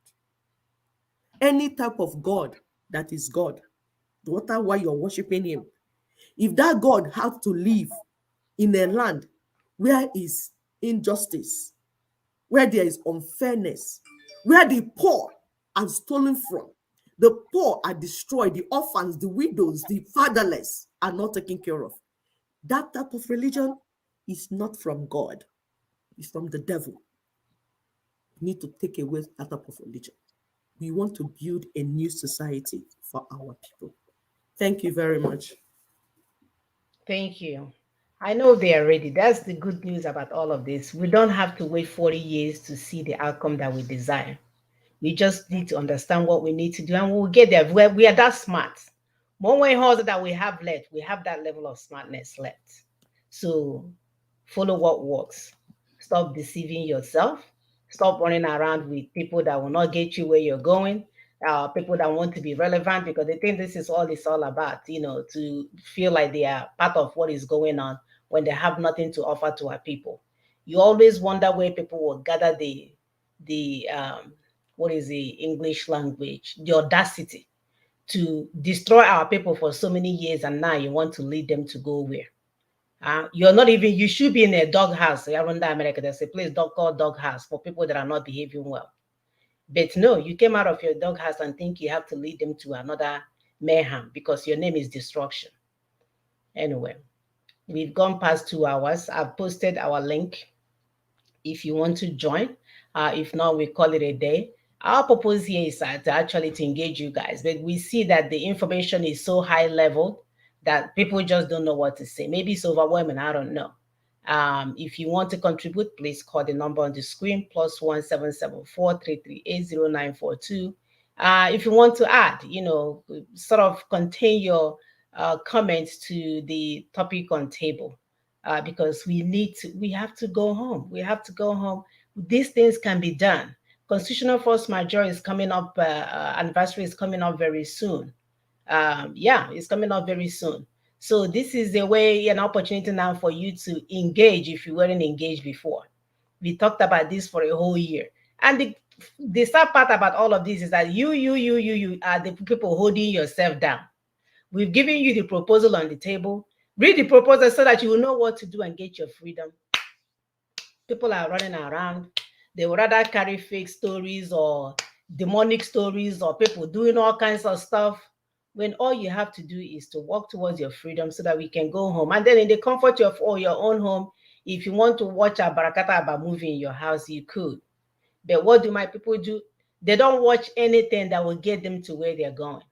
Any type of God that is God, no matter why you're worshiping him, if that God had to live in a land where is injustice, where there is unfairness, where the poor are stolen from, the poor are destroyed, the orphans, the widows, the fatherless are not taken care of, that type of religion is not from God. It's from the devil. We need to take away that type of religion. We want to build a new society for our people. Thank you very much. Thank you. I know they are ready. That's the good news about all of this. We don't have to wait 40 years to see the outcome that we desire. We just need to understand what we need to do, and we'll get there. We are that smart. One way or that we have left, we have that level of smartness left. So follow what works. Stop deceiving yourself. Stop running around with people that will not get you where you're going. People that want to be relevant because they think this is all it's all about, to feel like they are part of what is going on when they have nothing to offer to our people. You always wonder where people will gather the what is the English language, the audacity to destroy our people for so many years, and now you want to lead them to go where? You should be in a doghouse. Around America, there's a place called doghouse for people that are not behaving well. But no, you came out of your doghouse and think you have to lead them to another mayhem because your name is destruction. Anyway, we've gone past 2 hours. I've posted our link if you want to join. If not, we call it a day. Our purpose here is to engage you guys, but we see that the information is so high level that people just don't know what to say. Maybe it's overwhelming, I don't know. If you want to contribute, please call the number on the screen, +1 774 338 0942. If you want to add, sort of contain your comments to the topic on table, because we have to go home. We have to go home. These things can be done. Constitutional force majeure is coming up, anniversary is coming up very soon. It's coming up very soon. So this is a way, an opportunity now for you to engage if you weren't engaged before. We talked about this for a whole year. And the sad part about all of this is that you are the people holding yourself down. We've given you the proposal on the table. Read the proposal so that you will know what to do and get your freedom. People are running around. They would rather carry fake stories or demonic stories or people doing all kinds of stuff, when all you have to do is to walk towards your freedom so that we can go home. And then in the comfort of your own home, if you want to watch a Barakata about movie in your house, you could. But what do my people do? They don't watch anything that will get them to where they're going.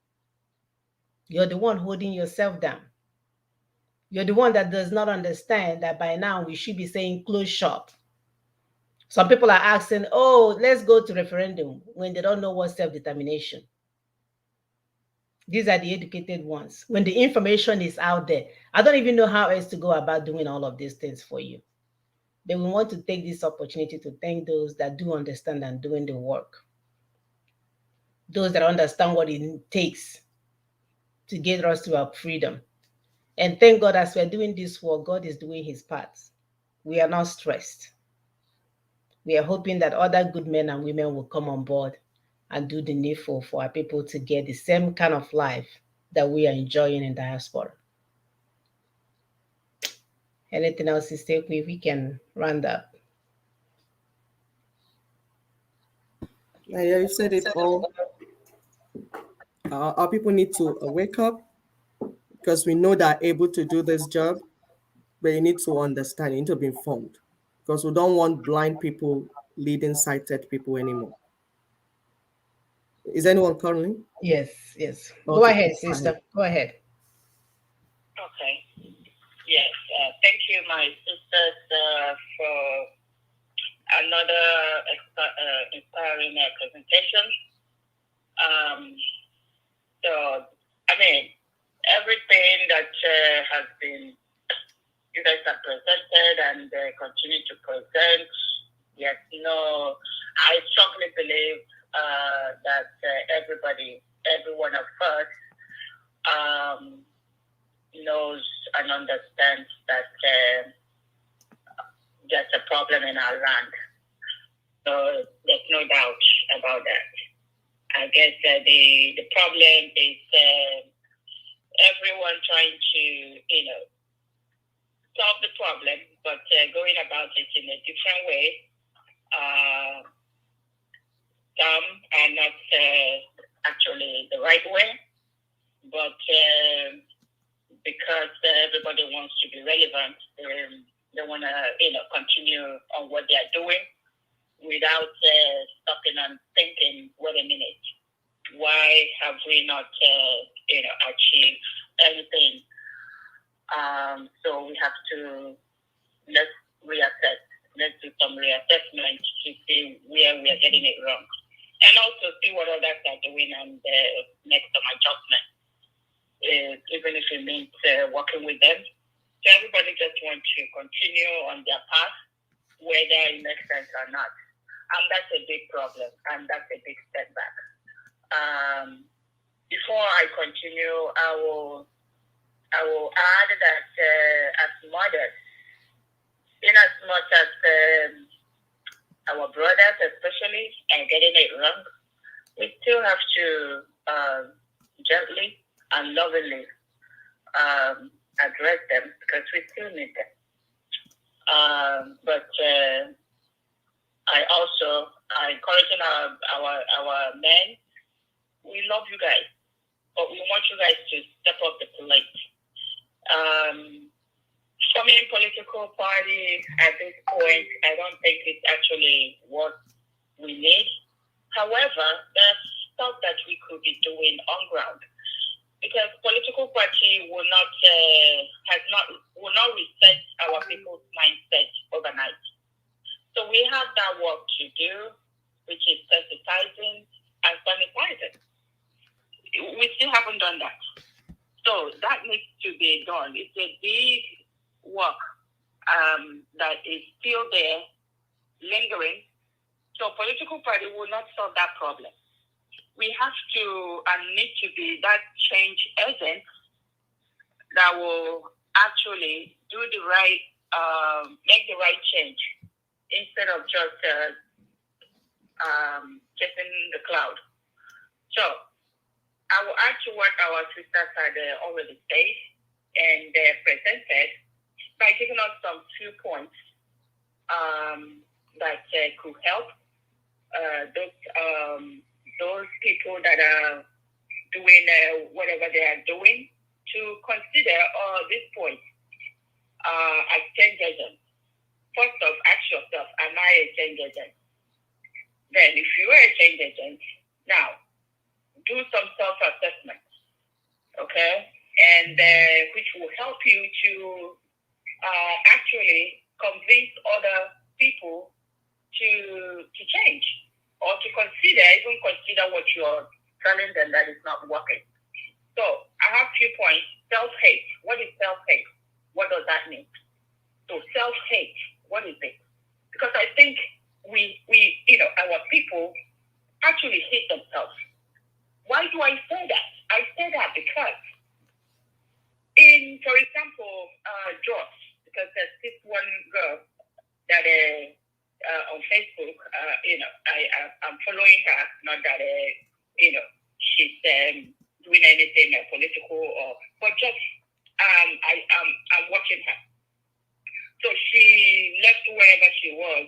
You're the one holding yourself down. You're the one that does not understand that by now we should be saying close shop. Some people are asking, oh, let's go to referendum, when they don't know what self-determination. These are the educated ones. When the information is out there, I don't even know how else to go about doing all of these things for you. But we want to take this opportunity to thank those that do understand and doing the work. Those that understand what it takes to get us to our freedom. And thank God, as we're doing this work, God is doing his part. We are not stressed. We are hoping that other good men and women will come on board and do the needful for our people to get the same kind of life that we are enjoying in diaspora. Anything else to say? We can round up. Yeah, you said it all. Our people need to wake up, because we know they're able to do this job, but you need to understand, you need to be informed, because we don't want blind people leading sighted people anymore. Is anyone currently? Yes, yes. Okay. Go ahead, sister. Go ahead. Okay. Yes. Thank you, my sisters, for another inspiring presentation. So, I mean, everything that has been, you guys have presented and continue to present, yes, I strongly believe that every one of us knows and understands that there's a problem in our land. So there's no doubt about that. I guess the problem is everyone trying to, solve the problem, but going about it in a different way. Some are not actually the right way, but because everybody wants to be relevant, they want to, continue on what they are doing without stopping and thinking, wait a minute, why have we not, achieved anything? So we have to, let's reassess. Let's do some reassessment to see where we are getting it wrong. And also see what others are doing and make some adjustments, even if it means working with them. So everybody just wants to continue on their path, whether it makes sense or not. And that's a big problem, and that's a big setback. Before I continue, I will add that as mothers, in as much as our brothers especially are getting it wrong, we still have to gently and lovingly address them, because we still need them. But I encourage our men. We love you guys, but we want you guys to step up the plate. Forming political party at this point, I don't think it's actually what we need. However, there's stuff that we could be doing on ground, because political party will not reset our people's mindset overnight. So we have that work to do, which is sensitizing and sanitizing. We still haven't done that. So that needs to be done. It's a big work that is still there, lingering. So political party will not solve that problem. We have to and need to be that change agent that will actually do the right, make the right change, instead of just chasing the cloud. So I will add to what our sisters had already said and presented by giving us some few points that could help those people that are doing whatever they are doing to consider this point as change agents. First off, ask yourself, am I a change agent? Then if you are a change agent, now do some self-assessment, okay? And which will help you to actually convince other people to change, or to even consider what you're telling them that is not working. So I have a few points. Self-hate. What is self-hate? What does that mean? So self-hate, what is it? Because I think we our people actually hate themselves. Why do I say that? I say that because for example, Joss, because there's this one girl that on Facebook. I'm following her. Not that she's doing anything political but just I'm watching her. So she left wherever she was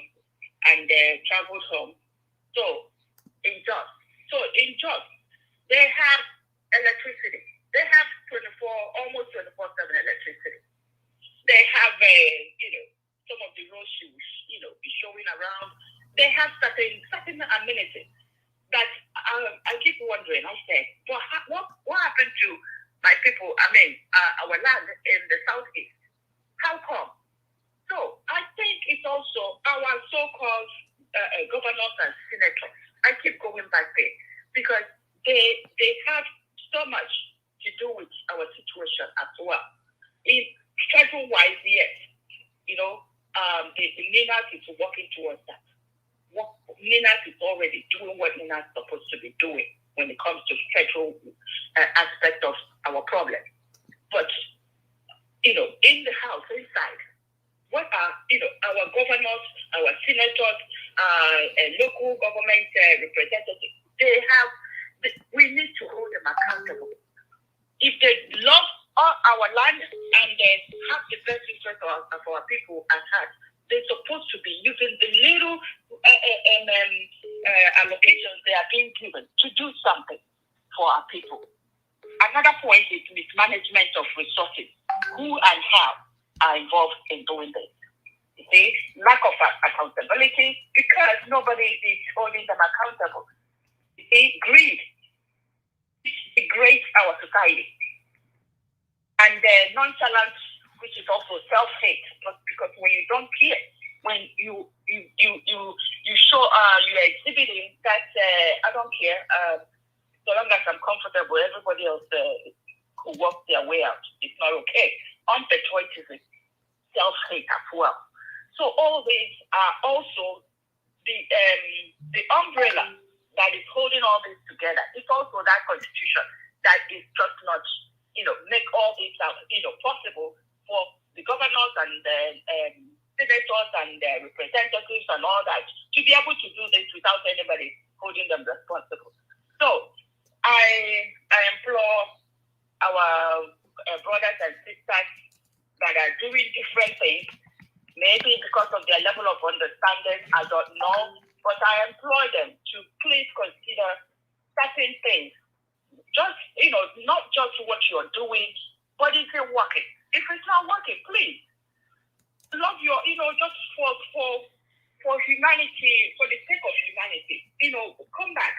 and traveled home. So in Jos, they have electricity. They have almost 24/7 electricity. They have some of the roads she will be showing around. They have certain amenities that I keep wondering. I said, but what happened to my people? I mean, our land in the southeast. How come? So I think it's also our so-called governors and senators. I keep going back there because they have so much to do with our situation as well. In federal-wise, yes, the NINAS is working towards that. NINAS is already doing what NINAS is supposed to be doing when it comes to federal aspect of our problem. But in the house, inside, what are our governors, our senators, local government representatives? We need to hold them accountable. If they love our land and they have the best interest of our people at heart, they're supposed to be using the little allocations they are being given to do something for our people. Another point is mismanagement of resources. Who and how are involved in doing this? You see, lack of accountability because nobody is holding them accountable. You see, greed degrades our society. And nonchalance, which is also self-hate, because when you don't care, when you show you're exhibiting that I don't care, so long as I'm comfortable, everybody else who walks their way out. It's not okay. Unpatriotism, self-hate as well. So all these are also the umbrella that is holding all this together. It's also that constitution that is just not make all this possible for the governors and the senators and the representatives and all that to be able to do this without anybody holding them responsible. So I implore our brothers and sisters that are doing different things, maybe because of their level of understanding, I don't know, but I implore them to please consider certain things. Just, not just what you're doing, but is it working? If it's not working, please love your, just for humanity, for the sake of humanity, come back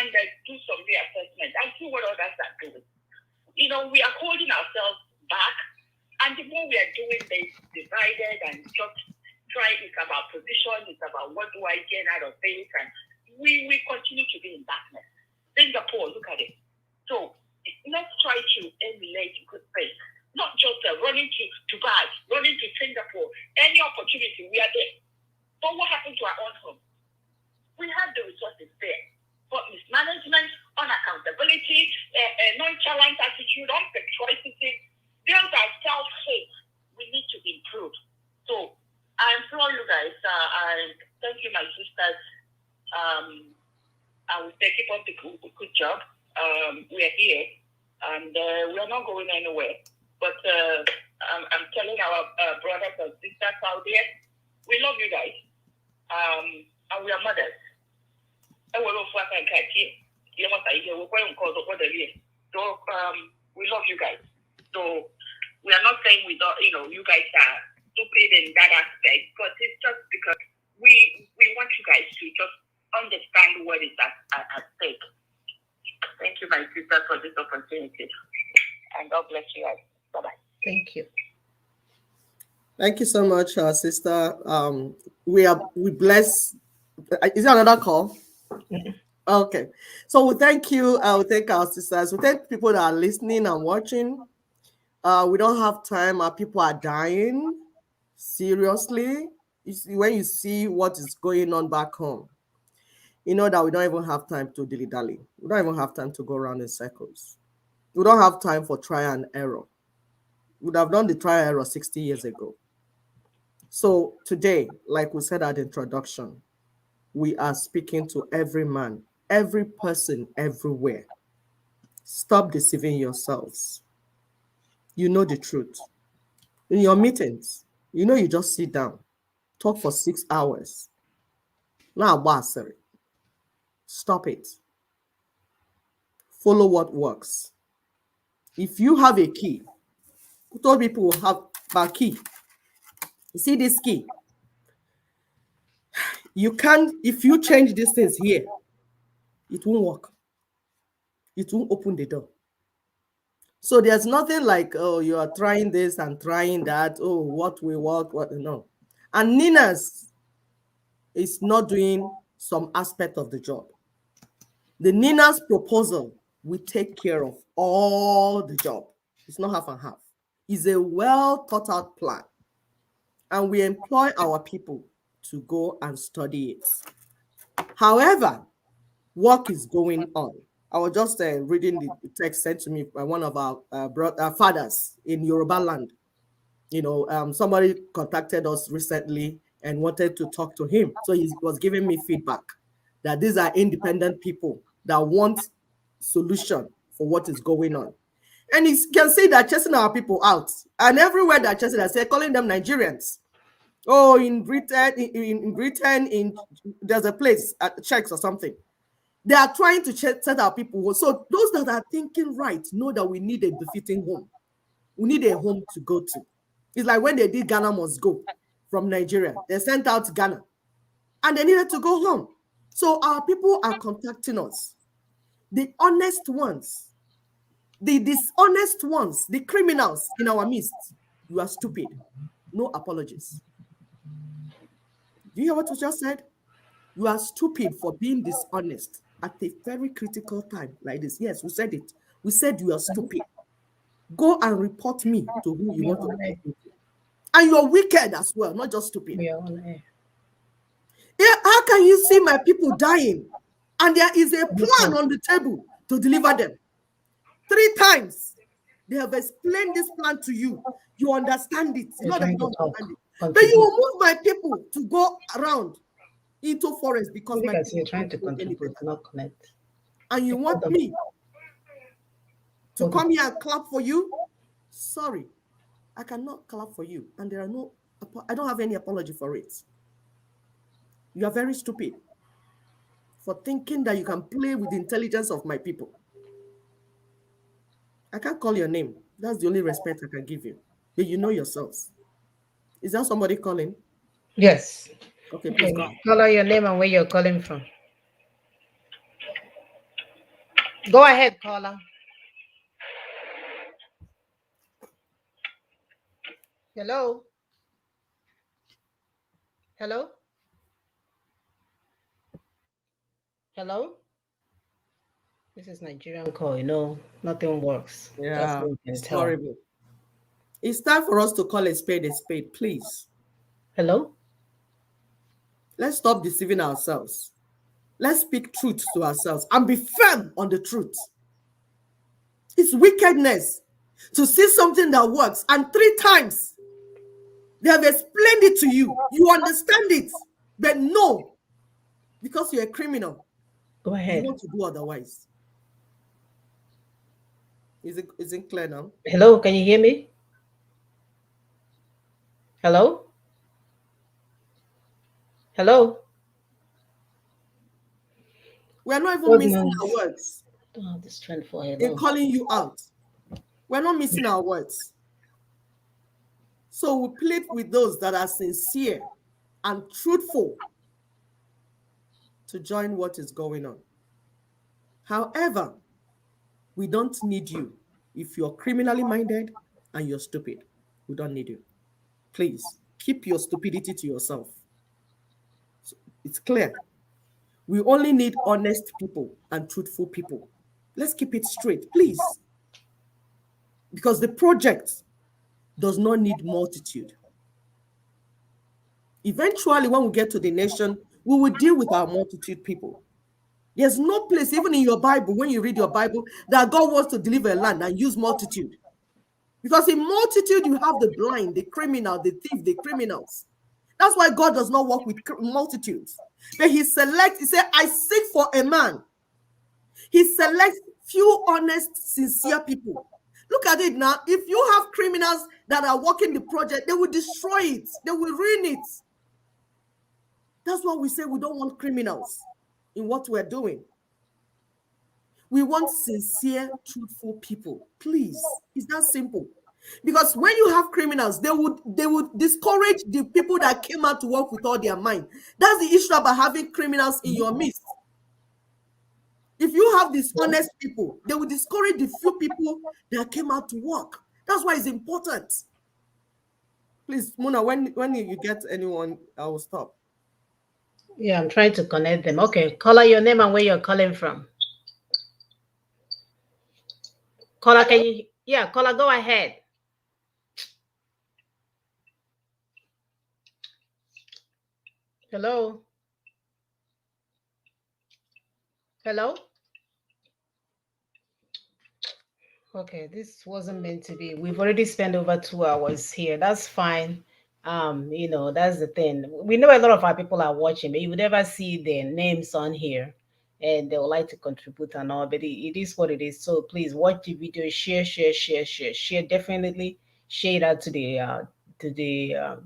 and do some reassessment and see what others are doing. We are holding ourselves back, and the more we are doing this divided and just trying, it's about position, it's about what do I gain out of this, and we continue to be in darkness. Singapore, look at it. So let's try to emulate good faith, not just running to Dubai, running to Singapore. Any opportunity, we are there. But what happened to our own home? We have the resources there, but mismanagement, unaccountability, nonchalant attitude, unpatriotism, those are self-hate. We need to improve. So I implore you guys, thank you, my sisters. I will say keep up the good job. We are here, and we are not going anywhere. But I'm telling our brothers and sisters out there, we love you guys, and we are mothers. So we love you guys. So we are not saying we don't, you guys are stupid in that aspect, but it's just because we want you guys to just understand what is at stake. Thank you, my sister, for this opportunity. And God bless you guys. Bye-bye. Thank you. Thank you so much, sister. We bless. Is there another call? Okay. So we thank you. We thank our sisters. We thank people that are listening and watching. We don't have time. Our people are dying. Seriously. When you see what is going on back home, you know that we don't even have time to dilly-dally. We don't even have time to go around in circles. We don't have time for trial and error. We would have done the trial and error 60 years ago. So today, like we said at the introduction, we are speaking to every man, every person, everywhere. Stop deceiving yourselves. You know the truth. In your meetings, you know, you just sit down, talk for 6 hours. Now, stop it. Follow what works. If you have a key, told people will have a key. You see this key? You can't, if you change these things here, it won't work. It won't open the door. So there's nothing like, oh, you are trying this and trying that. Oh, what will work, what no. And Nina's is not doing some aspect of the job. The Nina's proposal will take care of all the job. It's not half and half. It's a well thought out plan. And we employ our people to go and study it. However, work is going on. I was just reading the text sent to me by one of our fathers in Yoruba land. You know, somebody contacted us recently and wanted to talk to him. So he was giving me feedback that these are independent people that want solution for what is going on. And you can see they're chasing our people out. And everywhere they're chasing, they're calling them Nigerians. Oh, in Britain, there's a place at Czechs or something. They are trying to set our people. So those that are thinking right know that we need a befitting home. We need a home to go to. It's like when they did Ghana Must Go from Nigeria. They sent out to Ghana and they needed to go home. So our people are contacting us. The honest ones, the dishonest ones, the criminals in our midst, you are stupid. No apologies. Do you hear what we just said? You are stupid for being dishonest at a very critical time like this. Yes, we said it. We said you are stupid. Go and report me to who you want to report me to. And you're wicked as well, not just stupid. Yeah, how can you see my people dying? And there is a plan on the table to deliver them. 3 times. They have explained this plan to you. You understand it. It's not that you don't understand it. But you will move my people to go around into forest because my people you're trying to contribute, not connect. And you want me to come here and clap for you? Sorry, I cannot clap for you. And I don't have any apology for it. You are very stupid for thinking that you can play with the intelligence of my people. I can't call your name. That's the only respect I can give you. But you know yourselves. Is that somebody calling? Yes. Okay, please go. Call out your name and where you're calling from. Go ahead, caller. Hello? Hello? Hello? This is Nigerian call, you know, nothing works. Yeah, it's horrible. It's time for us to call a spade, please. Hello? Let's stop deceiving ourselves. Let's speak truth to ourselves and be firm on the truth. It's wickedness to see something that works and 3 times they have explained it to you. You understand it, but no, because you're a criminal. Go ahead. You want to do otherwise. Is it clear now? Hello, can you hear me? Hello? Hello? We're not even missing our words. Don't have the strength for it. They're calling you out. We're not missing our words. So we plead with those that are sincere and truthful to join what is going on. However, we don't need you. If you're criminally minded and you're stupid, we don't need you. Please keep your stupidity to yourself. So it's clear. We only need honest people and truthful people. Let's keep it straight, please. Because the project does not need multitude. Eventually, when we get to the nation, we will deal with our multitude people. There's no place, even in your Bible, when you read your Bible, that God wants to deliver a land and use multitude. Because in multitude, you have the blind, the criminal, the thief, the criminals. That's why God does not work with multitudes. But he selects, he said, I seek for a man. He selects few honest, sincere people. Look at it now. If you have criminals that are working the project, they will destroy it. They will ruin it. That's why we say we don't want criminals in what we're doing. We want sincere, truthful people. Please. It's that simple. Because when you have criminals, they would discourage the people that came out to work with all their mind. That's the issue about having criminals in your midst. If you have dishonest people, they will discourage the few people that came out to work. That's why it's important. Please, Mona, when you get anyone, I will stop. Yeah, I'm trying to connect them. Okay, caller, your name and where you're calling from. Caller, can you? Yeah, caller, go ahead. Hello. Hello. Okay, this wasn't meant to be. We've already spent over 2 hours here. That's fine. That's the thing. We know a lot of our people are watching, but you would never see their names on here, and they would like to contribute and all. But it is what it is. So please watch the video, share. Definitely share it out to the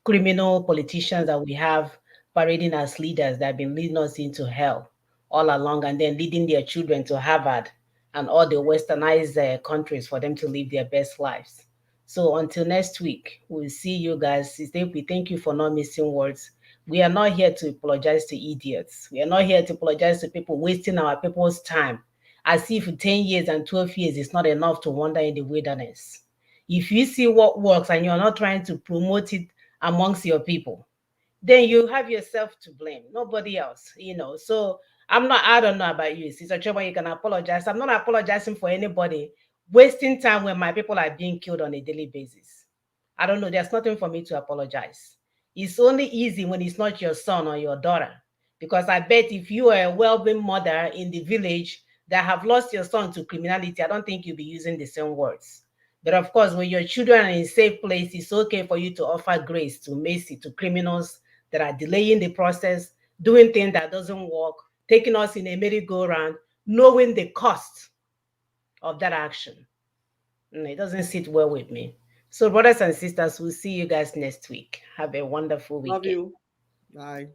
criminal politicians that we have parading as leaders that have been leading us into hell all along, and then leading their children to Harvard and all the westernized countries for them to live their best lives. So until next week, we'll see you guys. We thank you for not missing words. We are not here to apologize to idiots. We are not here to apologize to people wasting our people's time as if 10 years and 12 years is not enough to wander in the wilderness. If you see what works and you're not trying to promote it amongst your people, then you have yourself to blame, nobody else, So I don't know about you, Sister Choma, you can apologize. I'm not apologizing for anybody wasting time when my people are being killed on a daily basis. I don't know, there's nothing for me to apologize. It's only easy when it's not your son or your daughter. Because I bet if you are a well-being mother in the village that have lost your son to criminality, I don't think you'll be using the same words. But of course, when your children are in a safe place, it's okay for you to offer grace to mercy to criminals that are delaying the process, doing things that doesn't work, taking us in a merry-go-round, knowing the cost of that action. It doesn't sit well with me. So brothers and sisters, we'll see you guys next week. Have a wonderful weekend. Love you. Bye.